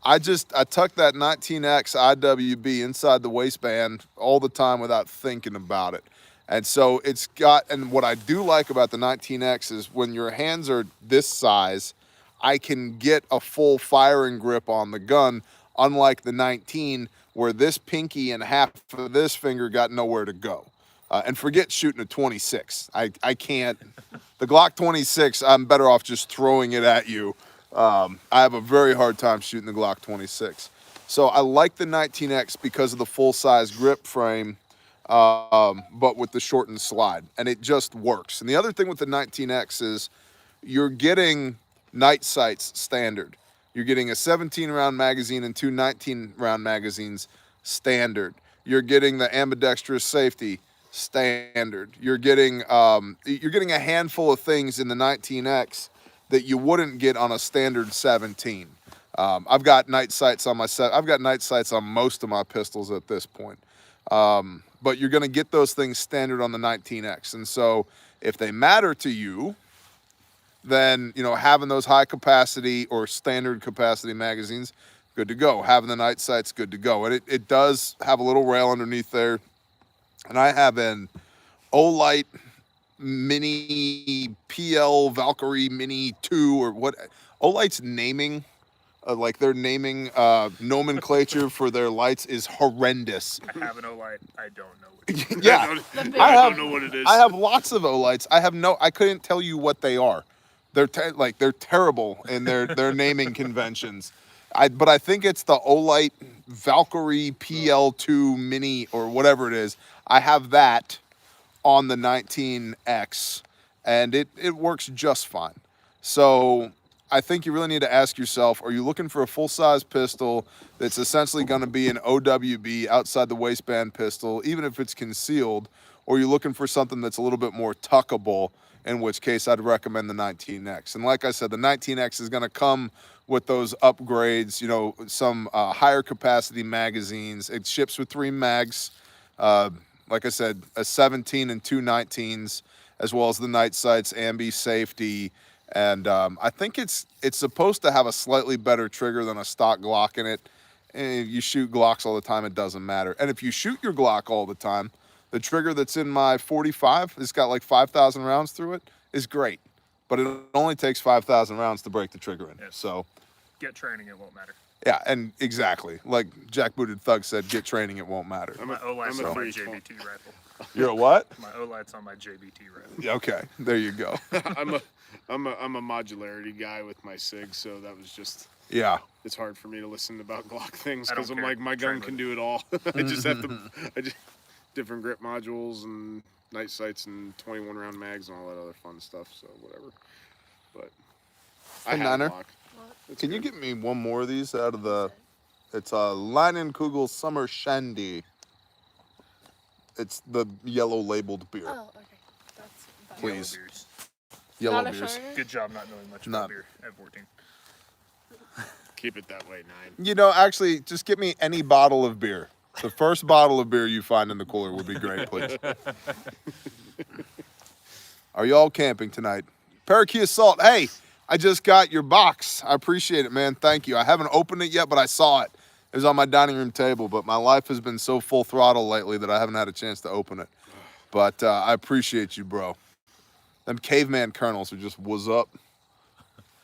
I tuck that 19X IWB inside the waistband all the time without thinking about it. And so and what I do like about the 19X is when your hands are this size, I can get a full firing grip on the gun unlike the 19 where this pinky and half of this finger got nowhere to go. And forget shooting a 26. I can't. The Glock 26, I'm better off just throwing it at you. I have a very hard time shooting the Glock 26. So I like the 19X because of the full-size grip frame, but with the shortened slide, and it just works. And the other thing with the 19X is you're getting night sights standard. You're getting a 17-round magazine and 2 19-round magazines standard. You're getting the ambidextrous safety standard. You're getting a handful of things in the 19X that you wouldn't get on a standard 17. I've got night sights on I've got night sights on most of my pistols at this point. But you're going to get those things standard on the 19X. And so if they matter to you, then, you know, having those high capacity or standard capacity magazines, good to go. Having the night sights, good to go. And it does have a little rail underneath there. And I have an Olight Mini PL Valkyrie Mini 2 or what. Olight's naming, like their naming nomenclature for their lights is horrendous. I have an Olight. I don't know what it is. Yeah, I don't know what it is. I have lots of Olights. I couldn't tell you what they are. They're terrible in their naming conventions. But I think it's the Olight Valkyrie PL2 Mini or whatever it is. I have that on the 19X, and it works just fine. So I think you really need to ask yourself, are you looking for a full-size pistol that's essentially going to be an OWB, outside the waistband pistol, even if it's concealed, or are you looking for something that's a little bit more tuckable, in which case I'd recommend the 19X. And like I said, the 19X is going to come with those upgrades, you know, some higher capacity magazines. It ships with 3 mags. Like I said, a 17 and 2 19s, as well as the night sights, ambi safety. And I think it's supposed to have a slightly better trigger than a stock Glock in it. And you shoot Glocks all the time, it doesn't matter. And if you shoot your Glock all the time, the trigger that's in my 45, it's got like 5,000 rounds through it, is great. But it only takes 5,000 rounds to break the trigger in. Yes. So, Get training, it won't matter. yeah, and exactly. Like Jack Booted Thug said, get training, it won't matter. My Olight's on my JBT rifle. You're a what? My Olight's on my JBT rifle. Yeah, okay, there you go. I'm a modularity guy with my SIG, so that was just. Yeah. It's hard for me to listen about Glock things I don't because I'm care. like, my gun Try can do it all. I just have to. Different grip modules and night sights and 21 round mags and all that other fun stuff. So whatever. But I have a Niner. Glock. Can you get me one more of these out of the? It's a Leinenkugel Summer Shandy. It's the yellow labeled beer. Oh, okay. That's Please. Yellow beers. Yellow Not a beers. shorter? Good job not knowing much Not- about beer at 14. Keep it that way, 9. You know, actually, just get me any bottle of beer. The first bottle of beer you find in the cooler would be great, please. Are you all camping tonight? Parakeet Salt. Hey, I just got your box. I appreciate it, man. Thank you. I haven't opened it yet, but I saw it. It was on my dining room table, but my life has been so full throttle lately that I haven't had a chance to open it. But I appreciate you, bro. Them caveman kernels are just was up.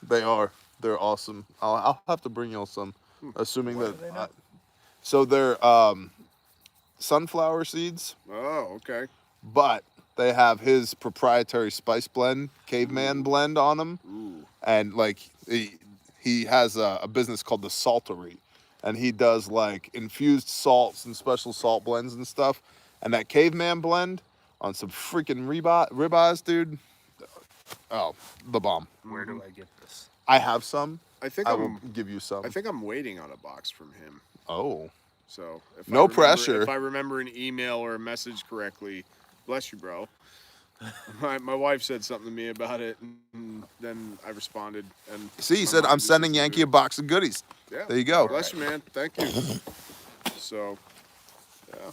They are. They're awesome. I'll have to bring y'all some, assuming that. So they're sunflower seeds, Oh, okay. but they have his proprietary spice blend, caveman blend on them. Ooh. And like he has a business called the Saltery, and he does like infused salts and special salt blends and stuff. And that caveman blend on some freaking ribeyes, dude. Oh, the bomb. Where do I get this? I have some. I think I will I'm. give you some. I think I'm waiting on a box from him. Oh, So if No pressure. If I remember an email or a message correctly, bless you, bro. My wife said something to me about it, and then I responded. And see, he my said, mind I'm just sending isn't Yankee a moving. box of goodies. Yeah. There you go. Bless you, man. Thank you. So, yeah.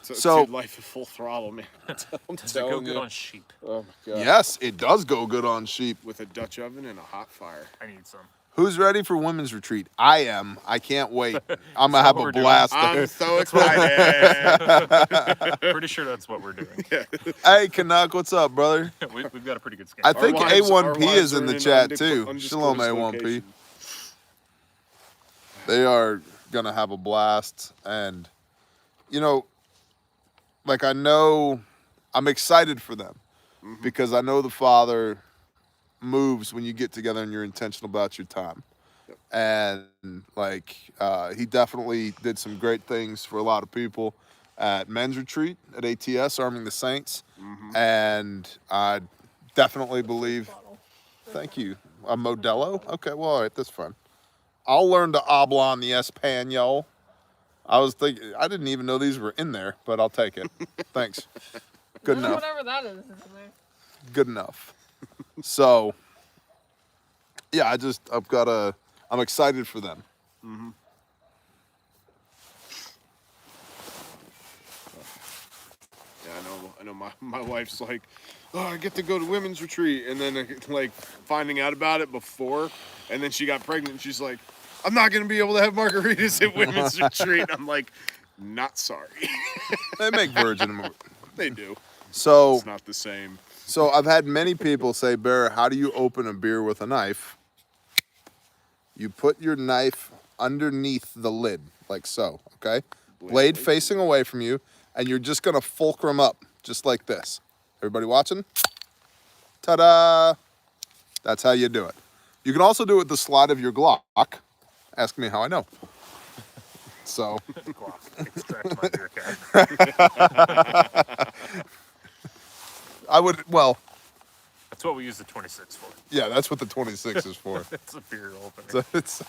So- dude, life is full throttle, man. I'm Does it go telling good you. on sheep? Oh my god. Yes, it does go good on sheep. With a Dutch oven and a hot fire. I need some. Who's ready for women's retreat? I am. I can't wait. I'm gonna That's have what a we're doing. blast. I'm so excited. Pretty sure that's what we're doing. Hey, Canuck, what's up, brother? We've got a pretty good schedule. I think Our A1P wives is are in the an chat undisclosed too. Shalom, A1P. location. They are gonna have a blast, and you know, like I know, I'm excited for them because I know the father moves when you get together and you're intentional about your time. And like he definitely did some great things for a lot of people at men's retreat at ATS, Arming the Saints. And I definitely believe, thank you, a Modelo. Okay, well, all right, that's fun. I'll learn to habla on the Espanol. I was thinking, I didn't even know these were in there, but I'll take it. Thanks. Good enough. Whatever that is in there. Good enough. So, yeah, I'm excited for them. Yeah, I know. My wife's like, oh, I get to go to women's retreat, and then like finding out about it before, and then she got pregnant. And she's like, I'm not gonna be able to have margaritas at women's retreat. I'm like, not sorry. They make virgin. They do. So It's not the same. So I've had many people say, Bear, how do you open a beer with a knife? You put your knife underneath the lid, like so, okay? Blade facing away from you, and you're just gonna fulcrum up, just like this. Everybody watching? Ta-da! That's how you do it. You can also do it with the slide of your Glock. Ask me how I know. So. Glock. Extract my beer can. I would, well. That's what we use the 26 for. Yeah, that's what the 26 is for. It's a beer opener. So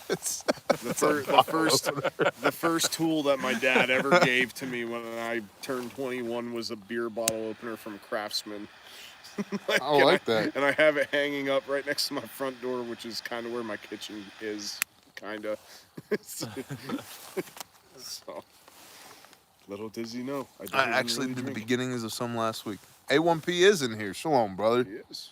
it's The first tool that my dad ever gave to me when I turned 21 was a beer bottle opener from Craftsman. I like that. And I have it hanging up right next to my front door, which is kind of where my kitchen is, kind of. So, little does he know. I actually did the beginnings of some last week. A1P is in here. Shalom, brother. He is.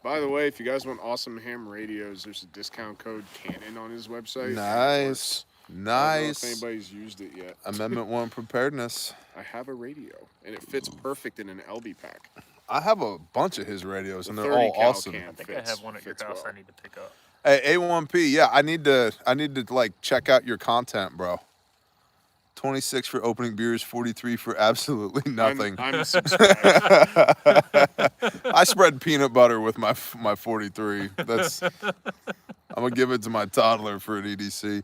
By the way, if you guys want awesome ham radios, there's a discount code Canon on his website. Nice. I don't know if Nice. anybody's used it yet. Amendment 1 preparedness. I have a radio, and it fits perfect in an LB pack. I have a bunch of his radios, and The they're 30 all cal awesome. can I think fits- I have one at your fits house well. I need to pick up. Hey, A1P, yeah, I need to like check out your content, bro. 26 for opening beers, 43 for absolutely nothing. I'm subscribed. I spread peanut butter with my 43. That's I'm gonna give it to my toddler for an EDC.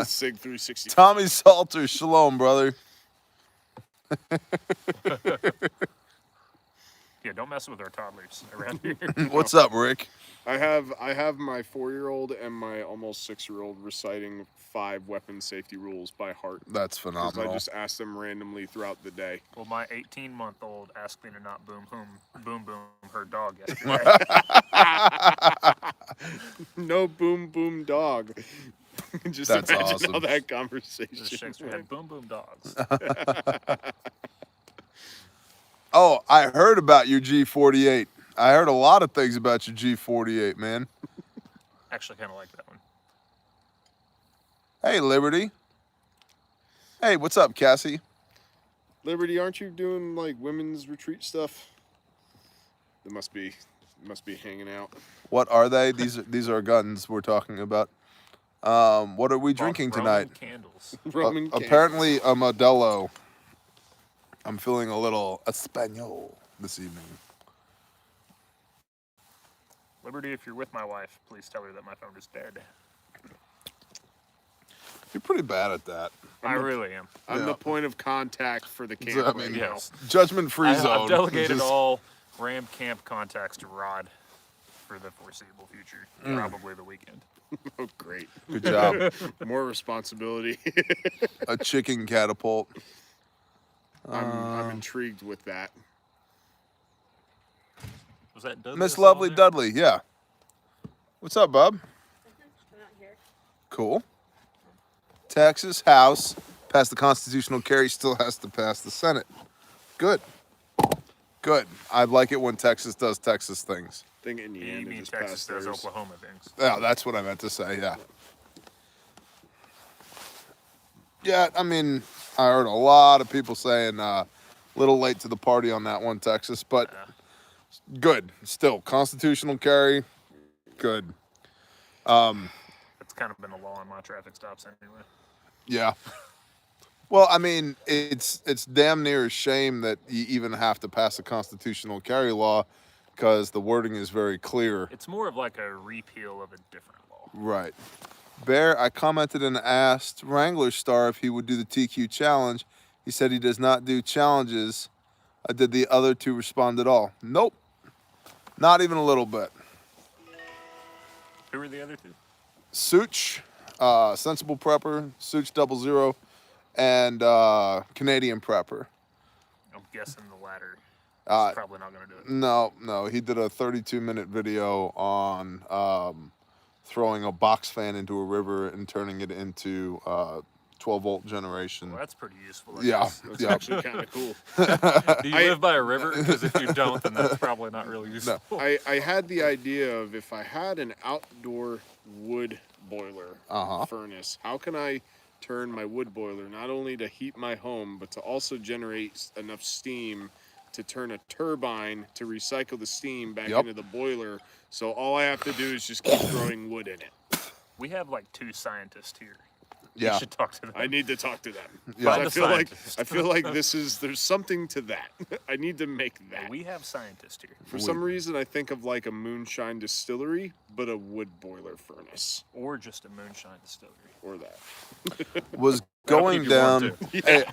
Sig 360. Tommy Salter, shalom, brother. Yeah, don't mess with our toddlers around here. What's up, Rick? I have my 4-year-old and my almost 6-year-old reciting 5 weapon safety rules by heart. That's Because phenomenal. I just ask them randomly throughout the day. Well, my 18-month-old asked me to not boom her dog yesterday. No boom boom dog. Just That's imagine awesome. how that Just conversation shakes her head, boom dogs. Oh, I heard about your G48. I heard a lot of things about your G48, man. Actually, kind of like that one. Hey, Liberty. Hey, what's up, Cassie? Liberty, aren't you doing like women's retreat stuff? It must be hanging out. What are they? These are guns we're talking about. What are we drinking Roman tonight? Candles. Roman candles. Apparently a Modelo. I'm feeling a little Espanol this evening. Liberty, if you're with my wife, please tell her that my phone is dead. You're pretty bad at that. I really am. I'm Yeah. the point of contact for the I camp. mean, Yes. Judgment-free zone. I've delegated Just- all Ram camp contacts to Rod for the foreseeable future, Mm. probably the weekend. Oh, great. Good job. More responsibility. A chicken catapult. I'm intrigued with that. Was that Dudley? Miss I saw on Lovely there? Dudley, yeah. What's up, bub? I'm out here. Cool. Texas House passed the constitutional carry, still has to pass the Senate. Good. Good. I like it when Texas does Texas things. I think in the You end, it mean just Texas passed does theirs. Oklahoma things? Yeah, that's what I meant to say, yeah. Yeah, I mean, I heard a lot of people saying little late to the party on that one, Texas, but good. Still, constitutional carry, good. That's kind of been a law on my traffic stops anyway. Yeah. Well, I mean, it's damn near a shame that you even have to pass a constitutional carry law because the wording is very clear. It's more of like a repeal of a different law. Right. Bear, I commented and asked Wrangler Star if he would do the TQ challenge. He said he does not do challenges. Did the other two respond at all? Nope. Not even a little bit. Who were the other two? Such, Sensible Prepper, Such 00, and Canadian Prepper. I'm guessing the latter. Uh, He's probably not going to do it. No. He did a 32-minute video on throwing a box fan into a river and turning it into 12-volt generation. Well, that's pretty useful. Yeah. That's Yeah. actually kind of cool. Do you live by a river? Because if you don't, then that's probably not really useful. I had the idea of if I had an outdoor wood boiler furnace, how can I turn my wood boiler not only to heat my home, but to also generate enough steam to turn a turbine to recycle the steam back into the boiler. So all I have to do is just keep throwing wood in it. We have like 2 scientists here. Yeah. You should talk to them. I need to talk to them. Yeah. Find a I feel like there's something to that. I need to make that. We have scientists here. For some reason, I think of like a moonshine distillery, but a wood boiler furnace. Or just a moonshine distillery. Or that. Was going keep you warm, down. too. Hey,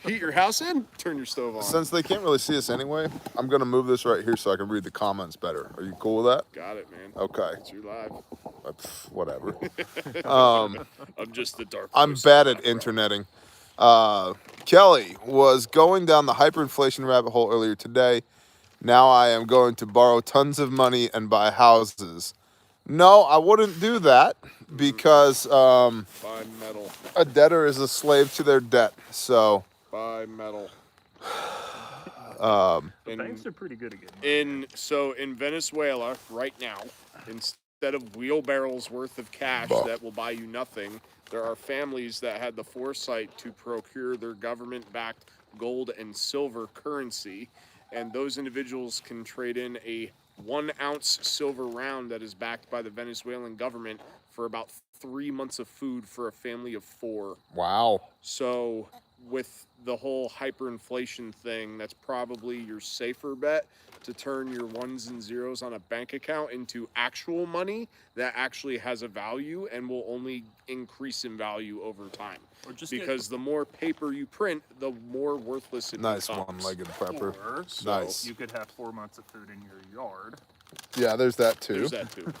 Heat your house in, turn your stove on. since they can't really see us anyway, I'm gonna move this right here so I can read the comments better. Are you cool with that? Got it, man. Okay. It's your live. Whatever. I'm just the dark. I'm voice bad in at the background. interneting. Kelly was going down the hyperinflation rabbit hole earlier today. Now I am going to borrow tons of money and buy houses. No, I wouldn't do that because Buy metal. a debtor is a slave to their debt. So Buy metal. The banks are pretty good at getting money. In Venezuela right now, instead of wheelbarrows worth of cash that will buy you nothing, there are families that had the foresight to procure their government-backed gold and silver currency, and those individuals can trade in a 1-ounce silver round that is backed by the Venezuelan government for about 3 months of food for a family of 4. wow. So with the whole hyperinflation thing, that's probably your safer bet to turn your ones and zeros on a bank account into actual money that actually has a value and will only increase in value over time. Or just Because the more paper you print, the more worthless it Nice becomes. one-legged prepper. Or Nice. you could have 4 months of food in your yard. Yeah, there's that too. There's that too.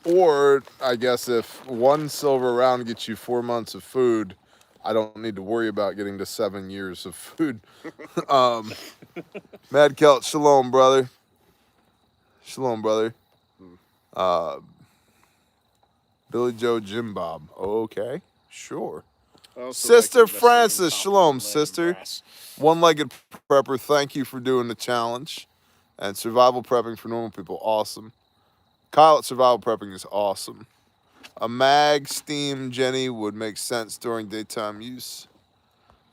Or I guess if 1 silver round gets you 4 months of food, I don't need to worry about getting to 7 years of food. Mad Kelt, shalom, brother. Shalom, brother. Billy Joe Jim Bob. Okay, sure. I also Sister like investing in Francis, copper, shalom, lead, and sister. brass. One-legged prepper, thank you for doing the challenge. And survival prepping for normal people, awesome. Kyle at survival prepping is awesome. A mag steam Jenny would make sense during daytime use.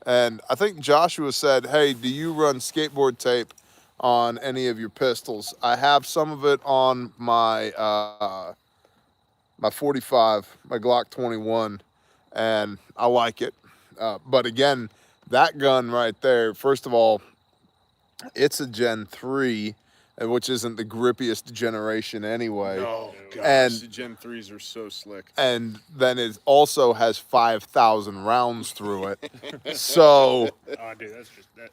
And I think Joshua said, hey, do you run skateboard tape on any of your pistols? I have some of it on my my 45, my Glock 21, and I like it. But again, that gun right there, first of all, it's a Gen 3, which isn't the grippiest generation anyway. Oh, gosh. And- the Gen 3s are so slick. And then it also has 5,000 rounds through it. So, Oh, dude, that's just that.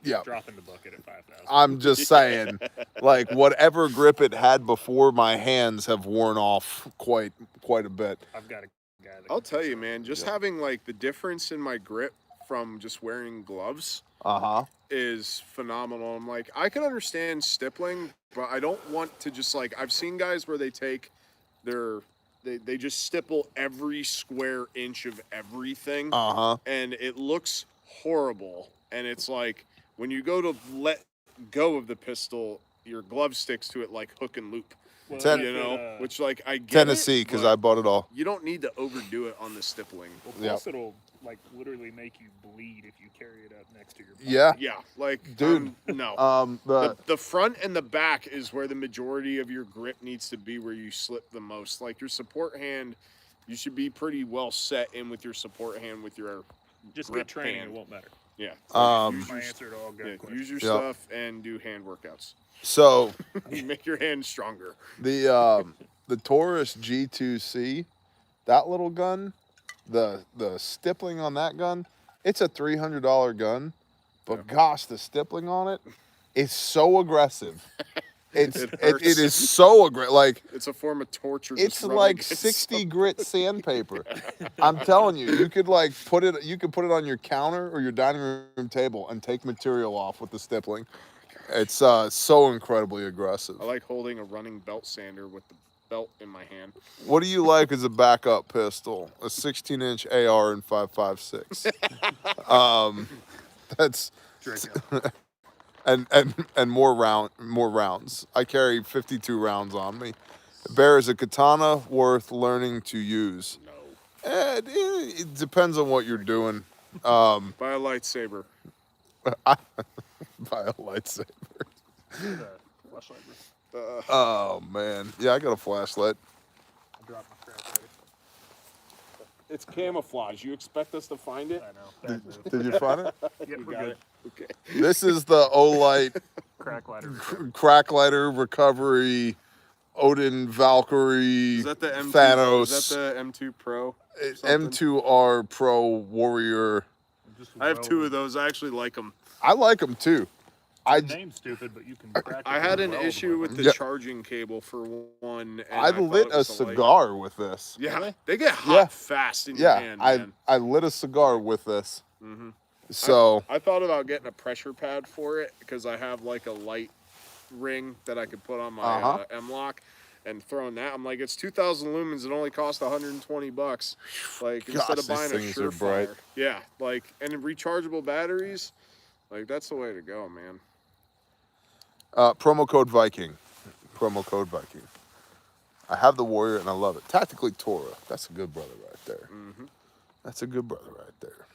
yeah, Dropping the bucket at 5,000. I'm just saying, like, whatever grip it had before, my hands have worn off quite a bit. I've got a guy that I'll can tell fix you, it. man, just having like the difference in my grip from just wearing gloves Uh-huh. is phenomenal. I'm like, I can understand stippling, but I don't want to just like, I've seen guys where they take they just stipple every square inch of everything, Uh-huh. and it looks horrible. And it's like, when you go to let go of the pistol, your glove sticks to it like hook and loop. Well, Ten- You know, which like I get Tennessee, because I bought it all. You don't need to overdo it on the stippling. Well, Yep. plus it'll like literally make you bleed if you carry it up next to your body. Yeah. Yeah, like Dude. no. The The front and the back is where the majority of your grip needs to be, where you slip the most. Like your support hand, you should be pretty well set in with your support hand with your Just grip good training, hand. it won't matter. Yeah. Um, My answer to all good questions. Use your Yep. stuff and do hand workouts. so Make your hands stronger. the Taurus G2C, that little gun, the stippling on that gun, it's a $300 gun, but gosh, the stippling on it is so aggressive. It is so aggressive. Like, It's a form of torture. it's just rubbing like against 60 grit sandpaper. I'm telling you, you could put it on your counter or your dining room table and take material off with the stippling. It's so incredibly aggressive. I like holding a running belt sander with the belt in my hand. What do you like as a backup pistol? A 16-inch AR and 5.56. That's Draco. and more rounds. I carry 52 rounds on me. Bear, is a katana worth learning to use? No. It depends on what you're doing. Buy a lightsaber. Buy a lightsaber. Flashlight. Oh man, yeah, I got a flashlight. I dropped my crap ready. It's camouflage. You expect us to find it? I know. Bad move. Did you find it? Yep, we're got good. it. Okay. This is the Olight Crack lighter. crack lighter recovery. Odin, Valkyrie, Is that the M2? Thanos, Is that the M2 Pro? something? M2R Pro Warrior. I have two of those. I actually like them. I like them too. The name's stupid, but you can practice. I had an weld issue with the Yeah. charging cable for one. And I thought lit it a was light. cigar with this. Yeah, they get hot Yeah. fast in your hand, man. I lit a cigar with this. Mhm. So I thought about getting a pressure pad for it because I have like a light ring that I could put on my M-Lock and throwing that. I'm like, it's 2,000 lumens. It only costs $120. Like instead of these buying a things are bright. Surefire. Yeah, like and rechargeable batteries. Like that's the way to go, man. promo code Viking. Promo code Viking. I have the Warrior and I love it. Tactically Torah. That's a good brother right there. That's a good brother right there.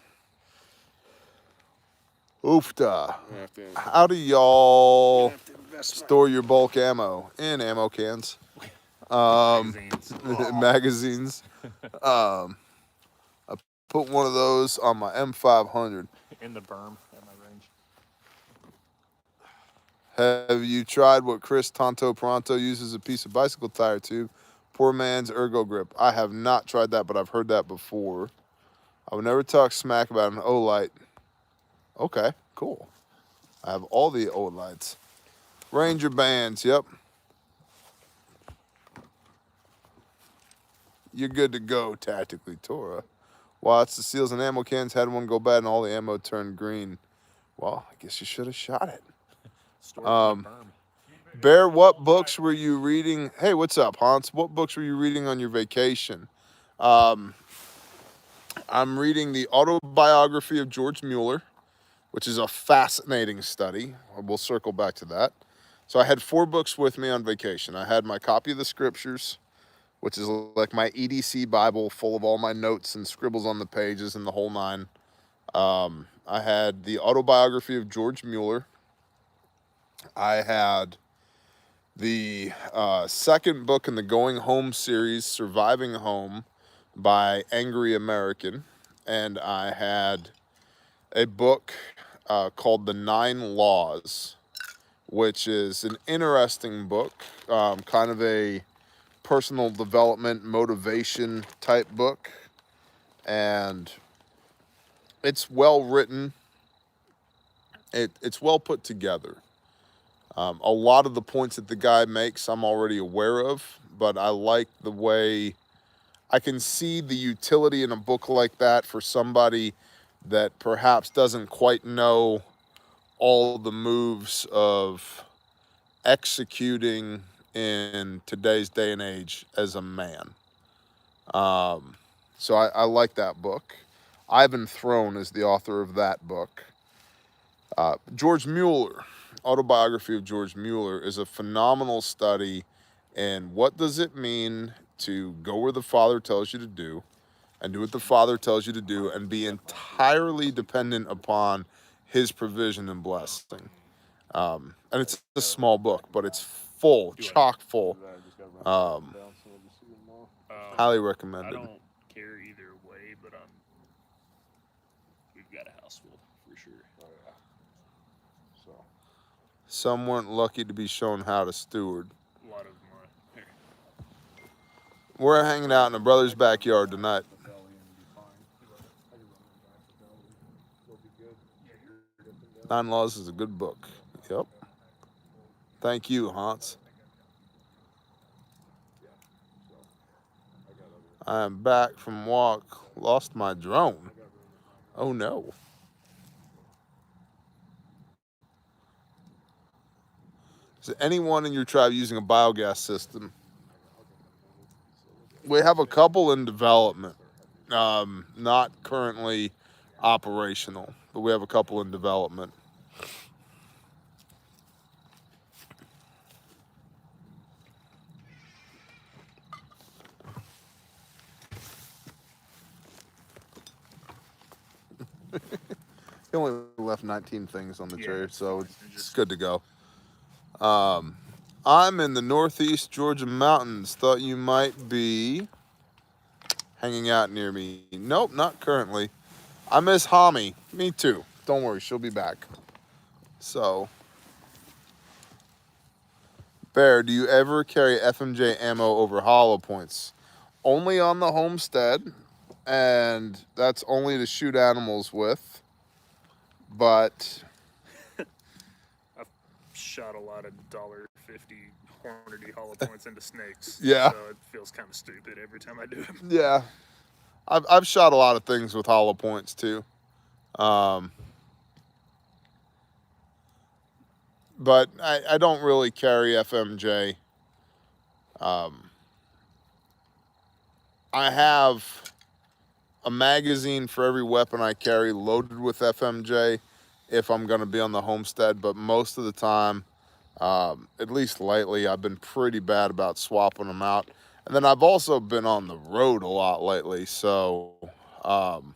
Oofta. I have to How do y'all invest my- store your bulk ammo? In ammo cans. magazines. Magazines. I put one of those on my M500. In the berm at my range. Have you tried what Chris Tonto Pronto uses, a piece of bicycle tire tube? Poor man's ergo grip. I have not tried that, but I've heard that before. I would never talk smack about an Olight. Okay, cool. I have all the Olights. Ranger bands, yep. You're good to go, tactically, Torah. Watch the seals and ammo cans. Had one go bad and all the ammo turned green. Well, I guess you should have shot it. Stored in the berm. Bear, what books were you reading? Hey, what's up, Hans? What books were you reading on your vacation? I'm reading the autobiography of George Mueller, which is a fascinating study. We'll circle back to that. So I had 4 books with me on vacation. I had my copy of the scriptures, which is like my EDC Bible full of all my notes and scribbles on the pages and the whole nine. I had the autobiography of George Mueller. I had the second book in the Going Home series, Surviving Home, by Angry American. And I had a book called The 9 Laws, which is an interesting book, kind of a personal development, motivation type book. And it's well written. It's well put together. A lot of the points that the guy makes I'm already aware of, but I like the way I can see the utility in a book like that for somebody that perhaps doesn't quite know all the moves of executing in today's day and age as a man. So I like that book. Ivan Throne is the author of that book. George Mueller, autobiography of George Mueller, is a phenomenal study And what does it mean to go where the Father tells you to do and do what the Father tells you to do and be entirely dependent upon his provision and blessing? And it's a small book, but it's full, chock full. Highly recommended. I don't care either way, but we've got a house full for sure. Some weren't lucky to be shown how to steward. A lot of them are. Here. We're hanging out in a brother's backyard tonight. Nine Laws is a good book. Yep. Thank you, Hans. I am back from walk. Lost my drone. Oh no. Is anyone in your tribe using a biogas system? We have a couple in development. Not currently operational, but we have a couple in development. He only left 19 things on the tray, so it's good to go. I'm in the northeast Georgia mountains. Thought you might be hanging out near me. Nope, not currently. I miss Hami. Me too. Don't worry, she'll be back. So, Bear, do you ever carry FMJ ammo over hollow points? Only on the homestead, and that's only to shoot animals with. But I've shot a lot of $1.50 Hornady hollow points into snakes. Yeah. So it feels kind of stupid every time I do it. yeah, I've shot a lot of things with hollow points too. But I don't really carry FMJ. I have a magazine for every weapon I carry loaded with FMJ if I'm going to be on the homestead, but most of the time, at least lately, I've been pretty bad about swapping them out. And then I've also been on the road a lot lately, so I'm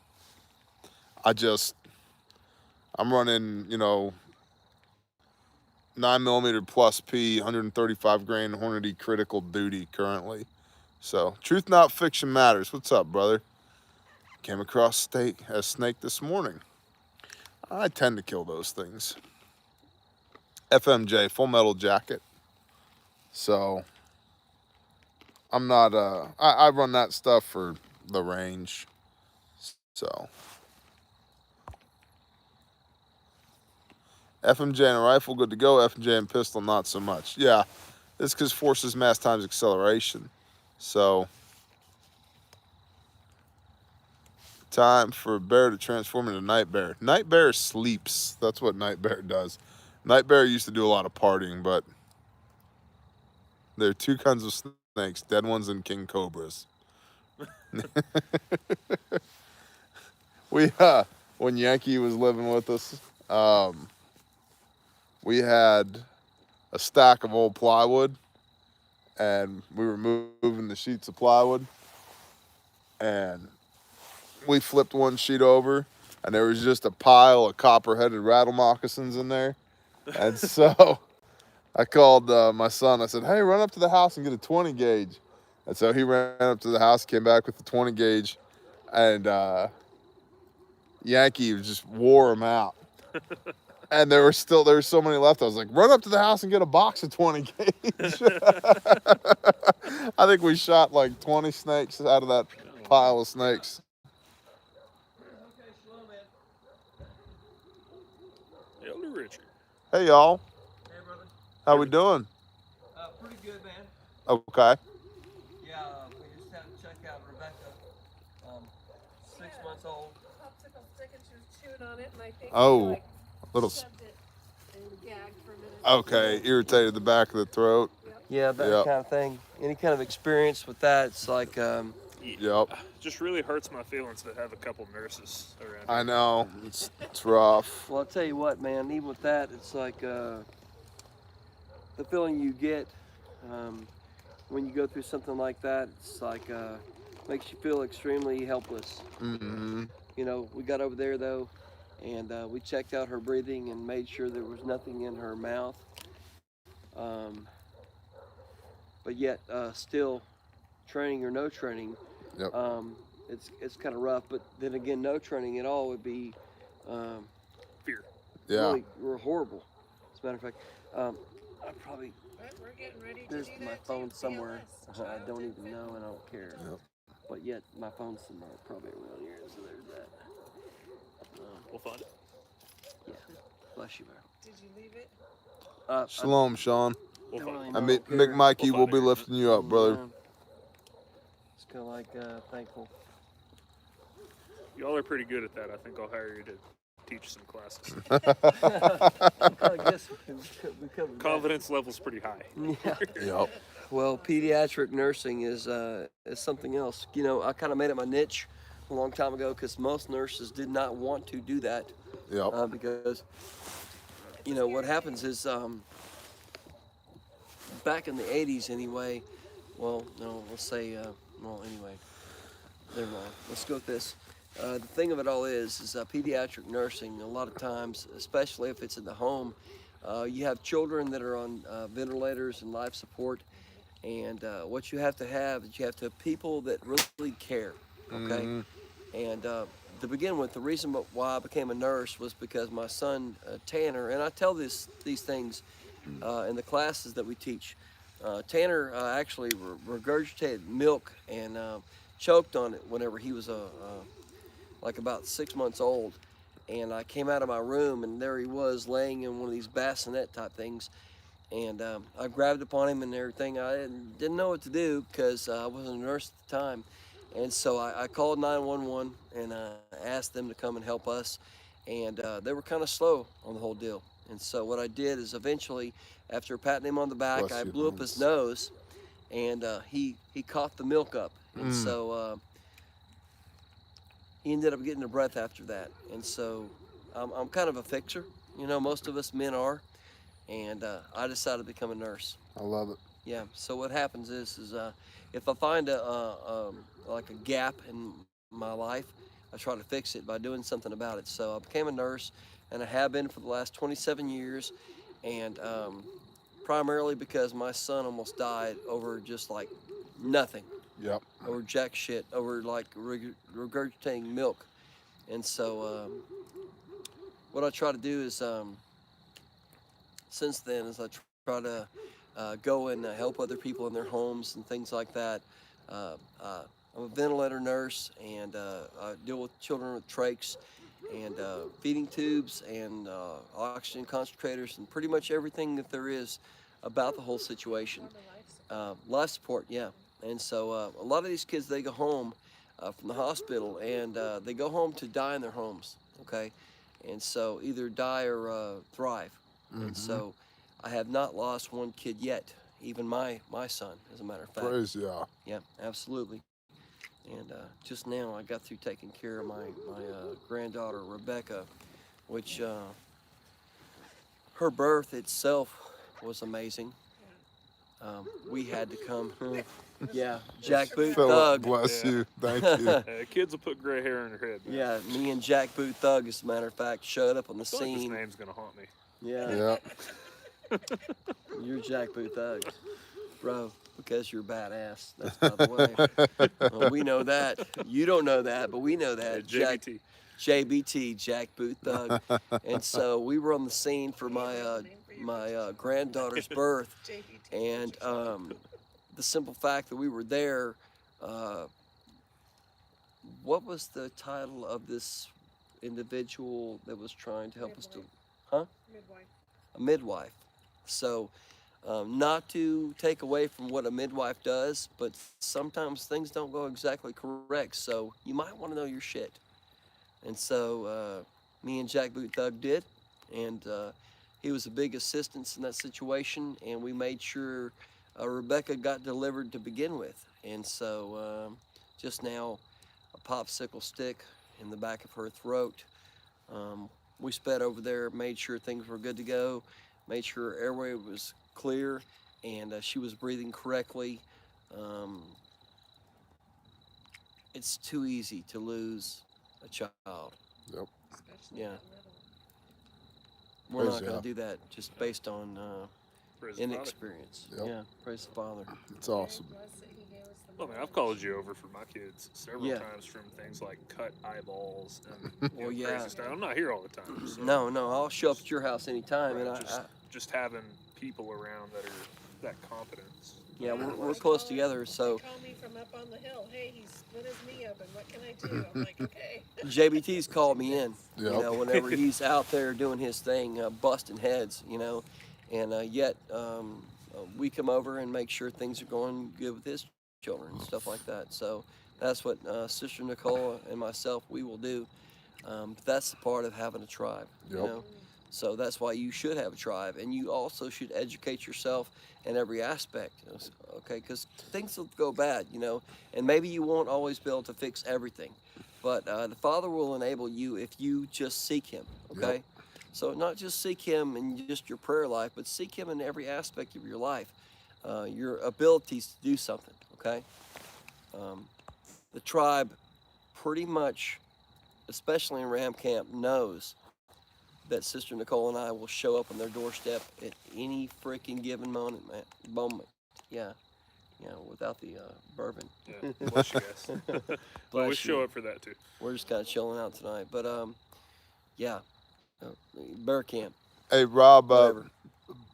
running, 9mm plus P, 135 grain Hornady critical duty currently. So, truth not fiction matters. What's up, brother? Came across a snake this morning. I tend to kill those things. FMJ, full metal jacket. So, I'm not, I run that stuff for the range. So, FMJ and a rifle, good to go. FMJ and pistol, not so much. Yeah, it's because force is mass times acceleration. So, time for a bear to transform into night bear. Night bear sleeps. That's what night bear does. Night bear used to do a lot of partying, but there are two kinds of snakes, dead ones and king cobras. When Yankee was living with us, we had a stack of old plywood, and we were moving the sheets of plywood, and we flipped one sheet over, and there was just a pile of copper-headed rattle moccasins in there. And so I called my son. I said, hey, run up to the house and get a 20 gauge. And so he ran up to the house, came back with the 20 gauge, and Yankee just wore them out. And there were so many left. I was like, run up to the house and get a box of 20 gauge. I think we shot like 20 snakes out of that pile of snakes. Elder Richard. Hey, y'all. Hey, brother. How we doing? Pretty good, man. Okay. Yeah, we just had to check out Rebecca, 6 months old. Popsicle stick and she was chewing on it and I think Oh, she, little. shoved it and gagged for a minute. Okay, irritated the back of the throat. Yeah, that Yep. kind of thing. Any kind of experience with that, it's like, Yep. Just really hurts my feelings to have a couple nurses around. I know. It's rough. well, I'll tell you what, man, even with that, it's like the feeling you get, when you go through something like that, it's like makes you feel extremely helpless. Mm-hmm. You know, we got over there though, and we checked out her breathing and made sure there was nothing in her mouth. But yet, still, training or no training, Yep. it's kind of rough. But then again, no training at all would be Fear. Yeah. really horrible. As a matter of fact, I probably But we're getting ready to there's do my that phone too, somewhere. TLS, I don't childhood even know, and I don't care. Yep. But yet, my phone's somewhere, probably around here. So there's that. We'll find it. Yeah. Bless you, man. Did you leave it? Shalom, Sean. We'll don't find really it. know, I mean, don't care. Mick Mikey We'll will find be it. lifting you up, brother. Yeah. It's kind of like thankful. Y'all are pretty good at that. I think I'll hire you to teach some classes. I guess we covered that. Confidence level's pretty high. Yeah. Yep. Well, pediatric nursing is something else. You know, I kind of made it my niche a long time ago because most nurses did not want to do that Yep. because, you know, what happens is back in the 80s anyway, well, no, let's say, well, anyway, never mind. Let's go with this. The thing of it all is pediatric nursing, a lot of times, especially if it's in the home, you have children that are on ventilators and life support, and what you have to have is you have to have people that really care, okay? Mm-hmm. And to begin with, the reason why I became a nurse was because my son, Tanner, and I tell these things in the classes that we teach. Tanner actually regurgitated milk and choked on it whenever he was like about 6 months old. And I came out of my room and there he was laying in one of these bassinet type things. And I grabbed upon him and everything. I didn't know what to do because I wasn't a nurse at the time. And so I called 911 and asked them to come and help us. And they were kind of slow on the whole deal. And so what I did is eventually, after patting him on the back, Bless I you, blew up his Lance. nose, and he coughed the milk up. And so he ended up getting a breath after that. And so I'm kind of a fixer. You know, most of us men are. And I decided to become a nurse. I love it. Yeah. So what happens is if I find like a gap in my life, I try to fix it by doing something about it. So I became a nurse, and I have been for the last 27 years, and primarily because my son almost died over just like nothing, Yep. over jack shit, over like regurgitating milk. And so what I try to do is since then is I try to go and help other people in their homes and things like that. I'm a ventilator nurse, and I deal with children with trachs and feeding tubes and oxygen concentrators and pretty much everything that there is about the whole situation. Life support, yeah. And so a lot of these kids, they go home from the hospital, and they go home to die in their homes, okay? And so either die or thrive. Mm-hmm. And so I have not lost one kid yet, even my son, as a matter of fact. Praise yeah. Yeah, absolutely. And just now I got through taking care of my granddaughter, Rebecca, which her birth itself was amazing. We had to come, yeah, Jackboot Philip, Thug. bless Yeah. you. Thank you. Kids will put gray hair in their head. Man. Yeah, me and Jackboot Thug, as a matter of fact, showed up on the I feel like this scene. name's gonna haunt me. Yeah, Yeah. you're Jackboot Thug, bro, because you're badass. That's by the way. Well, we know that. You don't know that, but we know that. JBT. JBT, Jackboot Thug. And so we were on the scene for my granddaughter's birth, and the simple fact that we were there. What was the title of this individual that was trying to help us to? Midwife. A midwife. So, not to take away from what a midwife does, but sometimes things don't go exactly correct. So you might want to know your shit. And so me and Jackboot Thug did, and he was a big assistance in that situation. And we made sure Rebecca got delivered to begin with. And so just now, a popsicle stick in the back of her throat. We sped over there, made sure things were good to go, made sure her airway was clear, and she was breathing correctly. it's too easy to lose a child. Yep. Especially Yeah. that little. We're Praise not going God. to do that just based on Praise the Father. inexperience. Yep. Yeah, praise the Father. It's awesome. Very blessed that he gave us the Well, man, I've knowledge. called you over for my kids several Yeah. times from things like cut eyeballs and Well, yeah. crazy stuff. I'm not here all the time. So No, I'll show up at your house anytime, right, and just having people around that are that competent. yeah, Yeah, we're they close call- together. So They call me from up on the hill. Hey, he split his knee open. What can I do? I'm like, okay. JBT's called me in. Yep. You know, whenever he's out there doing his thing, busting heads. You know, and yet we come over and make sure things are going good with his children and stuff like that. So that's what Sister Nicole and myself we will do. But that's the part of having a tribe. You Yep. know, so that's why you should have a tribe, and you also should educate yourself in every aspect. Okay, because things will go bad. You know, and maybe you won't always be able to fix everything, but the Father will enable you if you just seek Him. Okay. Yep. So not just seek Him in just your prayer life, but seek Him in every aspect of your life, your abilities to do something. Okay. The tribe, pretty much, especially in Ram Camp, knows that Sister Nicole and I will show up on their doorstep at any freaking given moment. Yeah. You know, without the bourbon. Yeah, bless you guys. Well, we Bless show you. up for that too. We're just kind of chilling out tonight, but yeah, bear camp, Hey, Rob, whatever.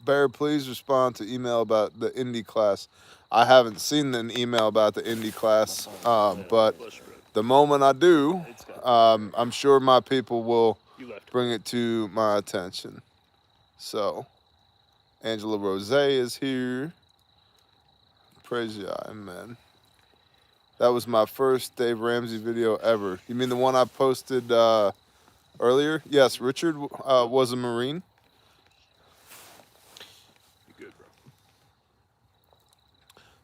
Bear, please respond to email about the Indy class. I haven't seen an email about the Indy class, but Bless you, brother. the moment I do, It's got I'm sure my people will you left. bring it to my attention. So, Angela Rose is here. Praise ya, amen. That was my first Dave Ramsey video ever. You mean the one I posted earlier? Yes, Richard was a Marine. You good, bro?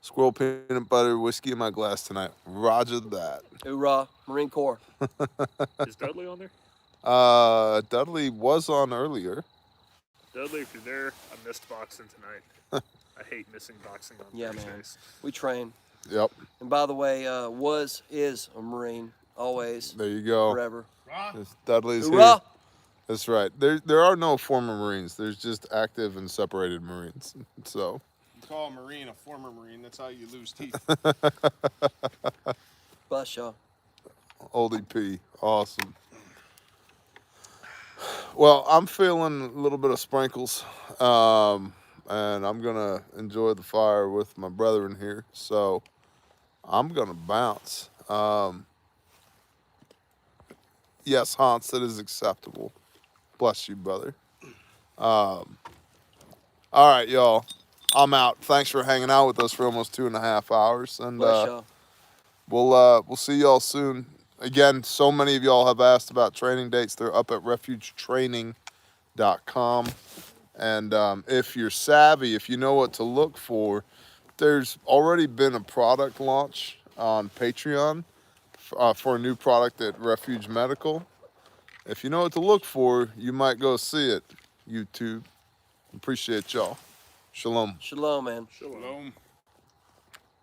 Squirrel peanut butter whiskey in my glass tonight. Roger that. Hoorah, Marine Corps. Is Dudley on there? Dudley was on earlier. Dudley, if you're there, I missed boxing tonight. I hate missing boxing on Yeah, man. Thursdays. We train. Yep, And by the way, is a Marine, always, there you go. forever. Dudley's here. Hoorah! That's right. There are no former Marines. There's just active and separated Marines. So You call a Marine a former Marine, that's how you lose teeth. Bless y'all. Oldie P, awesome. Well, I'm feeling a little bit of sprinkles, and I'm gonna enjoy the fire with my brethren here. So I'm gonna bounce. Yes, Hans, that is acceptable. Bless you, brother. All right, y'all. I'm out. Thanks for hanging out with us for almost 2.5 hours, and Bless y'all. we'll see y'all soon. Again, so many of y'all have asked about training dates. They're up at refugetraining.com. And if you're savvy, if you know what to look for, there's already been a product launch on Patreon for a new product at Refuge Medical. If you know what to look for, you might go see it. YouTube. Appreciate y'all. Shalom. Shalom, man. Shalom. Shalom.